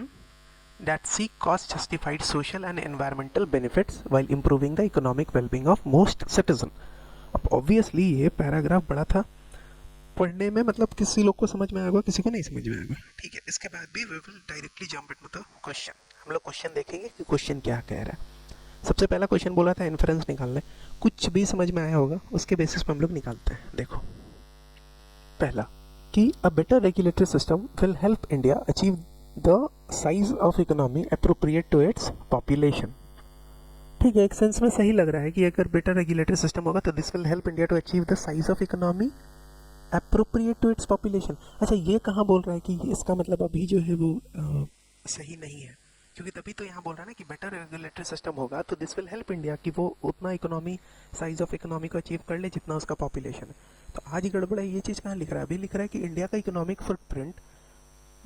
that seek cost-justified social and environmental benefits while improving the economic well-being of most citizen. अब obviously ये paragraph बड़ा था, पढ़ने में मतलब किसी लोग को समझ में आएगा, किसी को नहीं समझ में आएगा, ठीक है। इसके बाद भी we will directly jump into the question। हम लोग क्वेश्चन देखेंगे कि क्वेश्चन क्या कह रहा है। सबसे पहला क्वेश्चन बोला था इन्फरेंस निकालने, कुछ भी समझ में आया होगा उसके बेसिस पे हम लोग निकालते हैं। देखो पहला कि a better regulatory system will help India achieve the size of economy appropriate to its population, ठीक है। एक सेंस में सही लग रहा है कि अगर बेटर रेगुलेटरी सिस्टम होगा तो this will help India to achieve the size of economy appropriate to its population. अच्छा, ये कहाँ बोल रहा है कि इसका मतलब अभी जो है वो सही नहीं है, क्योंकि तभी तो यहाँ बोल रहा है ना कि बेटर रेगुलेटरी सिस्टम होगा तो दिस विल हेल्प इंडिया कि वो उतना इकोनॉमी साइज ऑफ इकोनॉमी को अचीव कर ले जितना उसका पॉपुलेशन है। तो आज ही गड़बड़ है, ये चीज़ कहाँ लिख रहा है, अभी लिख रहा है कि इंडिया का economic footprint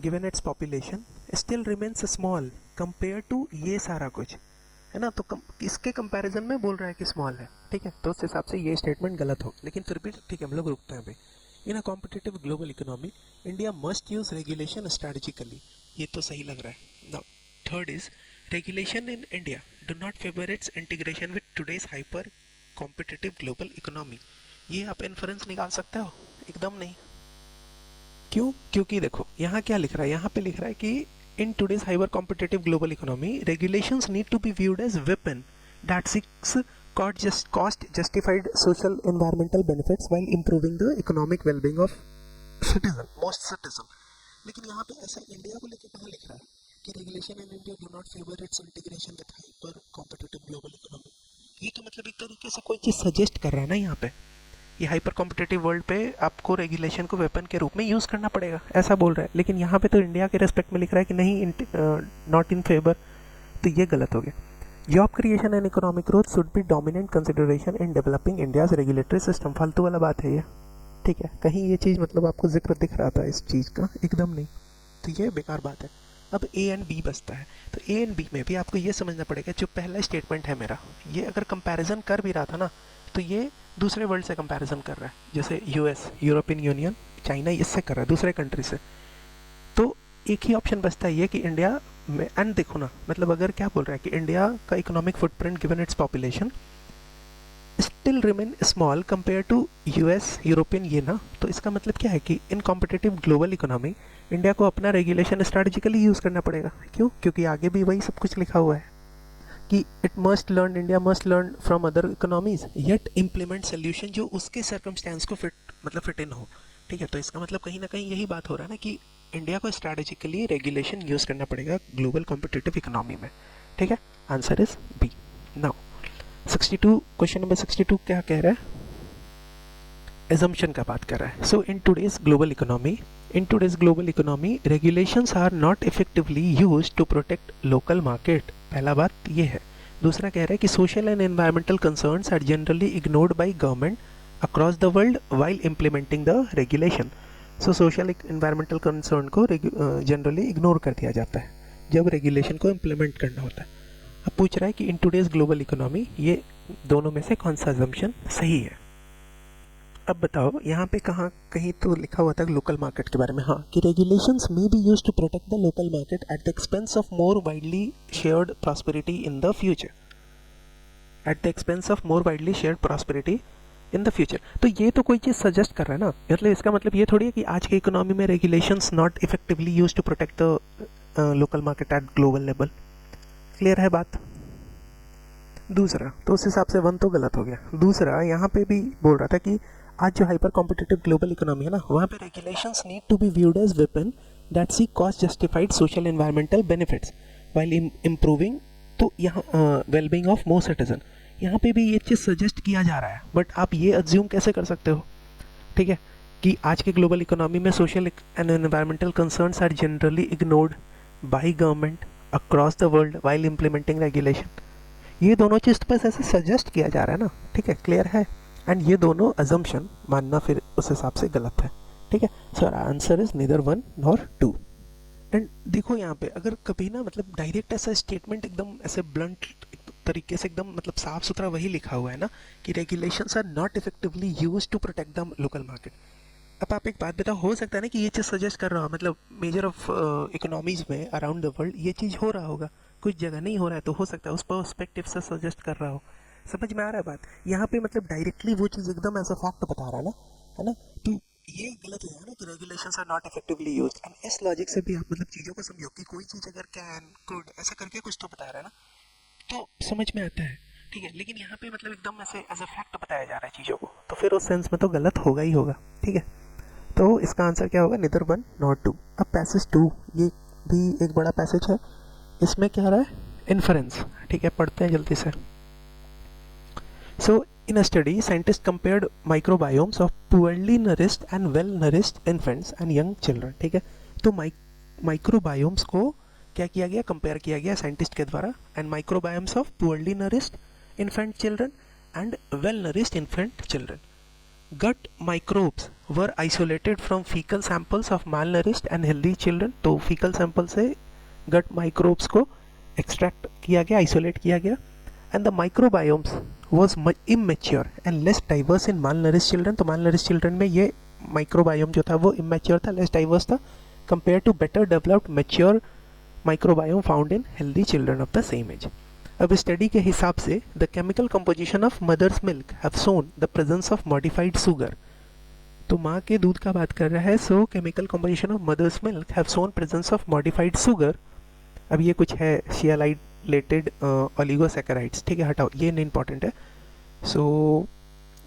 given its population still remains small compare to ये सारा कुछ, है ना। तो इसके कंपैरिजन में बोल रहा है कि स्मॉल है, ठीक है। तो उस हिसाब से ये स्टेटमेंट गलत हो, लेकिन फिर भी ठीक है, हम लोग रुकते हैं भाई। In a competitive global economy India must use regulation strategically, ये तो सही लग रहा है। Now third is regulation in India do not favour its integration with today's hyper competitive global economy. ये आप इन्फरेंस निकाल सकते हो? एकदम नहीं। क्यों? क्योंकि देखो यहाँ क्या लिख रहा है, यहाँ पे लिख रहा है कि in today's hyper competitive global economy regulations need to be viewed as weapon that seeks cost justified social environmental benefits while improving the economic well-being of most citizen। लेकिन यहाँ पे ऐसा इंडिया को लेके कहाँ लिख रहा है कि regulation in India do not favour its integration with hyper competitive global economy. ये तो मतलब एक तरीके से कोई चीज़ सजेस्ट कर रहा है ना यहाँ पे, ये हाइपर कॉम्पिटिटिव वर्ल्ड पे आपको रेगुलेशन को वेपन के रूप में यूज़ करना पड़ेगा, ऐसा बोल रहा है। लेकिन यहाँ पे तो इंडिया के रेस्पेक्ट में लिख रहा है कि नहीं, नॉट इन फेवर, तो ये गलत हो गया। Job creation and economic growth should be dominant consideration in developing India's regulatory system. फालतू वाला बात है ये, ठीक है। कहीं ये चीज़ मतलब आपको जिक्र दिख रहा था इस चीज़ का? एकदम नहीं, तो ये बेकार बात है। अब ए एंड बी बचता है, तो ए एंड बी में भी आपको ये समझना पड़ेगा, जो पहला स्टेटमेंट है मेरा, ये अगर कंपैरिजन कर भी रहा था ना, तो ये दूसरे वर्ल्ड से कंपैरिजन कर रहा है, जैसे यूएस, यूरोपियन यूनियन, चाइना, इससे कर रहा है, दूसरे कंट्री से। तो एक ही ऑप्शन बचता है ये कि इंडिया में, एंड देखो ना, मतलब अगर क्या बोल रहा है कि इंडिया का economic footprint given its population still remain small compare to US European, ये ना, तो इसका मतलब क्या है कि in competitive global economy India को अपना रेगुलेशन स्ट्रेटेजिकली यूज़ करना पड़ेगा। क्यों? क्योंकि आगे भी वही सब कुछ लिखा हुआ है कि it must learn, India must learn from other economies yet implement solution जो उसके सर्कमस्टेंस को फिट इन हो। ठीक है, तो इसका मतलब कहीं ना कहीं यही बात हो रहा है ना कि इंडिया को स्ट्रैटेजिकली रेगुलेशन यूज़ करना पड़ेगा ग्लोबल कॉम्पिटिटिव इकोनॉमी में। ठीक है, answer is B. Now 62, question number 62 क्या कह रहा है? assumption का बात कर रहा है। सो in today's global economy regulations are not effectively used to protect local market। पहला बात ये है। दूसरा कह रहा है कि social and environmental concerns are generally ignored by government across the world while implementing the regulation। so social environmental concern को generally ignore कर दिया जाता है जब regulation को implement करना होता है। अब पूछ रहा है कि in today's global economy ये दोनों में से कौन सा assumption सही है। अब बताओ, यहाँ पे कहाँ कहीं तो लिखा हुआ था लोकल मार्केट के बारे में, हाँ, कि regulations may be used to protect the local market at the expense of more widely shared prosperity in the future. At the expense of more widely shared prosperity in the future. तो ये तो कोई चीज़ suggest कर रहा है ना, मतलब इसका मतलब ये थोड़ी है कि आज के इकोनॉमी में regulations not effectively used to protect the local market at global level. Clear है बात? दूसरा तो उस हिसाब से वन तो गलत हो गया। दूसरा यहाँ पे भी बोल रहा था कि आज जो हाइपर कॉम्पिटिटिव ग्लोबल इकोनॉमी है ना, वहाँ पे regulations need to be viewed as weapon that see cost justified social environmental benefits while improving, तो यहाँ वेलबींग ऑफ मोर सिटीजन। यहाँ पे भी ये चीज़ सजेस्ट किया जा रहा है, बट आप ये अज्यूम कैसे कर सकते हो, ठीक है, कि आज के ग्लोबल इकोनॉमी में social and environmental concerns are generally ignored by government across the world while implementing regulation. ये दोनों चीज़ बस ऐसे सजेस्ट किया जा रहा है ना, ठीक है, क्लियर है। एंड ये दोनों अजम्पशन मानना फिर उस हिसाब से गलत है। ठीक है, sir answer is neither 1 nor 2। And देखो यहाँ पे अगर कभी ना, मतलब डायरेक्ट ऐसा स्टेटमेंट एकदम ऐसे ब्लंट तरीके से एकदम मतलब साफ सुथरा वही लिखा हुआ है ना कि regulations are not effectively used to protect the local market. अब आप एक बात बताओ, हो सकता है ना कि ये चीज़ सजेस्ट कर रहा हो, मतलब मेजर ऑफ इकोनॉमीज में अराउंड द वर्ल्ड ये चीज़ हो रहा होगा, कुछ जगह नहीं हो रहा है, तो हो सकता है उस पर्सपेक्टिव से सजेस्ट कर रहा हो। समझ में आ रहा है बात? यहाँ पे मतलब डायरेक्टली वो चीज़ एकदम ऐसा फैक्ट बता रहा है ना, है ना, तो ये गलत है ना कि regulations are not effectively used. And इस लॉजिक से भी आप मतलब चीज़ों को समझो कि कोई चीज़ अगर कैन कुड ऐसा करके कुछ तो बता रहा है ना, तो समझ में आता है। ठीक है, लेकिन यहाँ पे मतलब एकदम ऐसे एज अ फैक्ट बताया जा रहा है चीज़ों को, तो फिर उस सेंस में तो गलत होगा ही होगा। ठीक है, तो इसका आंसर क्या होगा? Neither 1 nor 2। अब पैसेज 2, ये भी एक बड़ा पैसेज है। इसमें क्या रहा है? इन्फरेंस। ठीक है, पढ़ते हैं जल्दी से। So, in a study, scientists compared microbiomes of poorly nourished and well-nourished infants and young children। ठीक है, तो माइक्रोबायोम्स को क्या किया गया? कंपेयर किया गया साइंटिस्ट के द्वारा, and microbiomes of poorly nourished infant children and well nourished infant children. Gut microbes were isolated from fecal samples of malnourished and healthy children. तो फीकल सैंपल से गट माइक्रोब्स को extract किया गया, isolate किया गया, and the microbiomes was immature and less diverse in malnourished children। तो malnourished children में ये माइक्रोबायोम जो था वो immature था, less diverse था, compared to better developed mature microbiome found in healthy children of the same age। अब study के हिसाब से the chemical composition of mother's milk have shown the presence of modified sugar। तो माँ के दूध का बात कर रहा है, so chemical composition of mother's milk have shown presence of modified sugar। अब ये कुछ है शियालाइटेड ओलिगोसैकेराइड्स। ठीक है, हटाओ, ये नहीं इंपॉर्टेंट है। So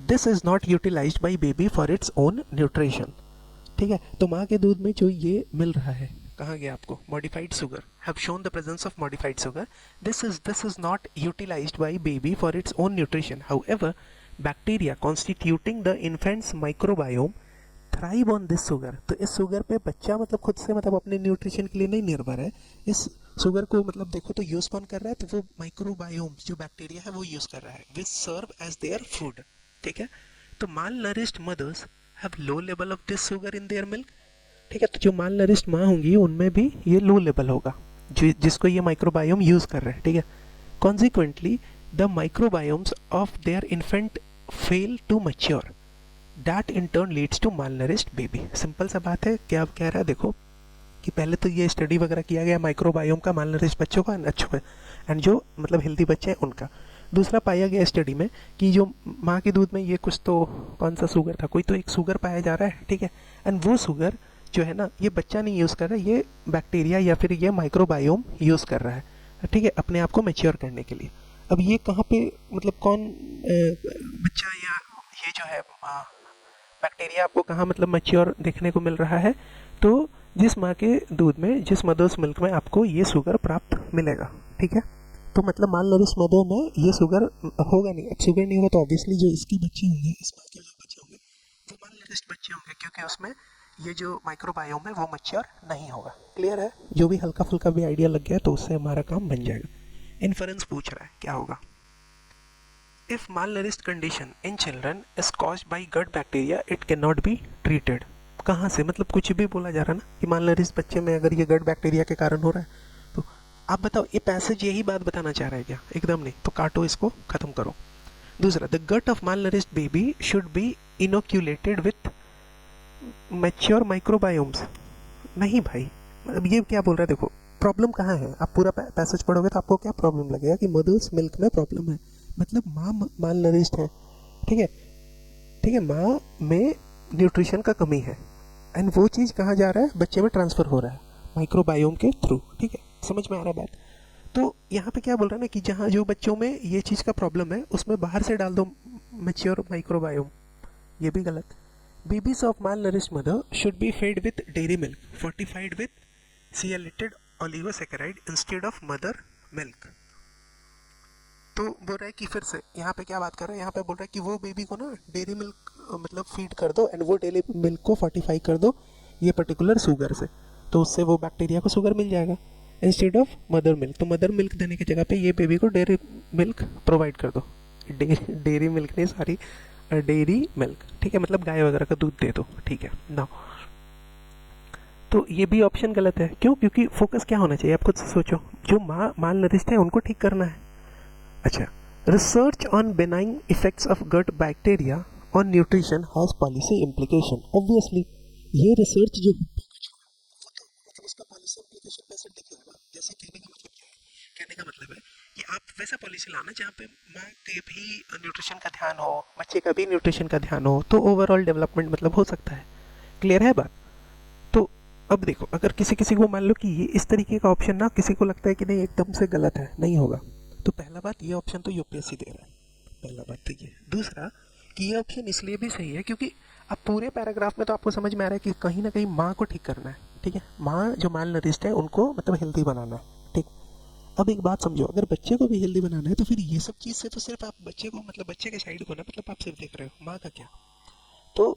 this is not utilized by baby for its own nutrition. ठीक है, तो माँ के दूध में जो ये मिल रहा है, कहाँ गया आपको? Modified sugar have shown the presence of modified sugar. This is not utilized by baby for its own nutrition. However bacteria constituting the infant's microbiome thrive on this sugar. तो इस शुगर पे बच्चा मतलब खुद से मतलब अपने न्यूट्रिशन के लिए नहीं निर्भर है, इस शुगर को मतलब देखो तो यूज कौन कर रहा है? तो वो माइक्रोबायोम जो बैक्टीरिया है वो यूज कर रहा है, which serve as their food. ठीक है, तो malnourished mothers have low level of this sugar in their milk. ठीक है, तो जो माल नरिश्ड माँ होंगी उनमें भी ये लो लेवल होगा, जिसको ये माइक्रोबायोम यूज कर रहे हैं। ठीक है, consequently the microbiomes of their infant fail to mature, that in turn leads to malnourished baby. Simple सा बात है, क्या कह रहा है देखो कि पहले तो ये स्टडी वगैरह किया गया माइक्रोबायोम का माल नरिश बच्चों का अच्छों का एंड जो मतलब हेल्दी बच्चे हैं उनका। दूसरा पाया गया स्टडी में कि जो माँ के दूध में ये कुछ तो कौन सा शुगर था, कोई तो एक शुगर पाया जा रहा है, ठीक है, एंड वो शुगर जो है ना ये बच्चा नहीं यूज़ कर रहा है, ये बैक्टीरिया या फिर ये माइक्रोबायोम यूज़ कर रहा है, ठीक है, अपने आप को मैच्योर करने के लिए। अब ये कहाँ पे मतलब कौन बच्चा या ये जो है बैक्टीरिया आपको कहाँ मतलब मैच्योर देखने को मिल रहा है, तो जिस माँ के दूध में, जिस मदर्स मिल्क में आपको ये शुगर प्राप्त मिलेगा, ठीक है। तो मतलब मान लो इस मदर में ये शुगर होगा नहीं, अब शुगर नहीं होगा तो ऑब्वियसली जो इसके बच्चे होंगे, इस माँ के जो बच्चे होंगे वो मान लो बच्चे होंगे, क्योंकि उसमें ये जो माइक्रोबायोम है वो मैच्योर नहीं होगा। क्लियर है? जो भी हल्का फुल्का भी आइडिया लग गया तो उससे हमारा काम बन जाएगा। इन्फरेंस पूछ रहा है क्या होगा। If malnourished condition in children is caused by gut bacteria, it cannot be treated. कहाँ से मतलब कुछ भी बोला जा रहा है ना कि malnourished बच्चे में अगर ये गट बैक्टीरिया के कारण हो रहा है, तो आप बताओ ये पैसेज यही बात बताना चाह रहा है क्या? एकदम नहीं, तो काटो इसको, खत्म करो। दूसरा, the gut of malnourished baby should be inoculated with mature microbiomes। नहीं भाई, अब ये क्या बोल रहा है, देखो प्रॉब्लम कहाँ है, आप पूरा पैसेज पढ़ोगे तो आपको क्या प्रॉब्लम लगेगा कि मदर्स मिल्क में प्रॉब्लम है, मतलब माँ माल नरिश्ड है, ठीक है, ठीक है, माँ में न्यूट्रिशन का कमी है एंड वो चीज़ कहाँ जा रहा है, बच्चे में ट्रांसफ़र हो रहा है माइक्रोबायोम के थ्रू, ठीक है, समझ में आ रहा है बात। तो यहाँ पे क्या बोल रहा है ना कि जहाँ जो बच्चों में ये चीज़ का प्रॉब्लम है उसमें बाहर से डाल दो मैच्योर माइक्रोबायोम, ये भी गलत। Babies of malnourished mother should be fed with dairy milk fortified with sialylated oligosaccharide instead of mother milk. तो बोल रहा है कि फिर से यहाँ पे क्या बात कर रहा है, यहाँ पे बोल रहा है कि वो बेबी को ना डेयरी मिल्क मतलब फीड कर दो एंड वो डेयरी मिल्क को फोर्टिफाई कर दो ये पर्टिकुलर शुगर से, तो उससे वो बैक्टीरिया को शुगर मिल जाएगा इंस्टेड ऑफ मदर मिल्क। तो मदर मिल्क देने की जगह पे ये बेबी को डेयरी मिल्क प्रोवाइड कर दो, डेयरी मिल्क नहीं, सॉरी, डेयरी मिल्क, ठीक है, मतलब गाय वगैरह का दूध दे दो, ठीक है ना। तो ये भी ऑप्शन गलत है, क्यों? क्योंकि फोकस क्या होना चाहिए, आप खुद से सोचो, जो माँ माल नरिश्ड है उनको ठीक करना है। अच्छा, research on benign effects of gut bacteria on nutrition has policy implication. Obviously ये रिसर्च जो मतलब उसका पॉलिसी इम्प्लीकेशन कैसे दिखेगा, जैसे कहने का मतलब क्या है, कहने का मतलब है कि आप वैसा पॉलिसी लाना जहाँ पे माँ के भी न्यूट्रिशन का ध्यान हो, बच्चे का भी न्यूट्रिशन का ध्यान हो, तो ओवरऑल डेवलपमेंट मतलब हो सकता है। क्लियर है बात? तो अब देखो, अगर किसी किसी को मान लो कि ये इस तरीके का ऑप्शन ना किसी को लगता है कि नहीं एकदम से गलत है, नहीं होगा, तो पहला बात ये ऑप्शन तो यूपीएससी दे रहा है, पहला बात तो ये। दूसरा कि ये ऑप्शन इसलिए भी सही है क्योंकि अब पूरे पैराग्राफ में तो आपको समझ में आ रहा है कि कहीं ना कहीं माँ को ठीक करना है, ठीक है, माँ जो माल नरिश्ड है उनको मतलब हेल्दी बनाना है, ठीक। अब एक बात समझो, अगर बच्चे को भी हेल्दी बनाना है तो फिर ये सब चीज़ से तो सिर्फ आप बच्चे को मतलब बच्चे के साइड को ना मतलब आप सिर्फ देख रहे हो, माँ का क्या। तो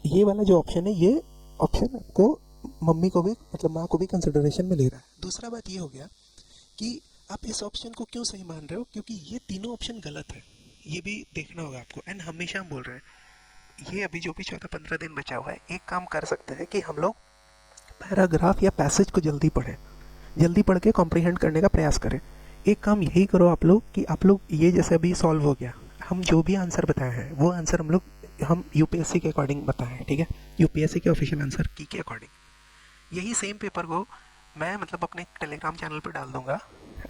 ये वाला जो ऑप्शन है, ये ऑप्शन आपको मम्मी को भी मतलब माँ को भी कंसिडरेशन में ले रहा है। दूसरा बात ये हो गया कि आप इस ऑप्शन को क्यों सही मान रहे हो, क्योंकि ये तीनों ऑप्शन गलत है, ये भी देखना होगा आपको। एंड हमेशा हम बोल रहे हैं ये अभी जो भी 14-15 दिन बचा हुआ है, एक काम कर सकते हैं कि हम लोग पैराग्राफ या पैसेज को जल्दी पढ़ें, जल्दी पढ़ के कॉम्प्रिहेंड करने का प्रयास करें। एक काम यही करो आप लोग कि आप लोग ये जैसे अभी सॉल्व हो गया, हम जो भी आंसर बताए हैं वो आंसर हम यूपीएससी के अकॉर्डिंग बताएं, ठीक है, यूपीएससी के ऑफिशियल आंसर की के अकॉर्डिंग। यही सेम पेपर को मैं मतलब अपने टेलीग्राम चैनल पर डाल दूंगा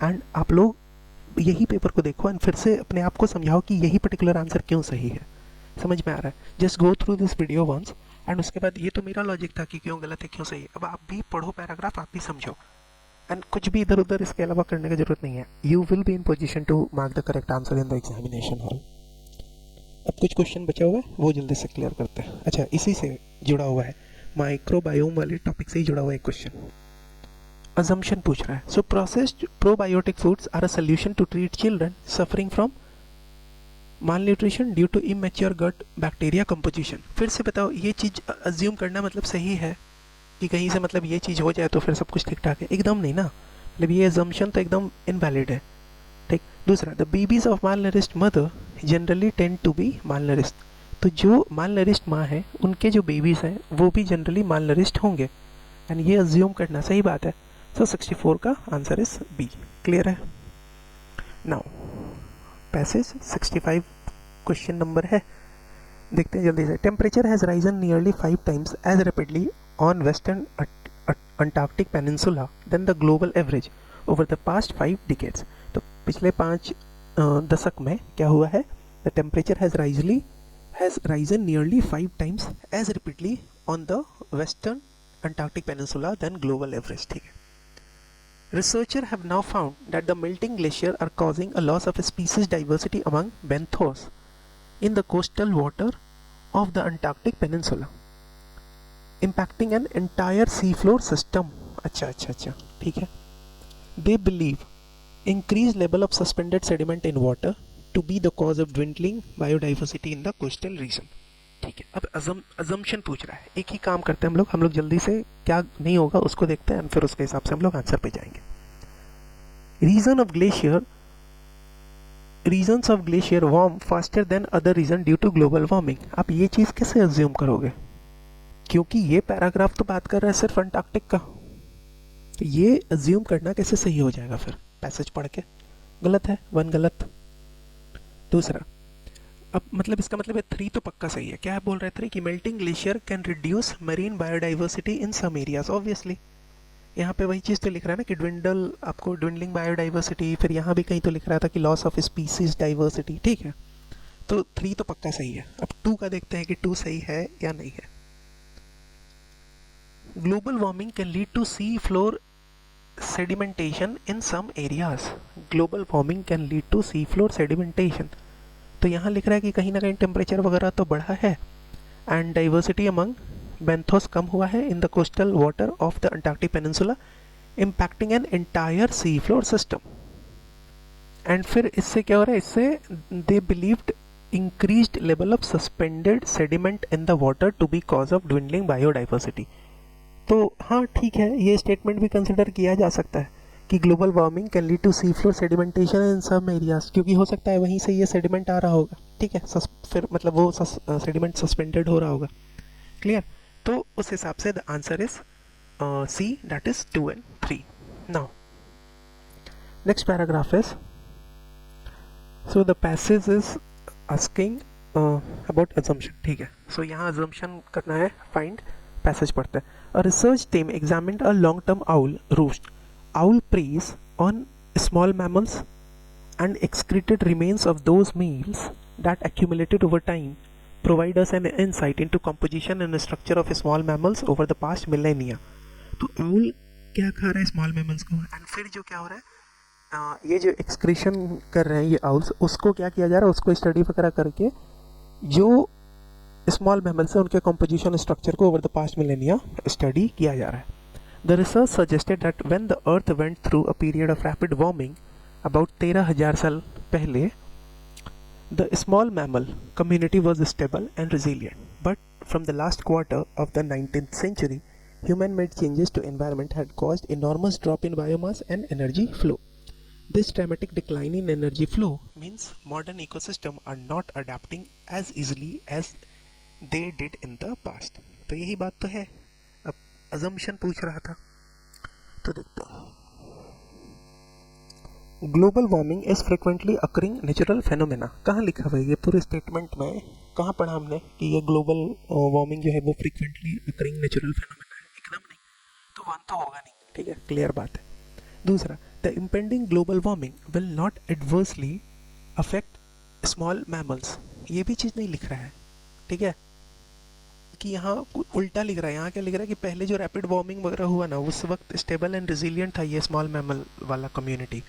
एंड आप लोग यही पेपर को देखो एंड फिर से अपने आप को समझाओ कि यही पर्टिकुलर आंसर क्यों सही है। समझ में आ रहा है? Just go through this video once and उसके बाद ये तो मेरा लॉजिक था कि क्यों गलत है क्यों सही है, अब आप भी पढ़ो पैराग्राफ, आप भी समझो एंड कुछ भी इधर उधर इसके अलावा करने की जरूरत नहीं है। You will be in position to mark the correct answer in the examination hall. अब कुछ क्वेश्चन बचा हुआ है वो जल्दी से क्लियर करते हैं। अच्छा, इसी से जुड़ा हुआ है, माइक्रोबायोम वाले टॉपिक से ही जुड़ा हुआ है एक क्वेश्चन। assumption पूछ रहा है, so processed probiotic foods are a solution to treat children suffering from malnutrition due to immature gut bacteria composition। फिर से बताओ, ये चीज़ अज्यूम करना मतलब सही है कि कहीं से मतलब ये चीज़ हो जाए तो फिर सब कुछ ठीक ठाक है? एकदम नहीं ना, मतलब ये assumption तो एकदम इनवैलिड है, ठीक। दूसरा, the babies of malnourished mother generally tend to be malnourished। तो जो malnourished माँ है उनके जो बेबीज़ हैं वो भी जनरली malnourished होंगे एंड ये अज्यूम करना सही बात है। सो 64 का आंसर इज बी। क्लियर है? नाउ पैसेज 65 क्वेश्चन नंबर है, देखते हैं जल्दी से। Temperature has risen nearly 5 times as rapidly on western Antarctic Peninsula than the global average over the past 5 decades. तो पिछले 5 दशक में क्या हुआ है? The temperature has risen nearly 5 times as rapidly on the western Antarctic Peninsula than global average. ठीक है. Researchers have now found that the melting glacier are causing a loss of species diversity among benthos in the coastal water of the Antarctic Peninsula, impacting an entire seafloor system. अच्छा, ठीक है. They believe increased level of suspended sediment in water to be the cause of dwindling biodiversity in the coastal region. ठीक है. अब assumption पूछ रहा है. एक ही काम करते हैं हम लोग जल्दी से क्या नहीं होगा उसको देखते हैं, फिर उसके हिसाब से हम लोग आंसर पे जाएंगे. Regions of glacier warm faster than other region due to global warming. आप ये चीज़ कैसे assume करोगे? क्योंकि ये पैराग्राफ तो बात कर रहा है सिर्फ अंटार्कटिक का, तो ये assume करना कैसे सही हो जाएगा फिर पैसेज पढ़ के? गलत है, 1 गलत. दूसरा, अब मतलब इसका मतलब है 3 तो पक्का सही है. क्या है बोल रहे थे कि melting glacier can reduce marine biodiversity in some areas. Obviously यहाँ पे वही चीज़ तो लिख रहा है ना कि ड्विंडलिंग बायोडाइवर्सिटी, फिर यहाँ भी कहीं तो लिख रहा था कि लॉस ऑफ स्पीसीज डाइवर्सिटी. ठीक है, तो 3 तो पक्का सही है. अब 2 का देखते हैं कि 2 सही है या नहीं है. Global warming can lead to sea floor sedimentation in some areas. Global warming can lead to sea floor sedimentation. तो यहाँ लिख रहा है कि कहीं ना कहीं टेम्परेचर वगैरह तो बढ़ा है एंड डाइवर्सिटी अमंग बेंथोस कम हुआ है in the coastal water of the Antarctic Peninsula, impacting an entire sea floor system. And फिर इससे क्या हो रहा है? इससे they believed increased level of suspended sediment in the water to be cause of dwindling biodiversity. तो हाँ ठीक है, ये स्टेटमेंट भी कंसिडर किया जा सकता है कि global warming can lead to sea floor sedimentation in some areas, क्योंकि हो सकता है वहीं से ये सेडिमेंट आ रहा होगा. ठीक है, फिर मतलब वो सेडिमेंट सस्पेंडेड हो रहा होगा. क्लियर? तो उस हिसाब से the answer is C, that is 2 and 3. Now next paragraph is, so the passage is asking about assumption. ठीक है, सो यहाँ assumption करना है. फाइंड पैसेज पढ़ते हैं. A research team examined a long-term owl roost. Owl preys on small mammals and excreted remains of those meals that accumulated over time provide us an insight into composition and structure of small mammals over the past millennia. तो owl क्या खा रहा है small mammals को, and फिर जो क्या हो रहा है, ये जो excretion कर रहे हैं ये owls, उसको क्या किया जा रहा है, उसको स्टडी वगैरह करके जो स्मॉल मैमल से उनके कंपोजिशन स्ट्रक्चर को over the past millennia study किया जा रहा है. The research suggested that when the earth went through a period of rapid warming about 13,000 साल पहले, the small mammal community was stable and resilient. But from the last quarter of the 19th century, human made changes to environment had caused enormous drop in biomass and energy flow. This dramatic decline in energy flow means modern ecosystems are not adapting as easily as they did in the past. तो यही बात तो है. अब assumption पूछ रहा था तो देखते हैं. Global warming is frequently occurring natural phenomena. कहाँ लिखा हुआ है ये पूरे स्टेटमेंट में? कहाँ पढ़ा हमने कि ये ग्लोबल वार्मिंग जो है वो फ्रिक्वेंटली अकरिंग नेचुरल फेनोमेना है? एकदम नहीं. तो 1 तो होगा नहीं. ठीक है, क्लियर बात है. दूसरा, the impending global warming will not adversely affect small mammals. ये भी चीज़ नहीं लिख रहा है. ठीक है, कि यहाँ उल्टा लिख रहा है. यहाँ क्या लिख रहा है कि पहले जो रैपिड वार्मिंग वगैरह हुआ ना, उस वक्त स्टेबल एंड रिजिलियंट था ये स्मॉल मैमल वाला कम्युनिटी,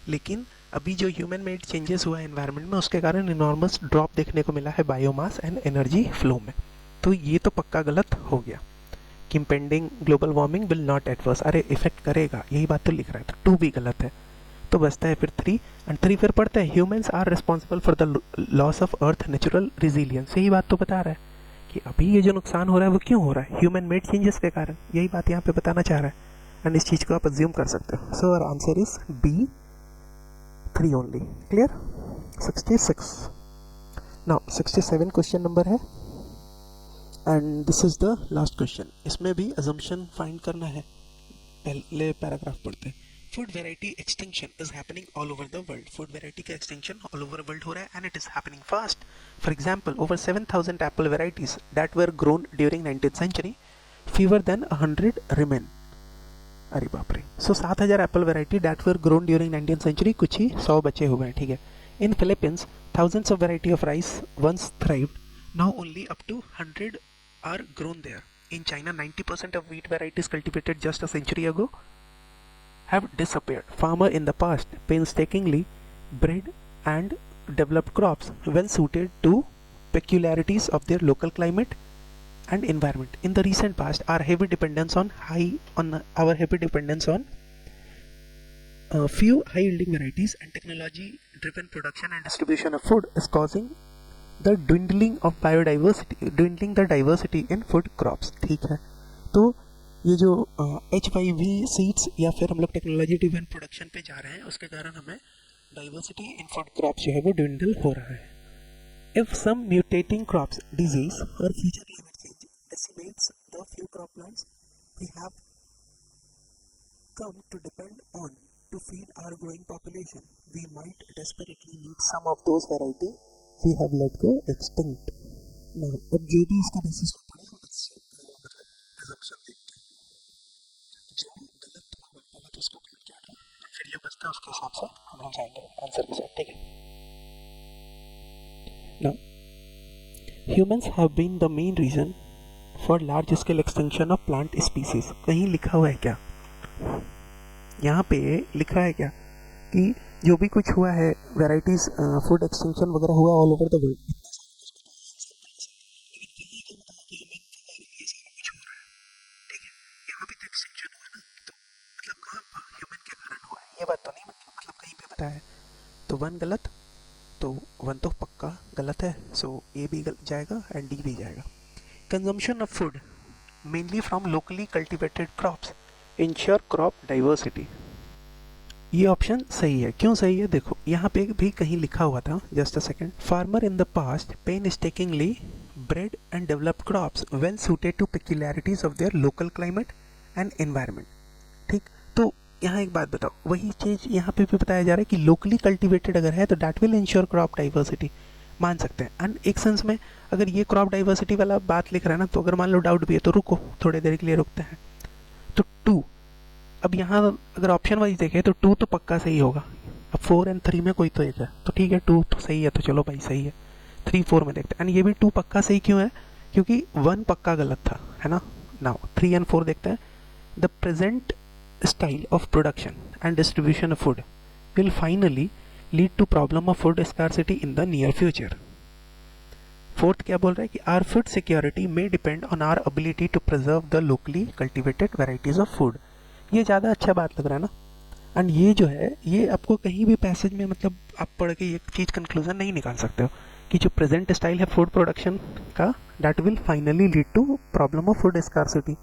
लेकिन अभी जो ह्यूमन मेड चेंजेस हुआ है एनवायरनमेंट में, उसके कारण इनॉर्मस ड्रॉप देखने को मिला है बायोमास एंड एनर्जी फ्लो में. तो ये तो पक्का गलत हो गया कि impending global warming will not adverse, अरे इफेक्ट करेगा, यही बात तो लिख रहा है. तो 2 भी गलत है. तो बचता है फिर 3, एंड 3 फिर पढ़ते हैं. Humans are responsible for the loss of earth natural resilience. यही बात तो बता रहा है कि अभी ये जो नुकसान हो रहा है वो क्यों हो रहा है? ह्यूमन मेड चेंजेस के कारण. यही बात यहाँ पे बताना चाह रहा है, एंड इस चीज़ को आप अज्यूम कर सकते हो. So our answer is B, 3 only. Clear? 66. Now 67 question number है, and this is the last question. इसमें भी assumption फाइंड करना है. पहले पैराग्राफ पढ़ते हैं. Food variety extinction is happening all over the world. Food variety का एक्सटिंक्शन ऑल ओवर वर्ल्ड हो रहा है, and it is happening fast. For example, over 7,000 apple varieties that were grown during 19th century, fewer than 100 remain. अरे बाप रे। So 7,000 apple variety that were grown during 19th century, कुछ ही 100 बचे हुए हैं, ठीक है। In Philippines thousands of variety of rice once thrived, now only up to 100 are grown there. In China 90% of wheat varieties cultivated just a century ago have disappeared. Farmer in the past painstakingly bred and developed crops well suited to peculiarities of their local climate and environment. In the recent past, our heavy dependence on few high yielding varieties and technology driven production and distribution of food is causing the dwindling the diversity in food crops, ठीक है। तो ये जो HYV seeds या फिर हम लोग technology driven production पे जा रहे हैं, उसके कारण हमें डाइवर्सिटी इन फूड क्रॉप्स जो है वो dwindle हो रहा है। If some mutating crops, disease or future climate change decimates the few croplands we have come to depend on to feed our growing population, we might desperately need some of those variety we have let go extinct. Now, अब जो भी इसका basis होता है उससे assumption देखते हैं, जो गलत होगा पहले तो उसको क्लियर किया था, फिर ये बचता है उसके हिसाब से हम लोग जाएंगे आंसर के साथ, ठीक है। Now, humans have been the main reason for large scale extinction of plant species. कहीं लिखा हुआ है क्या? यहाँ पे लिखा है क्या कि जो भी कुछ हुआ है वेराइटीज फूड एक्सटिंक्शन वगैरह हुआ ऑल ओवर द वर्ल्ड, ये बात तो नहीं मतलब कहीं पे बताया है, तो वन गलत, तो वन तो पक्का गलत है, सो ए भी जाएगा एंड डी भी जाएगा। Consumption of food mainly from locally cultivated crops ensure crop diversity, ये ऑप्शन सही है। क्यों सही है देखो, यहाँ पे भी कहीं लिखा हुआ था, just a second, farmer in the past painstakingly bred and developed crops well suited to peculiarities of their local climate and environment, ठीक। तो यहाँ एक बात बताओ, वही चीज़ यहाँ पे भी बताया जा रहा है कि लोकली कल्टिवेटेड अगर है तो that will ensure crop diversity, मान सकते हैं। एंड एक सेंस में अगर ये क्रॉप डाइवर्सिटी वाला बात लिख रहा है ना, तो अगर मान लो डाउट भी है तो रुको, थोड़ी देर के लिए रुकते हैं। तो 2, अब यहाँ अगर ऑप्शन वाइज देखें तो 2 तो पक्का सही होगा, अब 4 एंड 3 में कोई तो एक है, तो ठीक है 2 तो सही है, तो चलो भाई सही है। 3 4 में देखते हैं, एंड ये भी 2 पक्का सही क्यों है, क्योंकि 1 पक्का गलत था, है ना। नाउ 3 एंड 4 देखते हैं। The present style of production and distribution of food will finally lead to problem of food scarcity in the near future. 4th क्या बोल रहा है कि our food security may depend on our ability to preserve the locally cultivated varieties of food. ये ज़्यादा अच्छा बात लग रहा है ना। एंड ये जो है ये आपको कहीं भी पैसेज में मतलब आप पढ़ के एक चीज़ कंक्लूजन नहीं निकाल सकते हो कि जो प्रेजेंट स्टाइल है फूड प्रोडक्शन का that will finally lead to problem of food scarcity.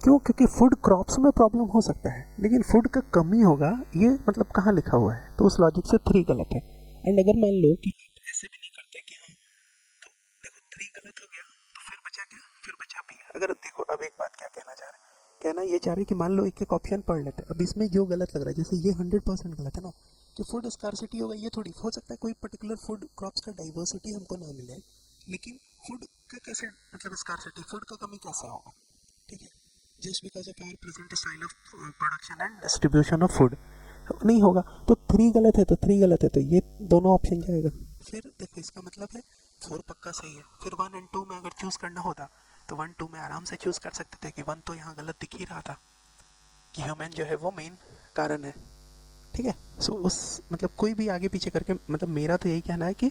क्यों? क्योंकि फूड क्रॉप्स में प्रॉब्लम हो सकता है लेकिन फूड का कमी होगा, ये मतलब कहाँ लिखा हुआ है, तो उस लॉजिक से 3 गलत है। एंड अगर मान लो कि ऐसे भी नहीं करते कि हाँ, तो देखो 3 गलत हो गया तो फिर बचा क्या, फिर बचा भी। अगर देखो अब एक बात क्या कहना चाह रहे हैं, कहना ये चाह रहे कि मान लो एक एक ऑप्शन पढ़ लेते हैं, अब इसमें जो गलत लग रहा है जैसे ये 100% गलत है ना कि फूड स्कार्सिटी होगा, ये थोड़ी हो सकता है कोई पर्टिकुलर फूड क्रॉप्स का डाइवर्सिटी हमको ना मिले, लेकिन फूड का कैसे मतलब स्कार्सिटी, फूड का कमी कैसे होगा, ठीक है, just because of our present style of production and distribution of food नहीं होगा। तो 3 गलत है तो 3 गलत है, तो ये दोनों ऑप्शन जाएगा। फिर देखो इसका मतलब है 4 पक्का सही है, फिर 1 एंड 2 में अगर चूज करना होता तो 1 2 में आराम से चूज कर सकते थे कि 1 तो यहाँ गलत दिख ही रहा था कि ह्यूमन जो है वो मेन कारण है, ठीक है। सो उस मतलब कोई भी आगे पीछे करके मतलब मेरा तो यही कहना है कि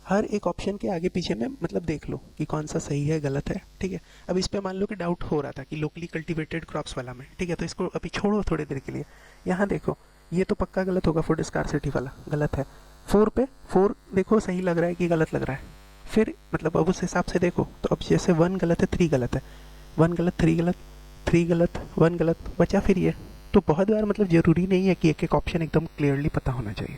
हर एक ऑप्शन के आगे पीछे में मतलब देख लो कि कौन सा सही है गलत है, ठीक है। अब इस पे मान लो कि डाउट हो रहा था कि लोकली कल्टिवेटेड क्रॉप्स वाला में, ठीक है, तो इसको अभी छोड़ो थोड़ी देर के लिए। यहाँ देखो ये तो पक्का गलत होगा, फूड स्कार्सिटी वाला गलत है। 4 पे 4 देखो सही लग रहा है कि गलत लग रहा है, फिर मतलब अब उस हिसाब से देखो तो अब जैसे 1 गलत है 3 गलत है, 1 गलत 3 गलत 3 गलत 1 गलत बचा फिर ये। तो बहुत बार मतलब ज़रूरी नहीं है कि एक एक ऑप्शन एकदम क्लियरली पता होना चाहिए,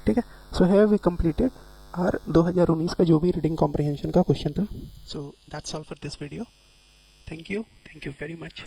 ठीक है। So have we completed our 2019 का जो भी रीडिंग कॉम्प्रिहेंशन का क्वेश्चन था। So that's all for this video, thank you very much.